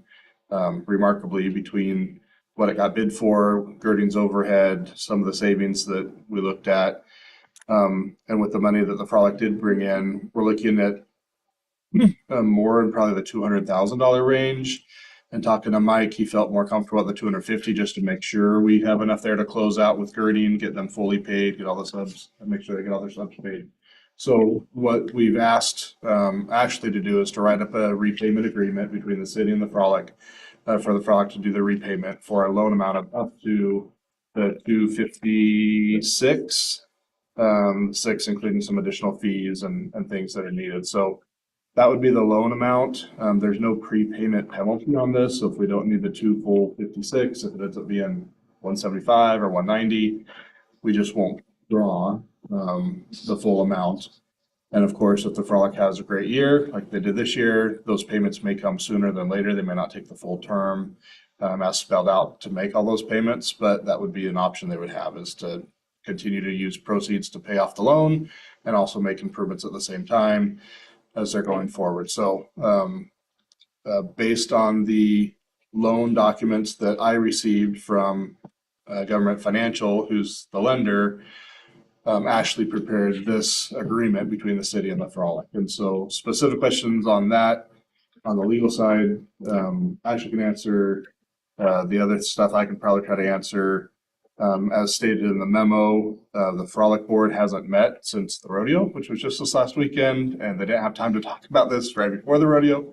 Remarkably, between what it got bid for, girdings overhead, some of the savings that we looked at, and with the money that the Frolic did bring in, we're looking at more in probably the $200,000 range. And talking to Mike, he felt more comfortable at the 250 just to make sure we have enough there to close out with girding, get them fully paid, get all the subs, and make sure they get all their subs paid. So what we've asked Ashley to do is to write up a repayment agreement between the city and the Frolic for the Frolic to do the repayment for a loan amount of up to the 256, six, including some additional fees and things that are needed. So that would be the loan amount. There's no prepayment penalty on this. So if we don't need the two full 56, if it ends up being 175 or 190, we just won't draw the full amount. And of course, if the Frolic has a great year, like they did this year, those payments may come sooner than later. They may not take the full term as spelled out to make all those payments, but that would be an option they would have, is to continue to use proceeds to pay off the loan and also make improvements at the same time as they're going forward. So based on the loan documents that I received from Government Financial, who's the lender, Ashley prepared this agreement between the city and the Frolic. And so specific questions on that, on the legal side, Ashley can answer. The other stuff I can probably try to answer. As stated in the memo, the Frolic board hasn't met since the rodeo, which was just this last weekend, and they didn't have time to talk about this right before the rodeo.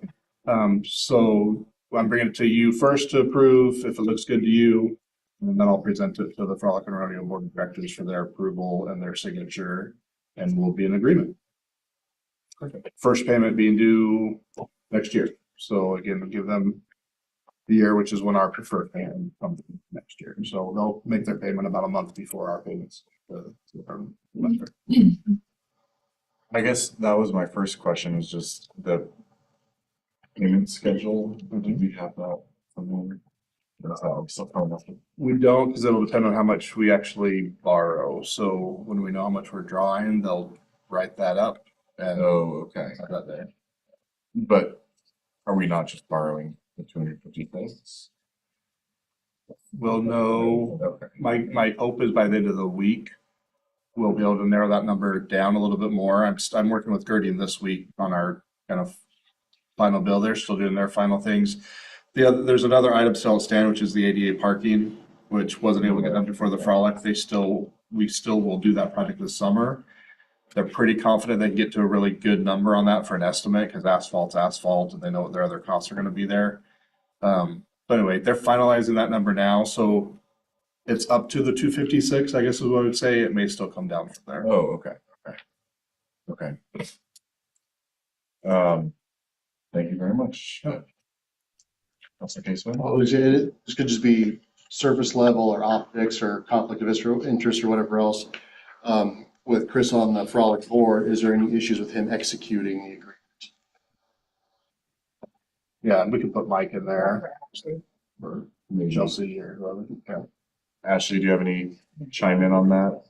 So I'm bringing it to you first to approve if it looks good to you, and then I'll present it to the Frolic and Rodeo board of directors for their approval and their signature, and we'll be in agreement. First payment being due next year. So again, we'll give them the year, which is when our preferred payment comes next year. So they'll make their payment about a month before our payments. I guess that was my first question, was just the payment schedule. Do we have that somewhere? We don't, because it'll depend on how much we actually borrow. So when we know how much we're drawing, they'll write that up. And okay. That day. But are we not just borrowing the 250 things? we'll know, Okay. my hope is by the end of the week, we'll be able to narrow that number down a little bit more. I'm working with Gertie this week on our kind of final bill. They're still doing their final things. There's another item still outstanding, which is the ADA parking, which wasn't able to get done before the Frolic. We still will do that project this summer. They're pretty confident they can get to a really good number on that for an estimate, because asphalt's asphalt and they know what their other costs are gonna be there. But anyway, they're finalizing that number now, so it's up to the 256, I guess is what I would say. It may still come down from there. Oh, okay, okay. Thank you very much. Councilor Casewin? Well, this could just be surface level or optics or conflict of interest or whatever else. With Chris on the Frolic board, is there any issues with him executing the agreement? Yeah, and we can put Mike in there. Or Chelsea or whoever. Yeah. Ashley, do you have any chime in on that?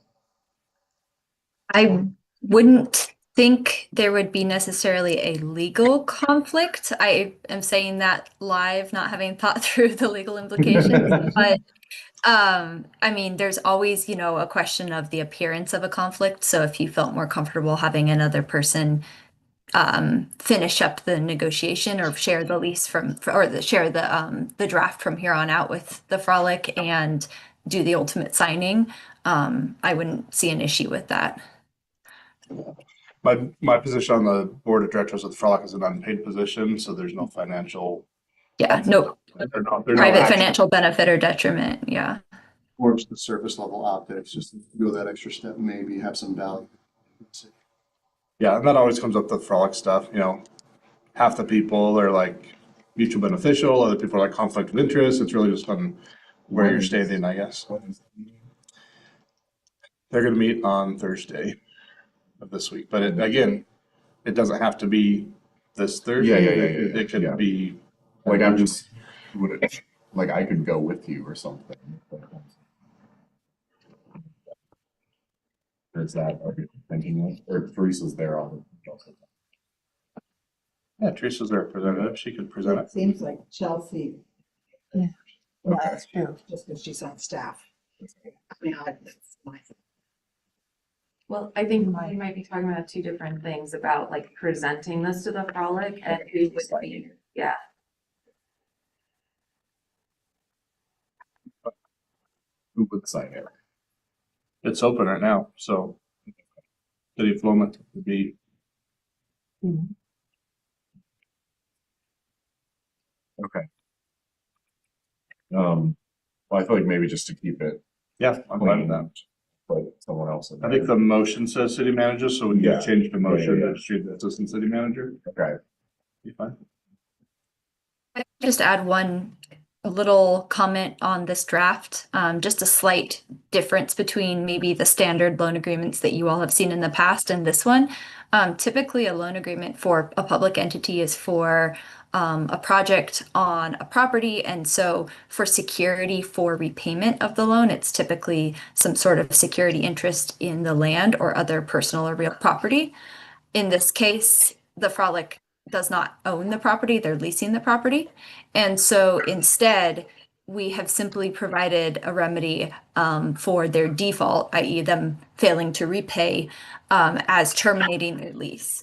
I wouldn't think there would be necessarily a legal conflict. I am saying that live, not having thought through the legal implications, but I mean, there's always, a question of the appearance of a conflict. So if you felt more comfortable having another person finish up the negotiation or share the lease share the draft from here on out with the Frolic and do the ultimate signing, I wouldn't see an issue with that. My position on the board of directors with Frolic is an unpaid position, so there's no financial. Yeah, no private financial benefit or detriment. Yeah. Or just the surface level optics, just to go that extra step, maybe have some value. Yeah, and that always comes up with Frolic stuff, half the people are like mutual beneficial, other people are like conflict of interest. It's really just on where you're standing, I guess. They're gonna meet on Thursday of this week, but again, it doesn't have to be this Thursday. Yeah. It could be. Like, I'm just, like, I could go with you or something. Is that what you're thinking of? Or Teresa's there on the. Yeah, Teresa's their representative. She could present It it. seems like Chelsea. Yeah. Yeah, Yeah, that's true. just because she's on staff. I mean, that's my. Well, I think we might be talking about two different things about like presenting this to the Frolic and who would be, yeah. Who would sign it? It's open right now, so City of Philomath would be. Okay. Well, I feel like maybe just to keep it. Yeah, I'm fine with that. Put someone else in there. I think the motion says city manager, so we can Yeah. change the motion Yeah. to street the assistant city manager. Okay. Be fine. I just add a little comment on this draft, just a slight difference between maybe the standard loan agreements that you all have seen in the past and this one. Typically, a loan agreement for a public entity is for a project on a property. And so for security for repayment of the loan, it's typically some sort of security interest in the land or other personal or real property. In this case, the Frolic does not own the property, they're leasing the property. And so instead, we have simply provided a remedy for their default, i.e. them failing to repay as terminating their lease.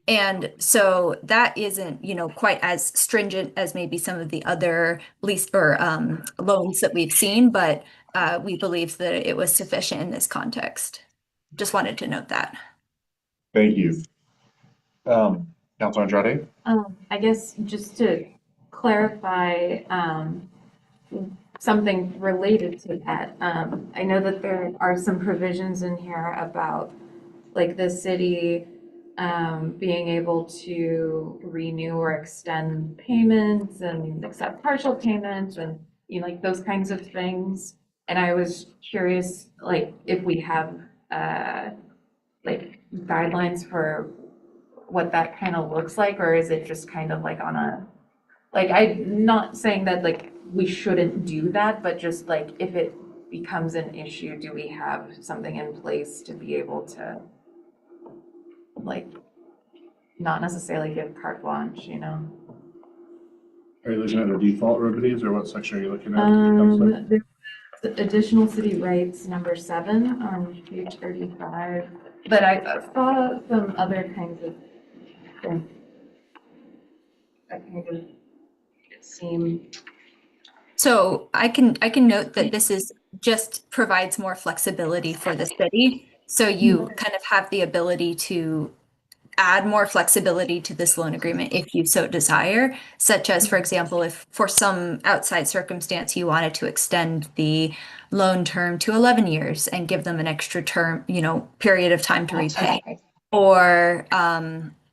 And so that isn't, quite as stringent as maybe some of the other lease or loans that we've seen, but we believe that it was sufficient in this context. Just wanted to note that. Thank you. Councilor Andrade? I guess just to clarify something related to that, I know that there are some provisions in here about like the city being able to renew or extend payments and accept partial payments and like those kinds of things. And I was curious, like if we have like guidelines for what that kind of looks like, or is it just kind of like on a, like, I'm not saying that like we shouldn't do that, but just like if it becomes an issue, do we have something in place to be able to like not necessarily give carte blanche, Are you looking at the default remedies or what section are you looking at? There's additional city rights, number 7 on page 35, but I saw some other kinds of things that kind of seem. So I can note that this is just provides more flexibility for the city. So you kind of have the ability to add more flexibility to this loan agreement if you so desire, such as, for example, if for some outside circumstance you wanted to extend the loan term to 11 years and give them an extra term, period of time to repay, or,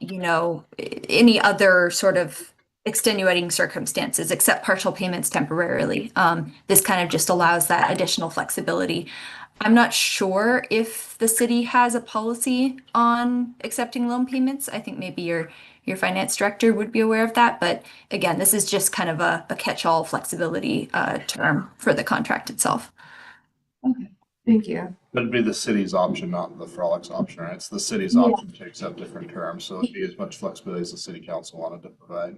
any other sort of extenuating circumstances, except partial payments temporarily. This kind of just allows that additional flexibility. I'm not sure if the city has a policy on accepting loan payments. I think maybe your finance director would be aware of that. But again, this is just kind of a catch-all flexibility term for the contract itself. Okay, thank you. That'd be the city's option, not the Frolic's option, right? It's the city's option to accept different terms, so it'd be as much flexibility as the city council wanted to provide.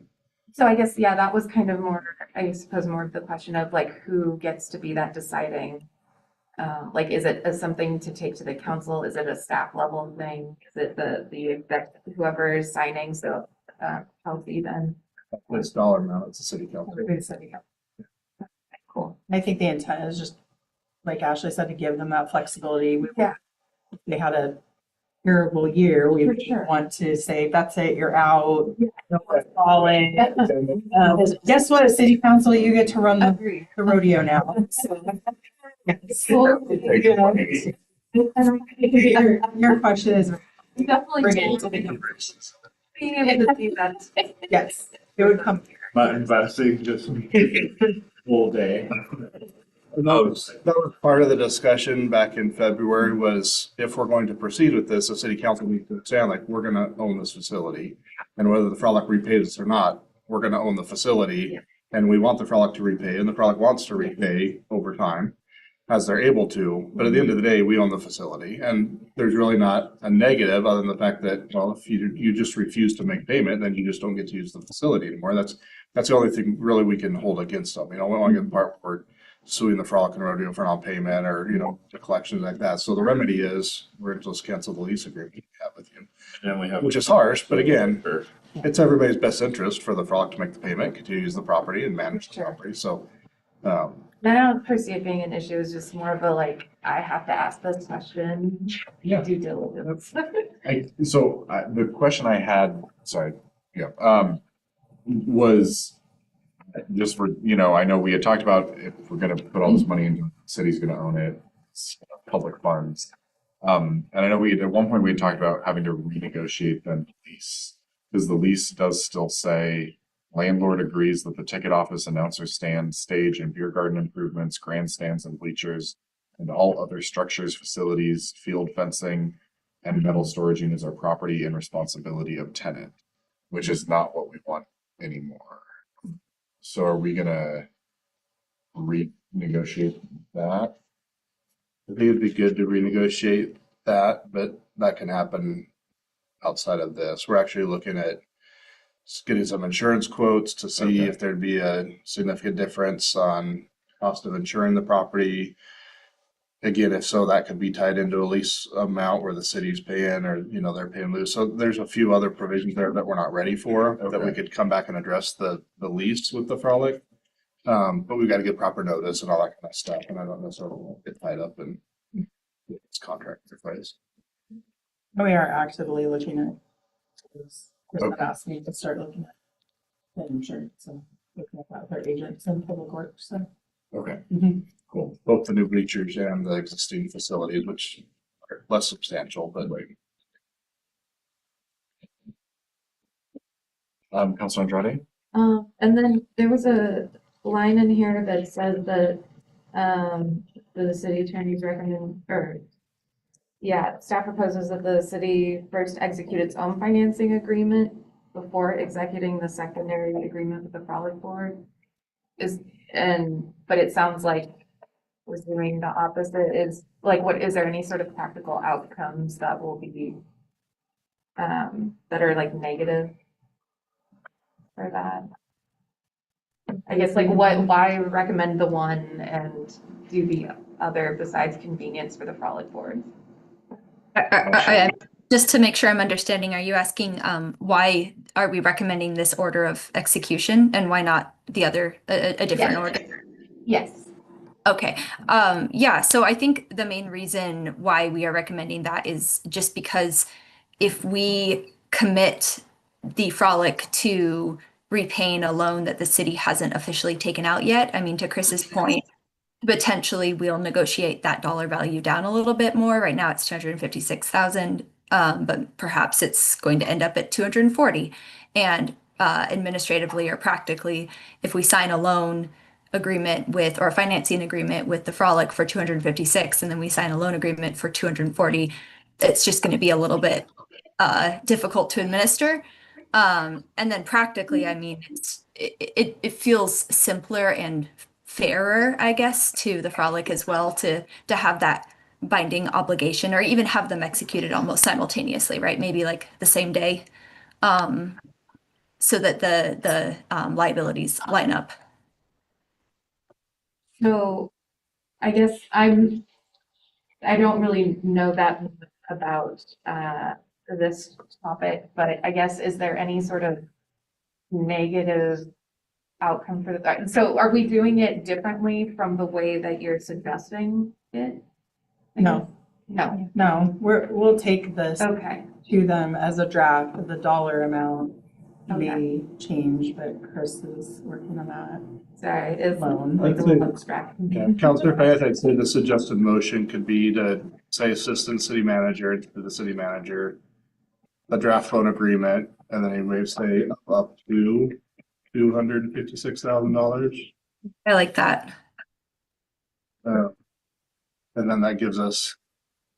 So I guess, yeah, that was kind of more, I suppose, more of the question of like who gets to be that deciding. Like, is it something to take to the council? Is it a staff level thing? Is it the exec, whoever is signing? So, Chelsea then. This dollar amount, it's the city council. Everybody's setting up. Cool. I think the intent is just, like Ashley said, to give them that flexibility. Yeah. If they had a terrible year, we For sure. want to say, that's it, you're out. No one's falling. Guess what, city council, you get to run the rodeo now. So, yes. Your question is Definitely bring it to the numbers. being able to see that. Yes, it would come here. Not investing just full day. That was part of the discussion back in February was if we're going to proceed with this, the city council needs to understand, like, we're gonna own this facility. And whether the Frolic repays us or not, we're gonna own the facility. And we want the Frolic to repay, and the Frolic wants to repay over time as they're able to. But at the end of the day, we own the facility. And there's really not a negative other than the fact that, well, if you just refuse to make payment, then you just don't get to use the facility anymore. That's the only thing really we can hold against them. We don't want to get the part where we're suing the Frolic and Rodeo for non-payment or, the collections like that. So the remedy is we're going to just cancel the lease agreement we have with you. And then we have. Which is harsh, but again, it's everybody's best interest for the Frolic to make the payment, continue to use the property and manage the property. So, I don't perceive it being an issue. It's just more of a like, I have to ask this question. Yeah. Due diligence. The question I had, was just for, I know we had talked about if we're going to put all this money into, the city's going to own it, it's public funds. And I know at one point we had talked about having to renegotiate the lease, because the lease does still say landlord agrees that the ticket office, announcer stand, stage and beer garden improvements, grandstands and bleachers, and all other structures, facilities, field fencing, and metal storage units are property and responsibility of tenant, which is not what we want anymore. So are we gonna renegotiate that? I think it'd be good to renegotiate that, but that can happen outside of this. We're actually looking at getting some insurance quotes to see if there'd be a significant difference on cost of insuring the property. Again, if so, that could be tied into a lease amount where the city's paying or, they're paying loose. So there's a few other provisions there that we're not ready for, that we could come back and address the lease with the Frolic. But we've got to get proper notice and all that kind of stuff. And I don't necessarily want to get tied up in this contract in place. We are actively looking at this. Chris had asked me to start looking at the insurance and looking at that with our agents and public works. So. Okay. Mhm. Cool. Both the new bleachers and the existing facilities, which are less substantial, but Councilor Andrade? And then there was a line in here that says that, the city attorney's recommend, staff proposes that the city first execute its own financing agreement before executing the secondary agreement with the Frolic board. But it sounds like we're doing the opposite. Is like, is there any sort of practical outcomes that will be, that are like negative for that? I guess like why recommend the one and do the other besides convenience for the Frolic board? Just to make sure I'm understanding, are you asking why are we recommending this order of execution and why not the other, a different order? Yes. Okay. Yeah, so I think the main reason why we are recommending that is just because if we commit the Frolic to repaying a loan that the city hasn't officially taken out yet, I mean, to Chris's point, potentially we'll negotiate that dollar value down a little bit more. Right now it's 256,000, but perhaps it's going to end up at 240. And administratively or practically, if we sign a loan agreement with or a financing agreement with the Frolic for 256 and then we sign a loan agreement for 240, it's just going to be a little bit difficult to administer. And then practically, I mean, it feels simpler and fairer, I guess, to the Frolic as well to have that binding obligation or even have them executed almost simultaneously, right? Maybe like the same day, so that the liabilities line up. So I guess I don't really know that much about this topic, but I guess is there any sort of negative outcome for the, so are we doing it differently from the way that you're suggesting it? No. No. No, we'll take this Okay. to them as a draft. The dollar amount may Okay. change, but Chris is working on that Sorry, it's loan. like a little abstract. Yeah, Counselor Fayette, I'd say the suggested motion could be to say assistant city manager to the city manager, a draft loan agreement, and then he may say up to $256,000. I like that. And then that gives us,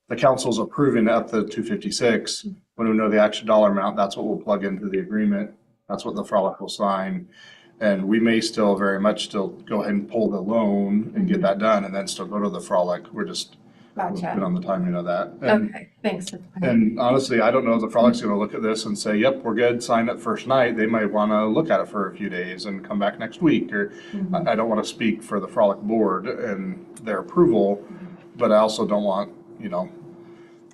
the council's approving up to 256. When we know the actual dollar amount, that's what we'll plug into the agreement. That's what the Frolic will sign. And we may still very much still go ahead and pull the loan and get that done and then still go to the Frolic. We're just Gotcha. good on the timing of that. And, Okay, thanks. and honestly, I don't know if the Frolic's gonna look at this and say, yep, we're good, sign it first night. They might wanna look at it for a few days and come back next week. Or I don't wanna speak for the Frolic board and their approval, but I also don't want,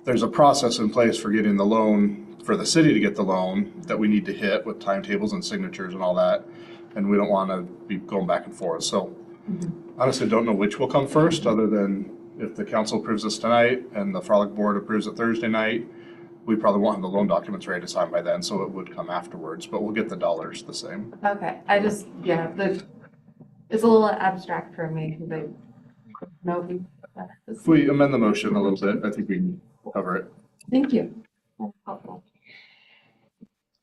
there's a process in place for getting the loan, for the city to get the loan that we need to hit with timetables and signatures and all that. And we don't want to be going back and forth. So honestly, don't know which will come first, other than if the council approves this tonight and the Frolic board approves it Thursday night, we probably won't have the loan documents ready to sign by then, so it would come afterwards, but we'll get the dollars the same. Okay, I just, yeah, it's a little abstract for me because I know. If we amend the motion a little bit, I think we can cover it. Thank you. That's helpful.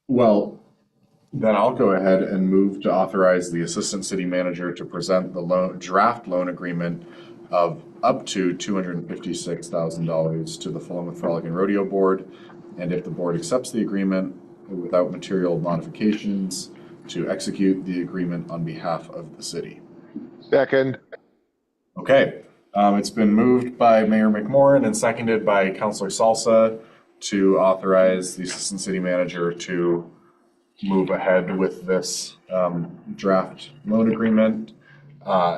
Well, then I'll go ahead and move to authorize the assistant city manager to present the draft loan agreement of up to $256,000 to the Philomath Frolic and Rodeo board. And if the board accepts the agreement without material modifications, to execute the agreement on behalf of the city. Second. Okay, it's been moved by Mayor McMorrin and seconded by Councilor Salsa to authorize the assistant city manager to move ahead with this draft loan agreement.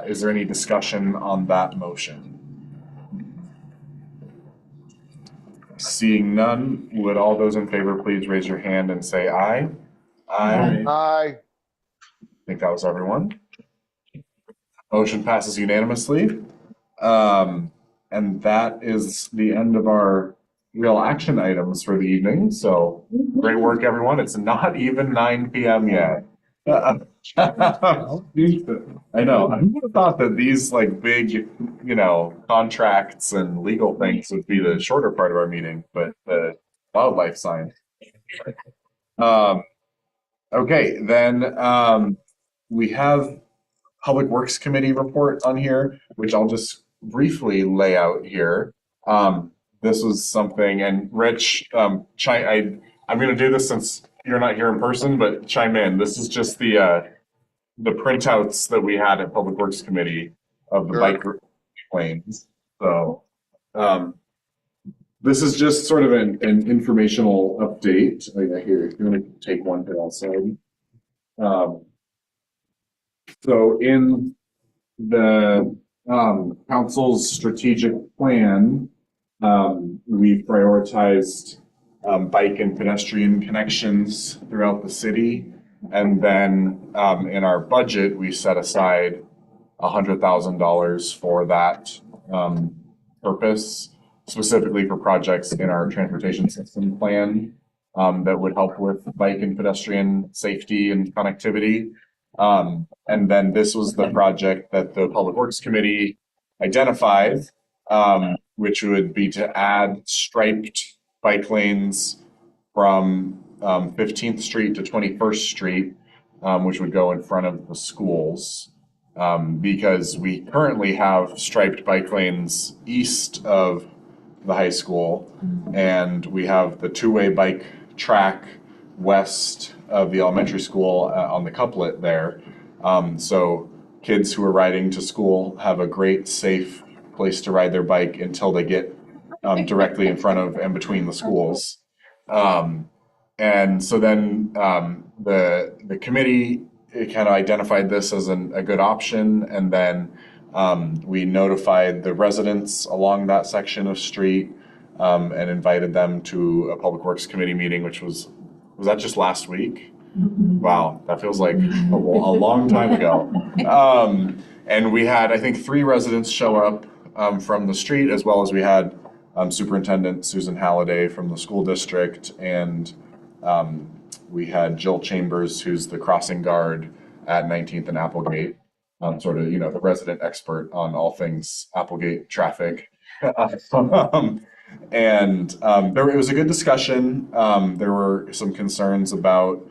Is there any discussion on that motion? Seeing none, would all those in favor please raise your hand and say aye? Aye. Aye. I think that was everyone. Motion passes unanimously. And that is the end of our real action items for the evening. So great work, everyone. It's not even 9 p.m. yet. I know. I would have thought that these like big, contracts and legal things would be the shorter part of our meeting, but the wildlife science. Okay, then we have Public Works Committee report on here, which I'll just briefly lay out here. This was something, and Rich, I'm going to do this since you're not here in person, but chime in. This is just the printouts that we had at Public Works Committee of the bike lanes. So this is just sort of an informational update. Here, if you want to take one to outside. So in the council's strategic plan, we prioritized bike and pedestrian connections throughout the city. And then in our budget, we set aside $100,000 for that purpose, specifically for projects in our transportation system plan that would help with bike and pedestrian safety and connectivity. And then this was the project that the Public Works Committee identified, which would be to add striped bike lanes from 15th Street to 21st Street, which would go in front of the schools. Because we currently have striped bike lanes east of the high school, and we have the two-way bike track west of the elementary school on the couplet there. So kids who are riding to school have a great, safe place to ride their bike until they get directly in front of and between the schools. And so then the committee kind of identified this as a good option, and then we notified the residents along that section of street and invited them to a Public Works Committee meeting, which was that just last week? Wow, that feels like a long time ago. And we had, I think, 3 residents show up from the street, as well as we had Superintendent Susan Halliday from the school district, and we had Jill Chambers, who's the crossing guard at 19th and Applegate, sort of, the resident expert on all things Applegate traffic. And it was a good discussion. There were some concerns about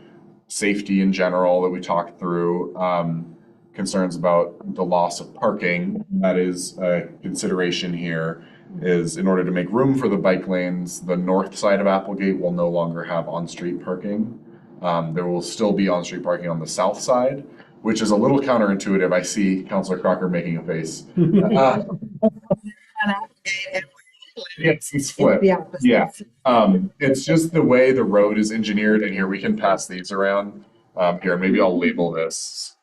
safety in general that we talked through, concerns about the loss of parking. That is a consideration here. Is in order to make room for the bike lanes, the north side of Applegate will no longer have on-street parking. There will still be on-street parking on the south side, which is a little counterintuitive. I see Councilor Crocker making a face. Yes, it's flipped. Yeah. It's just the way the road is engineered, and here we can pass these around. Here, maybe I'll label this.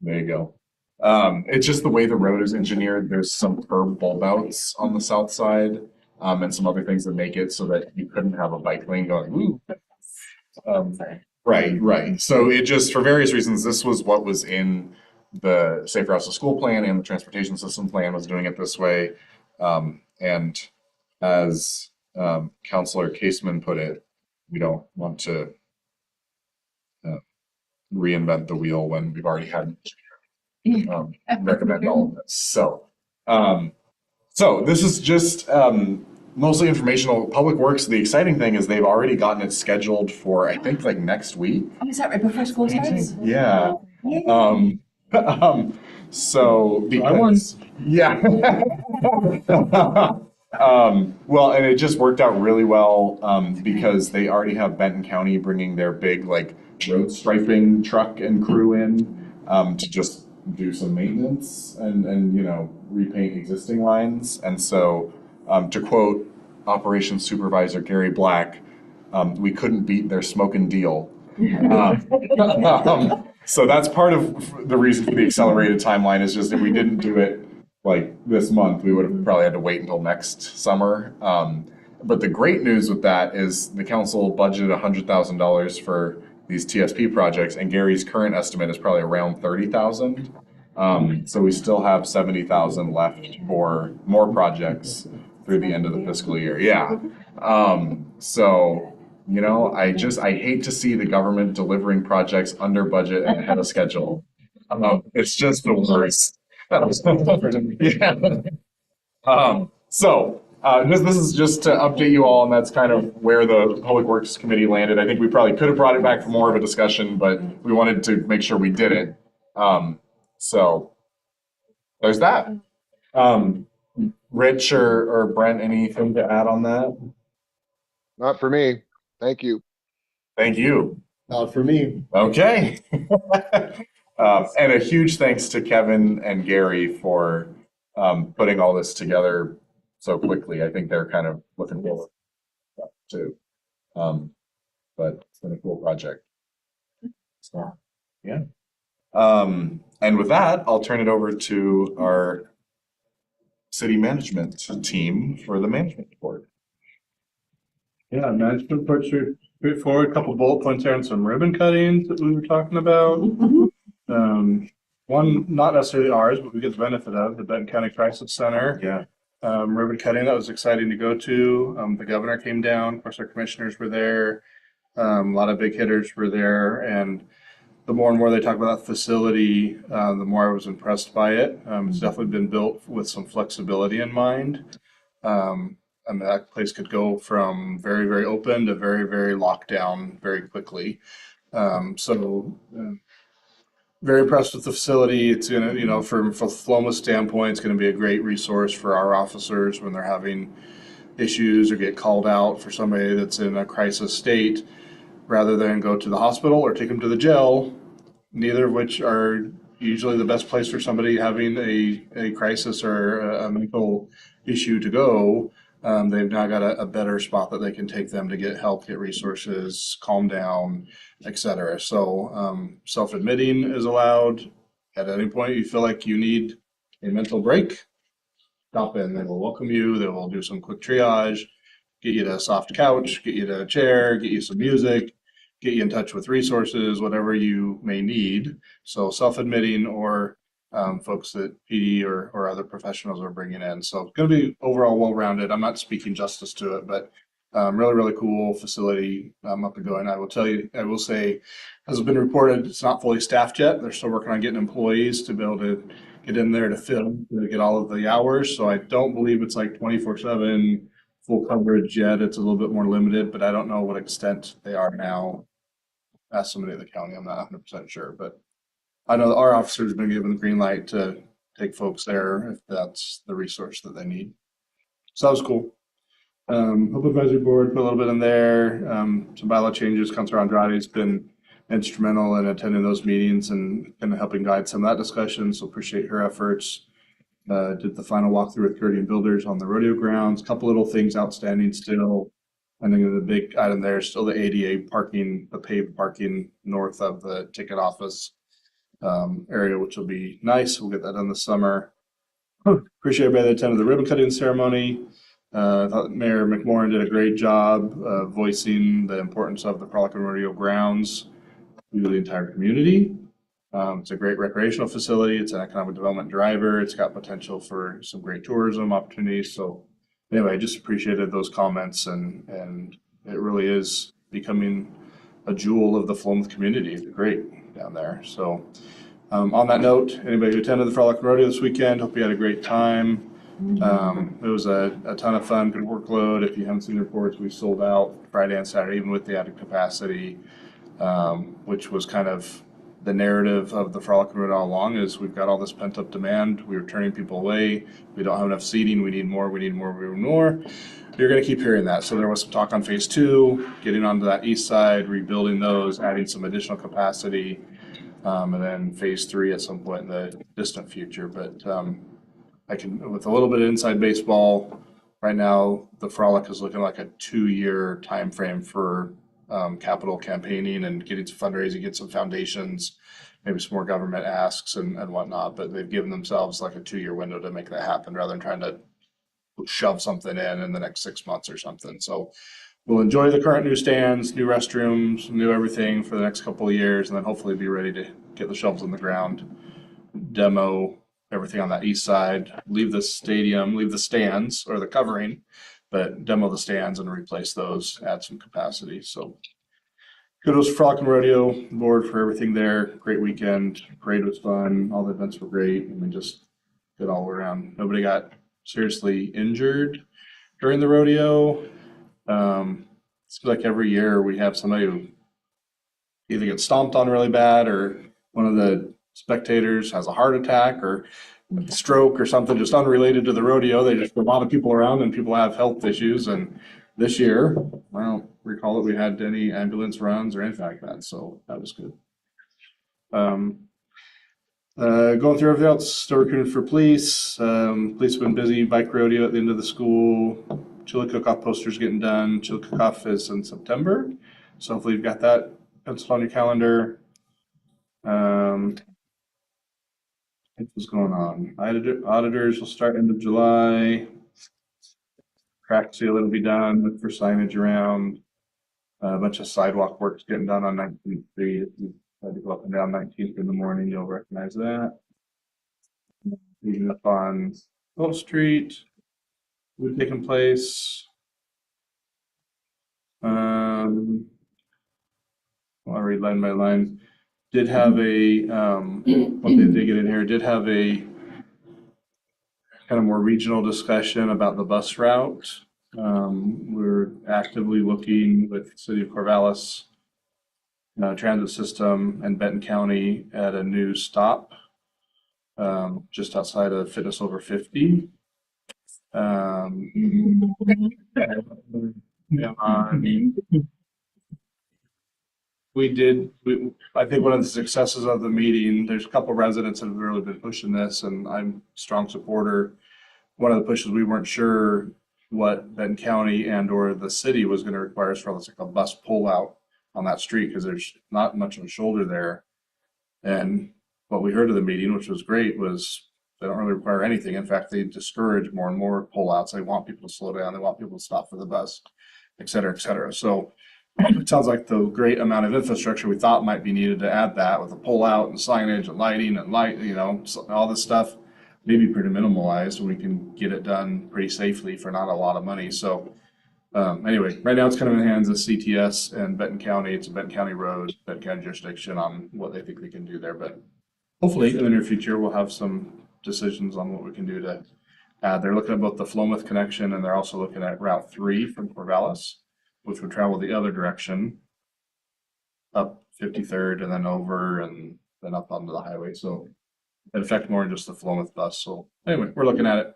There you go. It's just the way the road is engineered. There's some curb bulb outs on the south side, and some other things that make it so that you couldn't have a bike lane going, ooh. Right. So it just, for various reasons, this was what was in the Safe Routes to School plan, and the transportation system plan was doing it this way. And as Councilor Caseman put it, we don't want to reinvent the wheel when we've already had recommend all of this. So this is just mostly informational. Public Works, the exciting thing is they've already gotten it scheduled for, I think, like next week. Oh, is that right before school starts? Yeah. So because well, and it just worked out really well because they already have Benton County bringing their big road striping truck and crew in to just do some maintenance and repaint existing lines. And so to quote Operations Supervisor Gary Black, we couldn't beat their smoking deal. So that's part of the reason for the accelerated timeline, is just if we didn't do it this month, we would have probably had to wait until next summer. But the great news with that is the council budgeted $100,000 for these TSP projects, and Gary's current estimate is probably around 30,000. So we still have 70,000 left for more projects through the end of the fiscal year. Yeah. So I hate to see the government delivering projects under budget and ahead of schedule. It's just the worst. This is just to update you all, and that's kind of where the Public Works Committee landed. I think we probably could have brought it back for more of a discussion, but we wanted to make sure we did it. So there's that. Rich or Brent, anything to add on that? Not for me. Thank you. Thank you. Not for me. Okay. And a huge thanks to Kevin and Gary for putting all this together so quickly. I think they're kind of looking forward. too. But it's been a cool project. So, yeah. And with that, I'll turn it over to our city management team for the management report. Yeah, management reports are straightforward. A couple bullet points there and some ribbon cuttings that we were talking about. One, not necessarily ours, but we get the benefit of the Benton County Crisis Center. Yeah. Ribbon cutting, that was exciting to go to. The governor came down, of course, our commissioners were there. A lot of big hitters were there, and the more and more they talk about that facility, the more I was impressed by it. It's definitely been built with some flexibility in mind. I mean, that place could go from very, very open to very, very locked down very quickly. Very impressed with the facility. It's gonna, from Philomath's standpoint, it's gonna be a great resource for our officers when they're having issues or get called out for somebody that's in a crisis state, rather than go to the hospital or take them to the jail, neither of which are usually the best place for somebody having a crisis or a mental issue to go. They've now got a better spot that they can take them to get help, get resources, calm down, etc. So self-admitting is allowed. At any point you feel like you need a mental break, stop in. They will welcome you. They will do some quick triage, get you to a soft couch, get you to a chair, get you some music, get you in touch with resources, whatever you may need. So self-admitting or folks that PD or other professionals are bringing in. So it's going to be overall well-rounded. I'm not speaking justice to it, but really, really cool facility up and going. I will say, as has been reported, it's not fully staffed yet. They're still working on getting employees to be able to get in there to film, to get all of the hours. So I don't believe it's like 24/7 full coverage yet. It's a little bit more limited, but I don't know what extent they are now. Ask somebody at the county. I'm not 100% sure, but I know that our officers have been given the green light to take folks there if that's the resource that they need. So that was cool. Hope Advisory Board, put a little bit in there. Some Ballot changes. Councilor Andrade has been instrumental in attending those meetings and kind of helping guide some of that discussion. So appreciate her efforts. Did the final walkthrough with Guardian Builders on the rodeo grounds. Couple little things outstanding still. I think the big item there is still the ADA parking, the paved parking north of the ticket office area, which will be nice. We'll get that done this summer. Appreciate everybody that attended the ribbon cutting ceremony. I thought Mayor McMorrin did a great job voicing the importance of the Frolic and Rodeo grounds to the entire community. It's a great recreational facility. It's an economic development driver. It's got potential for some great tourism opportunities. So anyway, I just appreciated those comments, and it really is becoming a jewel of the Philomath community. It's great down there. So on that note, anybody who attended the Frolic and Rodeo this weekend, hope you had a great time. It was a ton of fun, good workload. If you haven't seen the reports, we sold out Friday and Saturday, even with the added capacity, which was kind of the narrative of the Frolic and Rodeo all along, is we've got all this pent up demand. We were turning people away. We don't have enough seating. We need more. We need more. We need more. You're going to keep hearing that. So there was some talk on phase 2, getting onto that east side, rebuilding those, adding some additional capacity, and then phase 3 at some point in the distant future. But I can, with a little bit of inside baseball, right now the Frolic is looking like a 2-year time frame for capital campaigning and getting some fundraising, get some foundations, maybe some more government asks and whatnot. But they've given themselves like a 2-year window to make that happen, rather than trying to shove something in the next 6 months or something. So we'll enjoy the current new stands, new restrooms, new everything for the next couple of years, and then hopefully be ready to get the shovels in the ground, demo everything on that east side, leave the stadium, leave the stands or the covering, but demo the stands and replace those, add some capacity. So kudos to Frolic and Rodeo board for everything there. Great weekend. Parade was fun. All the events were great. I mean, just good all around. Nobody got seriously injured during the rodeo. It's like every year we have somebody who either gets stomped on really bad, or one of the spectators has a heart attack or stroke or something just unrelated to the rodeo. They just, a lot of people around and people have health issues. And this year, I don't recall that we had any ambulance runs or anything like that. So that was good. Going through everything else, still recruiting for police. Police have been busy. Bike rodeo at the end of the school. Chili cook-off posters getting done. Chili cook-off is in September, so hopefully you've got that penciled on your calendar. What's going on? Auditors will start end of July. Crack seal will be done, look for signage around. A bunch of sidewalk work's getting done on 19th Street. If you try to go up and down 19th in the morning, you'll recognize that. Even up on Oak Street, would taking place. I'll read line by line. Did have a, what they did get in here, did have a kind of more regional discussion about the bus route. We're actively looking with City of Corvallis, transit system and Benton County at a new stop just outside of Fitness Over 50. I think one of the successes of the meeting, there's a couple residents that have really been pushing this, and I'm a strong supporter. One of the pushes, we weren't sure what Benton County and or the city was going to require as far as like a bus pull out on that street, because there's not much of a shoulder there. And what we heard of the meeting, which was great, was they don't really require anything. In fact, they discourage more and more pullouts. They want people to slow down. They want people to stop for the bus, et cetera, et cetera. So it sounds like the great amount of infrastructure we thought might be needed to add that with a pullout and signage and lighting and all this stuff, maybe pretty minimalized. We can get it done pretty safely for not a lot of money. So anyway, right now it's kind of in the hands of CTS and Benton County. It's a Benton County road, Benton County jurisdiction on what they think they can do there. But hopefully in the near future, we'll have some decisions on what we can do to add. They're looking at both the Philomath connection, and they're also looking at Route 3 from Corvallis, which would travel the other direction up 53rd and then over and then up onto the highway. So it affects more than just the Philomath bus. So anyway, we're looking at it.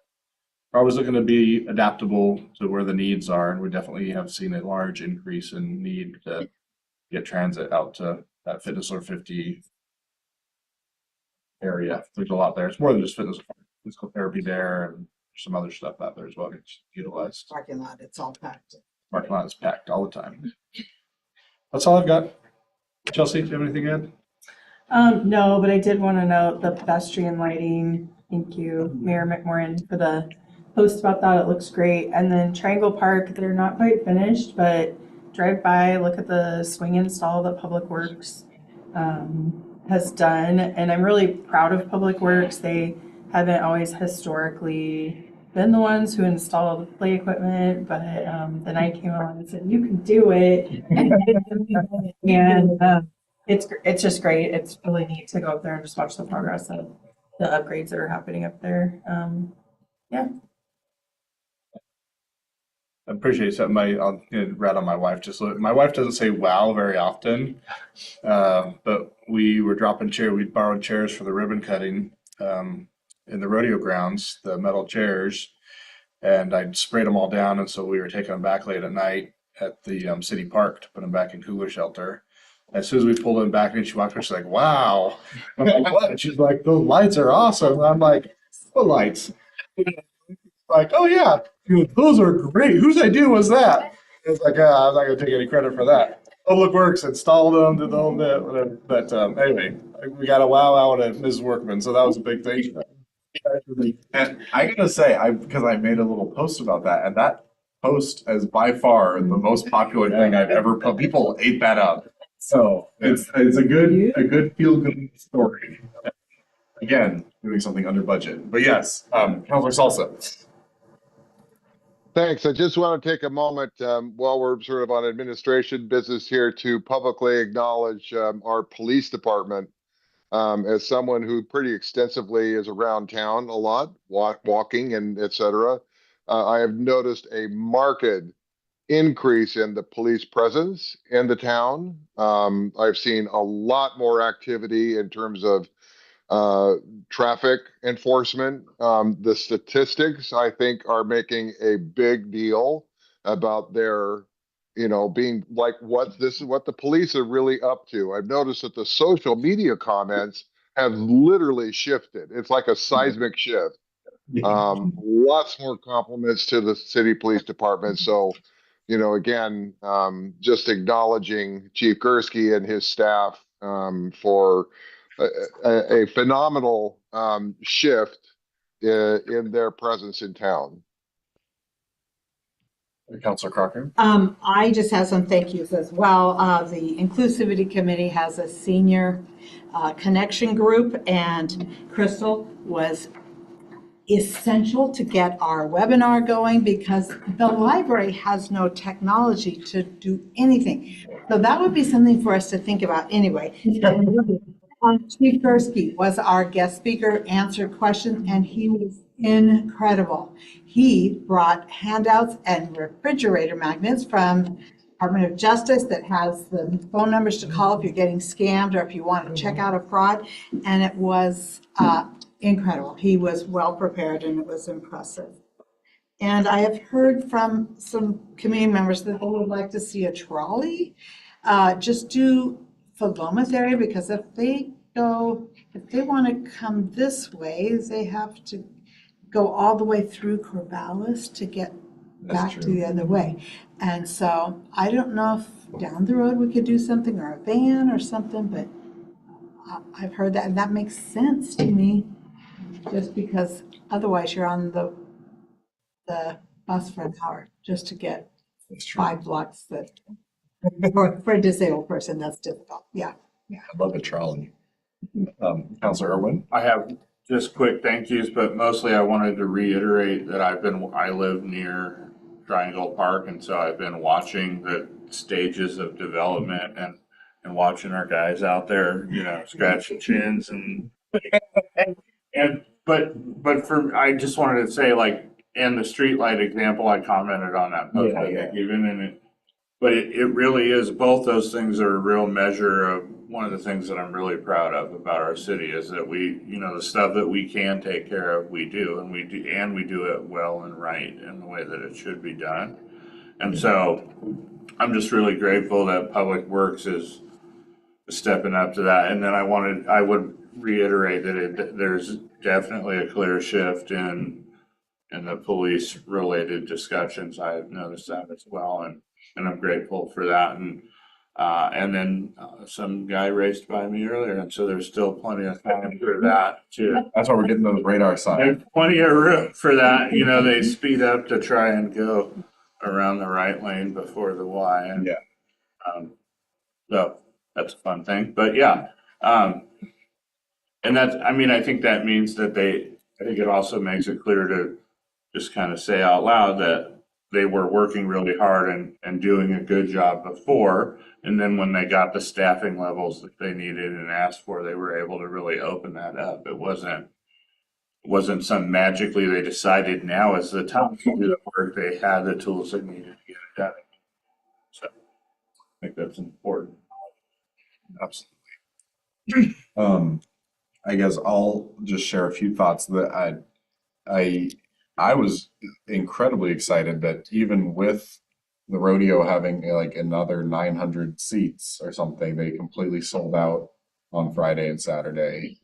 We're always looking to be adaptable to where the needs are, and we definitely have seen a large increase in need to get transit out to that Fitness or 50 area. There's a lot there. It's more than just physical therapy there, and some other stuff out there as well gets utilized. Parking lot, it's all packed. Parking lot is packed all the time. That's all I've got. Chelsea, do you have anything to add? No, but I did want to note the pedestrian lighting. Thank you, Mayor McMorrin, for the post about that. It looks great. And then Triangle Park, they're not quite finished, but drive by, look at the swing install that Public Works has done. And I'm really proud of Public Works. They haven't always historically been the ones who installed the play equipment, but the night came along and said, you can do it. And it's just great. It's really neat to go up there and just watch the progress of the upgrades that are happening up there. Yeah. I appreciate something. I'll rat on my wife. My wife doesn't say wow very often, but we were dropping chairs. We borrowed chairs for the ribbon cutting in the rodeo grounds, the metal chairs, and I sprayed them all down. And so we were taking them back late at night at the city park to put them back in cooler shelter. As soon as we pulled them back, and she walked over, she's like, "Wow!" I'm like, "What?" And she's like, "Those lights are awesome." And I'm like, "What lights?" Like, "Oh yeah, those are great. Whose idea was that?" It's like, I'm not gonna take any credit for that. Public Works installed them, did the whole bit, whatever. But anyway, we got a wow out of Ms. Workman, so that was a big thing. And I gotta say, because I made a little post about that, and that post is by far the most popular thing I've ever put. People ate that up. So it's a good feel good story. Again, doing something under budget. But yes, Councilor Salsa. Thanks. I just want to take a moment while we're sort of on administration business here to publicly acknowledge our police department as someone who pretty extensively is around town a lot, walking and et cetera. I have noticed a marked increase in the police presence in the town. I've seen a lot more activity in terms of traffic enforcement. The statistics, I think, are making a big deal about their, being like, this is what the police are really up to. I've noticed that the social media comments have literally shifted. It's like a seismic shift. Lots more compliments to the city police department. So, again, just acknowledging Chief Gursky and his staff for a phenomenal shift in their presence in town. Councilor Crocker? I just have some thank yous as well. The Inclusivity Committee has a senior connection group, and Crystal was essential to get our webinar going because the library has no technology to do anything. So that would be something for us to think about anyway. Chief Gursky was our guest speaker, answered questions, and he was incredible. He brought handouts and refrigerator magnets from Department of Justice that has the phone numbers to call if you're getting scammed or if you want to check out a fraud. And it was incredible. He was well prepared and it was impressive. And I have heard from some community members that they would like to see a trolley just do Philomath area, because if they want to come this way, they have to go all the way through Corvallis to get back to the other way. And so I don't know if down the road we could do something, or a van or something, but I've heard that, and that makes sense to me, just because otherwise you're on the bus for an hour just to get 5 blocks. That for a disabled person, that's difficult. Yeah. I love a trolley. Councilor Irwin? I have just quick thank yous, but mostly I wanted to reiterate that I live near Triangle Park, and so I've been watching the stages of development and watching our guys out there, scratching chins but I just wanted to say, like, in the streetlight example, I commented on that post, but it really is, both those things are a real measure of one of the things that I'm really proud of about our city is that we, the stuff that we can take care of, we do, and we do it well and right in the way that it should be done. And so I'm just really grateful that Public Works is stepping up to that. And then I would reiterate that there's definitely a clear shift in the police related discussions. I've noticed that as well. And I'm grateful for that. And then some guy raced by me earlier, and so there's still plenty of time for that too. That's why we're getting those radar signs. There's plenty of room for that. They speed up to try and go around the right lane before the Y. And, so that's a fun thing. But yeah, and I think that means that I think it also makes it clear to just kind of say out loud that they were working really hard and doing a good job before. And then when they got the staffing levels that they needed and asked for, they were able to really open that up. It wasn't some magically they decided now is the time to do the work. They had the tools they needed to get it done. So I think that's important. Absolutely. I guess I'll just share a few thoughts that I was incredibly excited that even with the rodeo having like another 900 seats or something, they completely sold out on Friday and Saturday,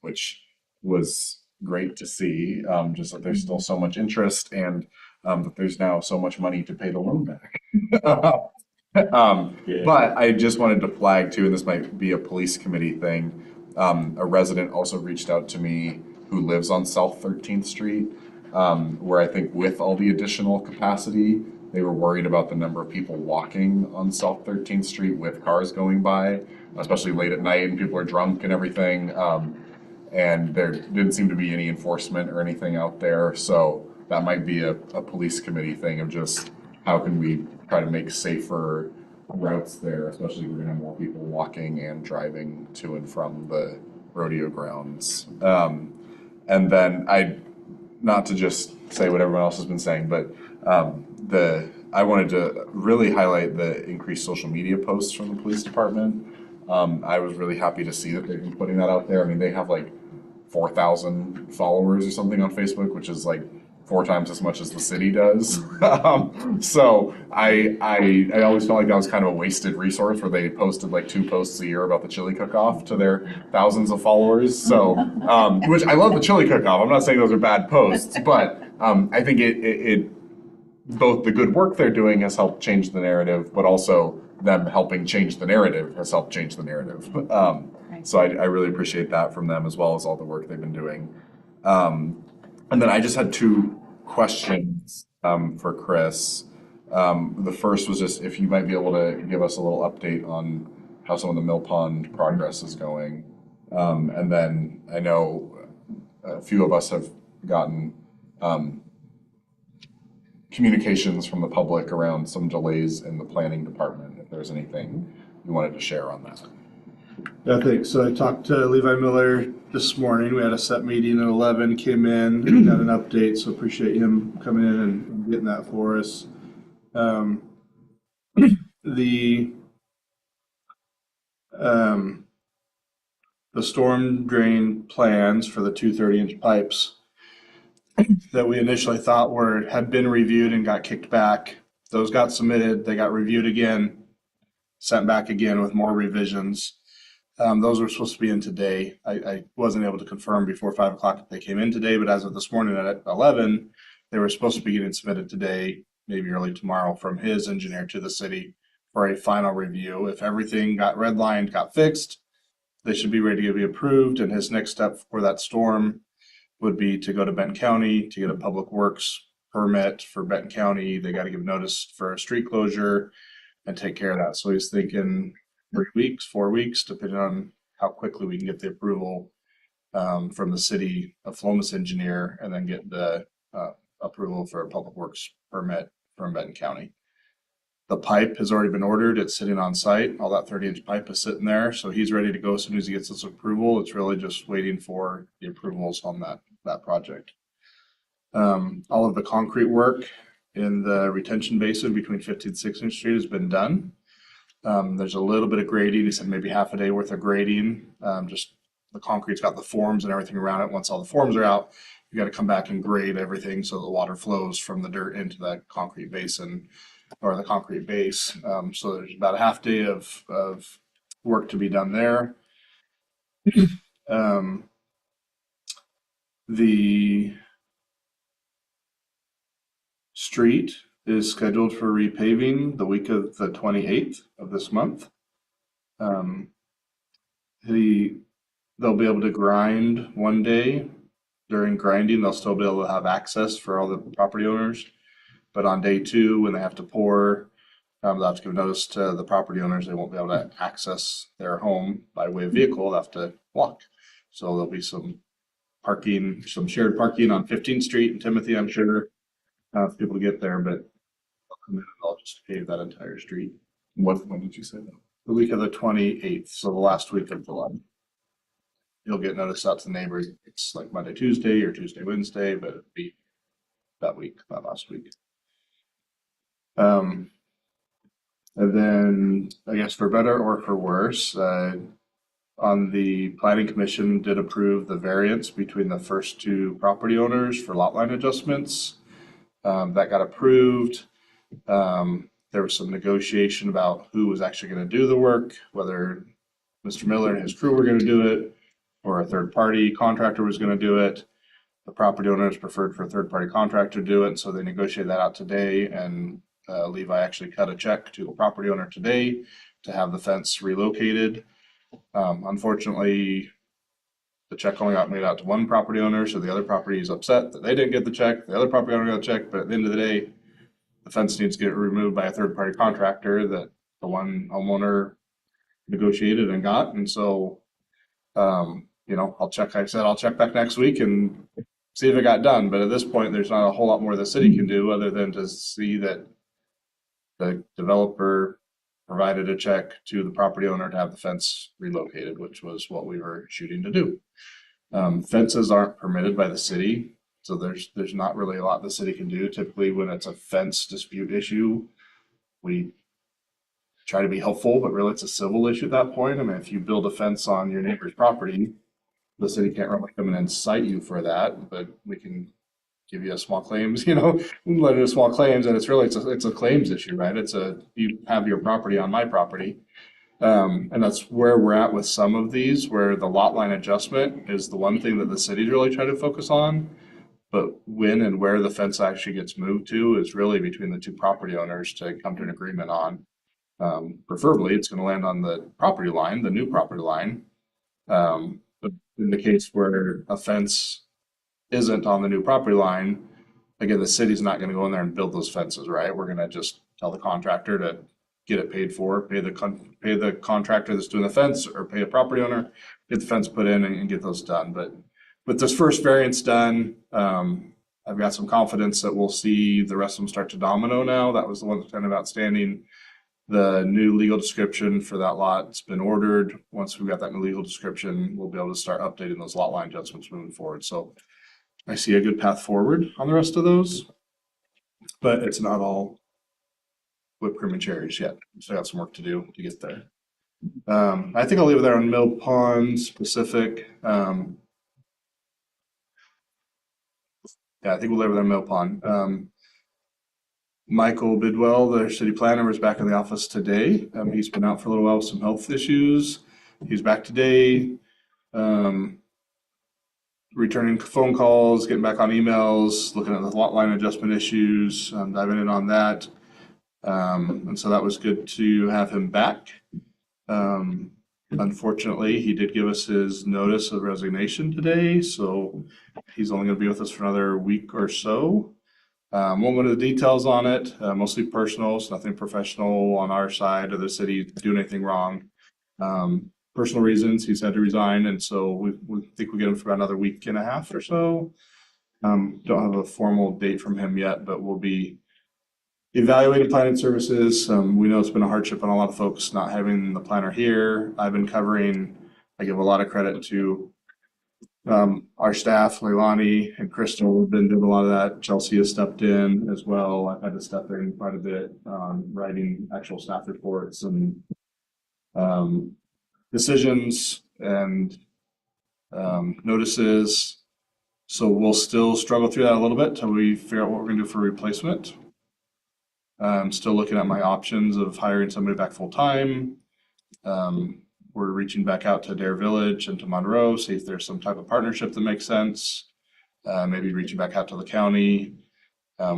which was great to see. Just that there's still so much interest, and that there's now so much money to pay the loan back. But I just wanted to flag too, and this might be a police committee thing. A resident also reached out to me who lives on South 13th Street, where I think with all the additional capacity, they were worried about the number of people walking on South 13th Street with cars going by, especially late at night, and people are drunk and everything. And there didn't seem to be any enforcement or anything out there. So that might be a police committee thing of just how can we try to make safer routes there, especially if we're gonna have more people walking and driving to and from the rodeo grounds. And then not to just say what everyone else has been saying, but I wanted to really highlight the increased social media posts from the police department. I was really happy to see that they've been putting that out there. I mean, they have like 4,000 followers or something on Facebook, which is like 4 times as much as the city does. So I always felt like that was kind of a wasted resource where they posted like 2 posts a year about the chili cook-off to their thousands of followers. So, which I love the chili cook-off. I'm not saying those are bad posts, but I think it both the good work they're doing has helped change the narrative, but also them helping change the narrative has helped change the narrative. So I really appreciate that from them, as well as all the work they've been doing. And then I just had 2 questions for Chris. The first was just if you might be able to give us a little update on how some of the Mill Pond progress is going. And then I know a few of us have gotten communications from the public around some delays in the planning department, if there's anything you wanted to share on that. Yeah, thanks. So I talked to Levi Miller this morning. We had a set meeting at 11, came in and got an update. So appreciate him coming in and getting that for us. The storm drain plans for the 2 30-inch pipes that we initially thought had been reviewed and got kicked back. Those got submitted, they got reviewed again, sent back again with more revisions. Those were supposed to be in today. I wasn't able to confirm before 5 o'clock if they came in today, but as of this morning at 11, they were supposed to be getting submitted today, maybe early tomorrow, from his engineer to the city for a final review. If everything got redlined, got fixed, they should be ready to be approved. And his next step for that storm would be to go to Benton County to get a public works permit for Benton County. They got to give notice for a street closure and take care of that. So he's thinking 3 weeks, 4 weeks, depending on how quickly we can get the approval from the city of Philomath's engineer, and then get the approval for a public works permit from Benton County. The pipe has already been ordered. It's sitting on site. All that 30-inch pipe is sitting there. So he's ready to go as soon as he gets this approval. It's really just waiting for the approvals on that project. All of the concrete work in the retention basin between 15th and 16th Street has been done. There's a little bit of grading. He said maybe half a day worth of grading. Just the concrete's got the forms and everything around it. Once all the forms are out, you got to come back and grade everything so the water flows from the dirt into that concrete basin or the concrete base. So there's about a half day of work to be done there. The street is scheduled for repaving the week of the 28th of this month. They'll be able to grind one day. During grinding, they'll still be able to have access for all the property owners. But on day 2, when they have to pour, they'll have to give notice to the property owners. They won't be able to access their home by way of vehicle. They'll have to walk. So there'll be some parking, some shared parking on 15th Street and Timothy, I'm sure, for people to get there, but they'll come in and they'll just pave that entire street. When did you say that? The week of the 28th, so the last week of July. You'll get notice out to the neighbors. It's like Monday, Tuesday, or Tuesday, Wednesday, but it'll be that week, that last week. And then I guess for better or for worse, on the planning commission did approve the variance between the first 2 property owners for lot line adjustments. That got approved. There was some negotiation about who was actually going to do the work, whether Mr. Miller and his crew were going to do it or a third-party contractor was going to do it. The property owners preferred for a third-party contractor to do it, so they negotiated that out today, and Levi actually cut a check to the property owner today to have the fence relocated. Unfortunately, the check only got made out to one property owner, so the other property is upset that they didn't get the check. The other property owner got the check, but at the end of the day, the fence needs to get removed by a third-party contractor that the one homeowner negotiated and got. And so, I'll check back next week and see if it got done. But at this point, there's not a whole lot more the city can do other than to see that the developer provided a check to the property owner to have the fence relocated, which was what we were shooting to do. Fences aren't permitted by the city, so there's not really a lot the city can do. Typically, when it's a fence dispute issue, we try to be helpful, but really it's a civil issue at that point. I mean, if you build a fence on your neighbor's property, the city can't really come in and cite you for that, but we can give you a small claims, let in a small claims, and it's a claims issue, right? You have your property on my property. And that's where we're at with some of these, where the lot line adjustment is the one thing that the city's really trying to focus on. But when and where the fence actually gets moved to is really between the two property owners to come to an agreement on. Preferably, it's going to land on the property line, the new property line. But in the case where a fence isn't on the new property line, again, the city's not going to go in there and build those fences, right? We're going to just tell the contractor to get it paid for, pay the contractor that's doing the fence, or pay a property owner, get the fence put in and get those done. But with this first variance done, I've got some confidence that we'll see the rest of them start to domino now. That was the one that's kind of outstanding. The new legal description for that lot's been ordered. Once we've got that new legal description, we'll be able to start updating those lot line adjustments moving forward. So I see a good path forward on the rest of those, but it's not all whipped cream and cherries yet. Still got some work to do to get there. I think I'll leave it there on Mill Pond specific. Yeah, I think we'll leave it there on Mill Pond. Michael Bidwell, the city planner, was back in the office today. He's been out for a little while with some health issues. He's back today. Returning phone calls, getting back on emails, looking at the lot line adjustment issues, diving in on that. And so that was good to have him back. Unfortunately, he did give us his notice of resignation today, so he's only going to be with us for another week or so. Won't go into the details on it, mostly personal, so nothing professional on our side of the city doing anything wrong. Personal reasons, he's had to resign, and so we think we get him for about another week and a half or so. Don't have a formal date from him yet, but we'll be evaluating planning services. We know it's been a hardship on a lot of folks not having the planner here. I've been covering, I give a lot of credit to our staff, Leilani and Crystal have been doing a lot of that. Chelsea has stepped in as well. I've had to step in quite a bit, writing actual staff reports and decisions and notices. So we'll still struggle through that a little bit till we figure out what we're gonna do for replacement. I'm still looking at my options of hiring somebody back full time. We're reaching back out to Dare Village and to Monroe, see if there's some type of partnership that makes sense. Maybe reaching back out to the county.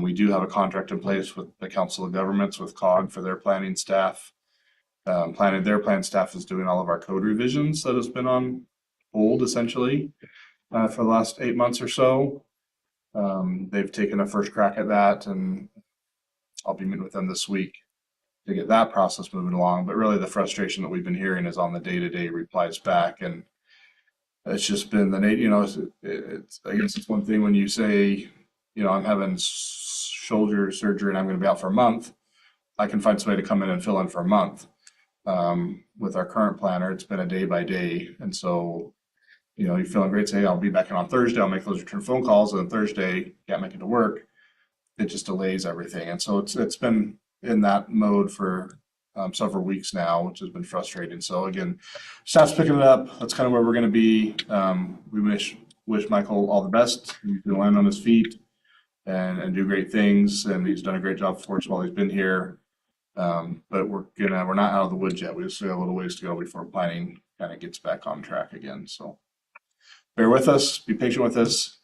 We do have a contract in place with the Council of Governments with COG for their planning staff. Their planning staff is doing all of our code revisions that has been on hold essentially for the last 8 months or so. They've taken a first crack at that, and I'll be meeting with them this week to get that process moving along. But really the frustration that we've been hearing is on the day-to-day replies back. And it's just been I guess it's one thing when you say, I'm having shoulder surgery and I'm going to be out for a month. I can find somebody to come in and fill in for a month. With our current planner, it's been a day by day. And so, you're feeling great, say, I'll be back in on Thursday, I'll make those return phone calls, and then Thursday, can't make it to work. It just delays everything. And so it's been in that mode for several weeks now, which has been frustrating. So again, staff's picking it up. That's kind of where we're going to be. We wish Michael all the best. He's going to land on his feet and do great things. And he's done a great job for us while he's been here. But we're not out of the woods yet. We just have a little ways to go before planning kind of gets back on track again. So bear with us, be patient with us.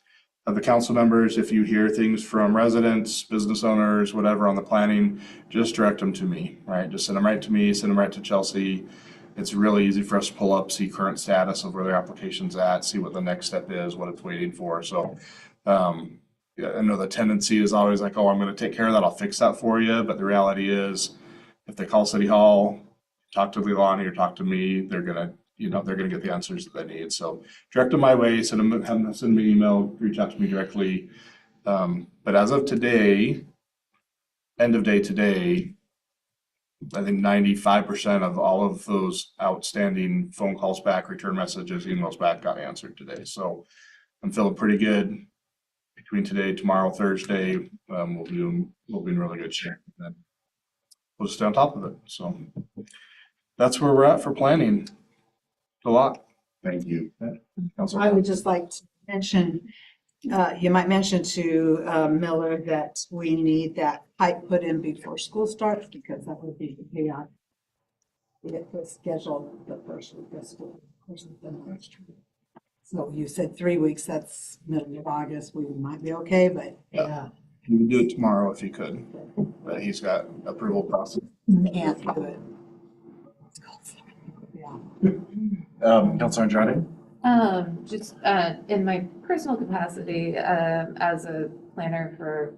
The council members, if you hear things from residents, business owners, whatever on the planning, just direct them to me, right? Just send them right to me, send them right to Chelsea. It's really easy for us to pull up, see current status of where their application's at, see what the next step is, what it's waiting for. So yeah, I know the tendency is always like, oh, I'm going to take care of that, I'll fix that for you. But the reality is, if they call City Hall, talk to Leilani or talk to me, they're going to get the answers that they need. So direct them my way, send me an email, reach out to me directly. But as of today, end of day today, I think 95% of all of those outstanding phone calls back, return messages, emails back got answered today. So I'm feeling pretty good. Between today, tomorrow, Thursday, we'll be in really good shape. And we'll just stay on top of it. So that's where we're at for planning. A lot. Thank you. I would just like to mention, You might mention to Miller that we need that pipe put in before school starts because that would be chaotic. It was scheduled the first week of school. So you said 3 weeks, that's middle of August. We might be okay, but Yeah. We can do it tomorrow if you could, but he's got approval process. can't do it. Councilor Andrade? Just in my personal capacity as a planner for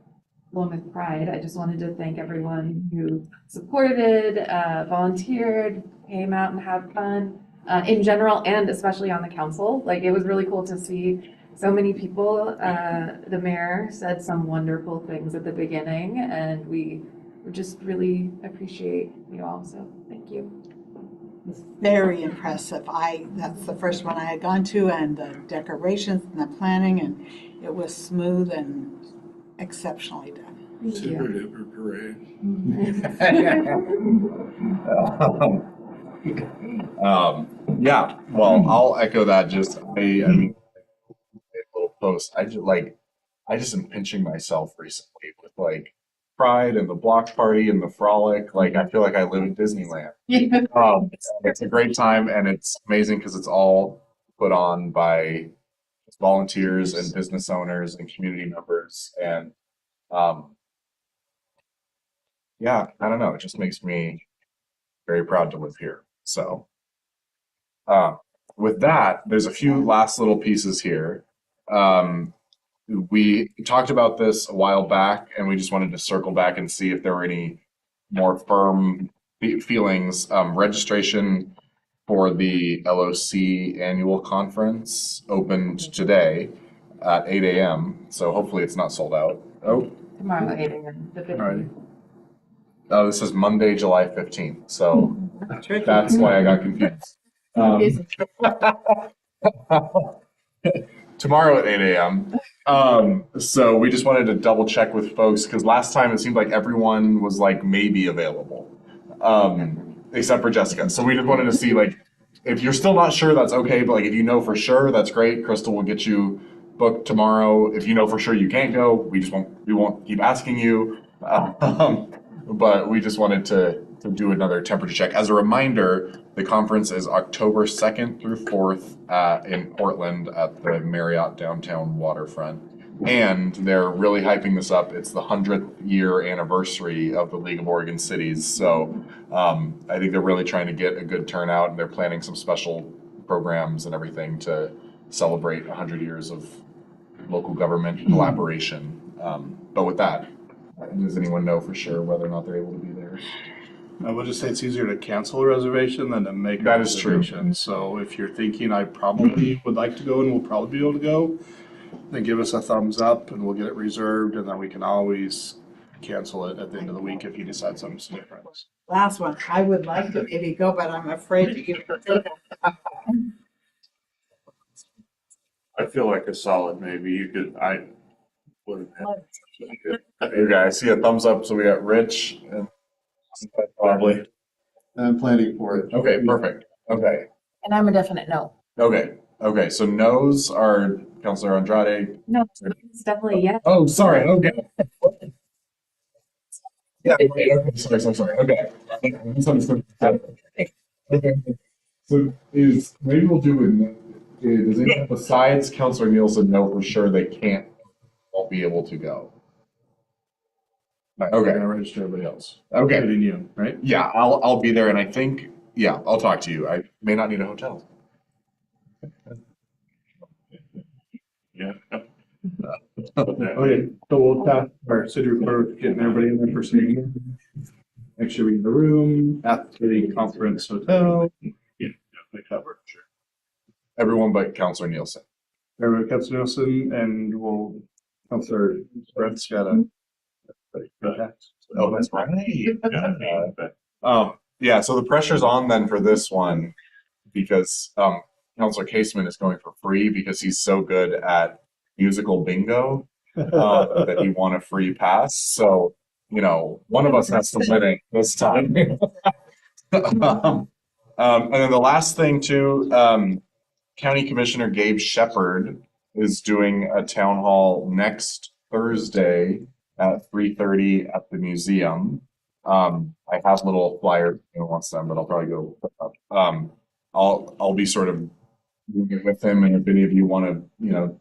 Philomath Pride, I just wanted to thank everyone who supported, volunteered, came out and had fun in general and especially on the council. Like it was really cool to see so many people. The mayor said some wonderful things at the beginning and we just really appreciate you all. So thank you. It's very impressive. That's the first one I had gone to, and the decorations and the planning, and it was smooth and exceptionally done. Super duper parade. Yeah, well, I'll echo that. Just I mean, a little post. I just am pinching myself recently with like Pride and the block party and the frolic. Like I feel like I live in Disneyland. It's a great time and it's amazing because it's all put on by volunteers and business owners and community members and yeah, I don't know. It just makes me very proud to live here. So with that, there's a few last little pieces here. We talked about this a while back, and we just wanted to circle back and see if there were any more firm feelings. Registration for the LOC annual conference opened today at 8 a.m. So hopefully it's not sold out. Oh, Tomorrow, 8 a.m. the 15th. oh, this is Monday, July 15th. So that's why I got confused. Tomorrow at 8 a.m. So we just wanted to double check with folks because last time it seemed like everyone was like maybe available, except for Jessica. So we just wanted to see like if you're still not sure, that's okay. But like if you know for sure, that's great. Crystal will get you booked tomorrow. If you know for sure you can't go, we won't keep asking you. But we just wanted to do another temperature check. As a reminder, the conference is October 2nd through 4th in Portland at the Marriott Downtown Waterfront. And they're really hyping this up. It's the 100th year anniversary of the League of Oregon Cities. So I think they're really trying to get a good turnout and they're planning some special programs and everything to celebrate 100 years of local government collaboration. But with that, does anyone know for sure whether or not they're able to be there? I will just say it's easier to cancel a reservation than to make a That is true. reservation. So if you're thinking I probably would like to go and will probably be able to go, then give us a thumbs up and we'll get it reserved and then we can always cancel it at the end of the week if you decide something's different. Last one, I would like to maybe go, but I'm afraid to give it. I feel like a solid maybe. You could, I would have. Okay, I see a thumbs up. So we got Rich and probably. I'm planning for it. Okay, perfect. Okay. And I'm a definite no. Okay. So no's are Councilor Andrade. No, it's definitely yes. Oh, sorry. Okay. Yeah. Okay. Sorry. Okay. Misunderstood. Okay. So maybe we'll do it. Does anyone besides Councilor Nielsen know for sure they won't be able to go? Right, Okay. we're gonna register everybody else. Okay. Including you, right? Yeah, I'll be there, and I think I'll talk to you. I may not need a hotel. Yeah. Okay, so we'll task our city recorder getting everybody in there for signature. Make sure we get the room at the conference hotel. Yeah, they cover, sure. Everyone but Councilor Nielsen. Everybody comes to Nielsen and we'll, Councilor Brett's got a. Oh, that's right. Yeah, so the pressure's on then for this one because Councilor Caseman is going for free because he's so good at musical bingo that he won a free pass. So, one of us has to win it this time. And then the last thing too, County Commissioner Gabe Shepard is doing a town hall next Thursday at 3:30 at the museum. I have little flyers if anyone wants them, but I'll probably go pick up. I'll be sort of moving with him, and if any of you want to,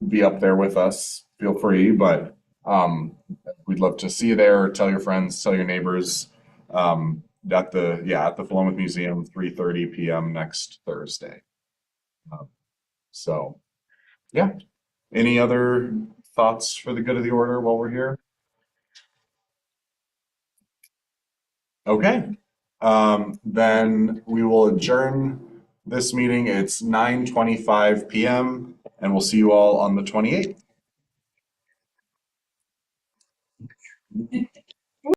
be up there with us, feel free. But we'd love to see you there. Tell your friends, tell your neighbors. At the Philomath Museum, 3:30 p.m. next Thursday. So, yeah. Any other thoughts for the good of the order while we're here? Okay. Then we will adjourn this meeting. It's 9:25 p.m. and we'll see you all on the 28th.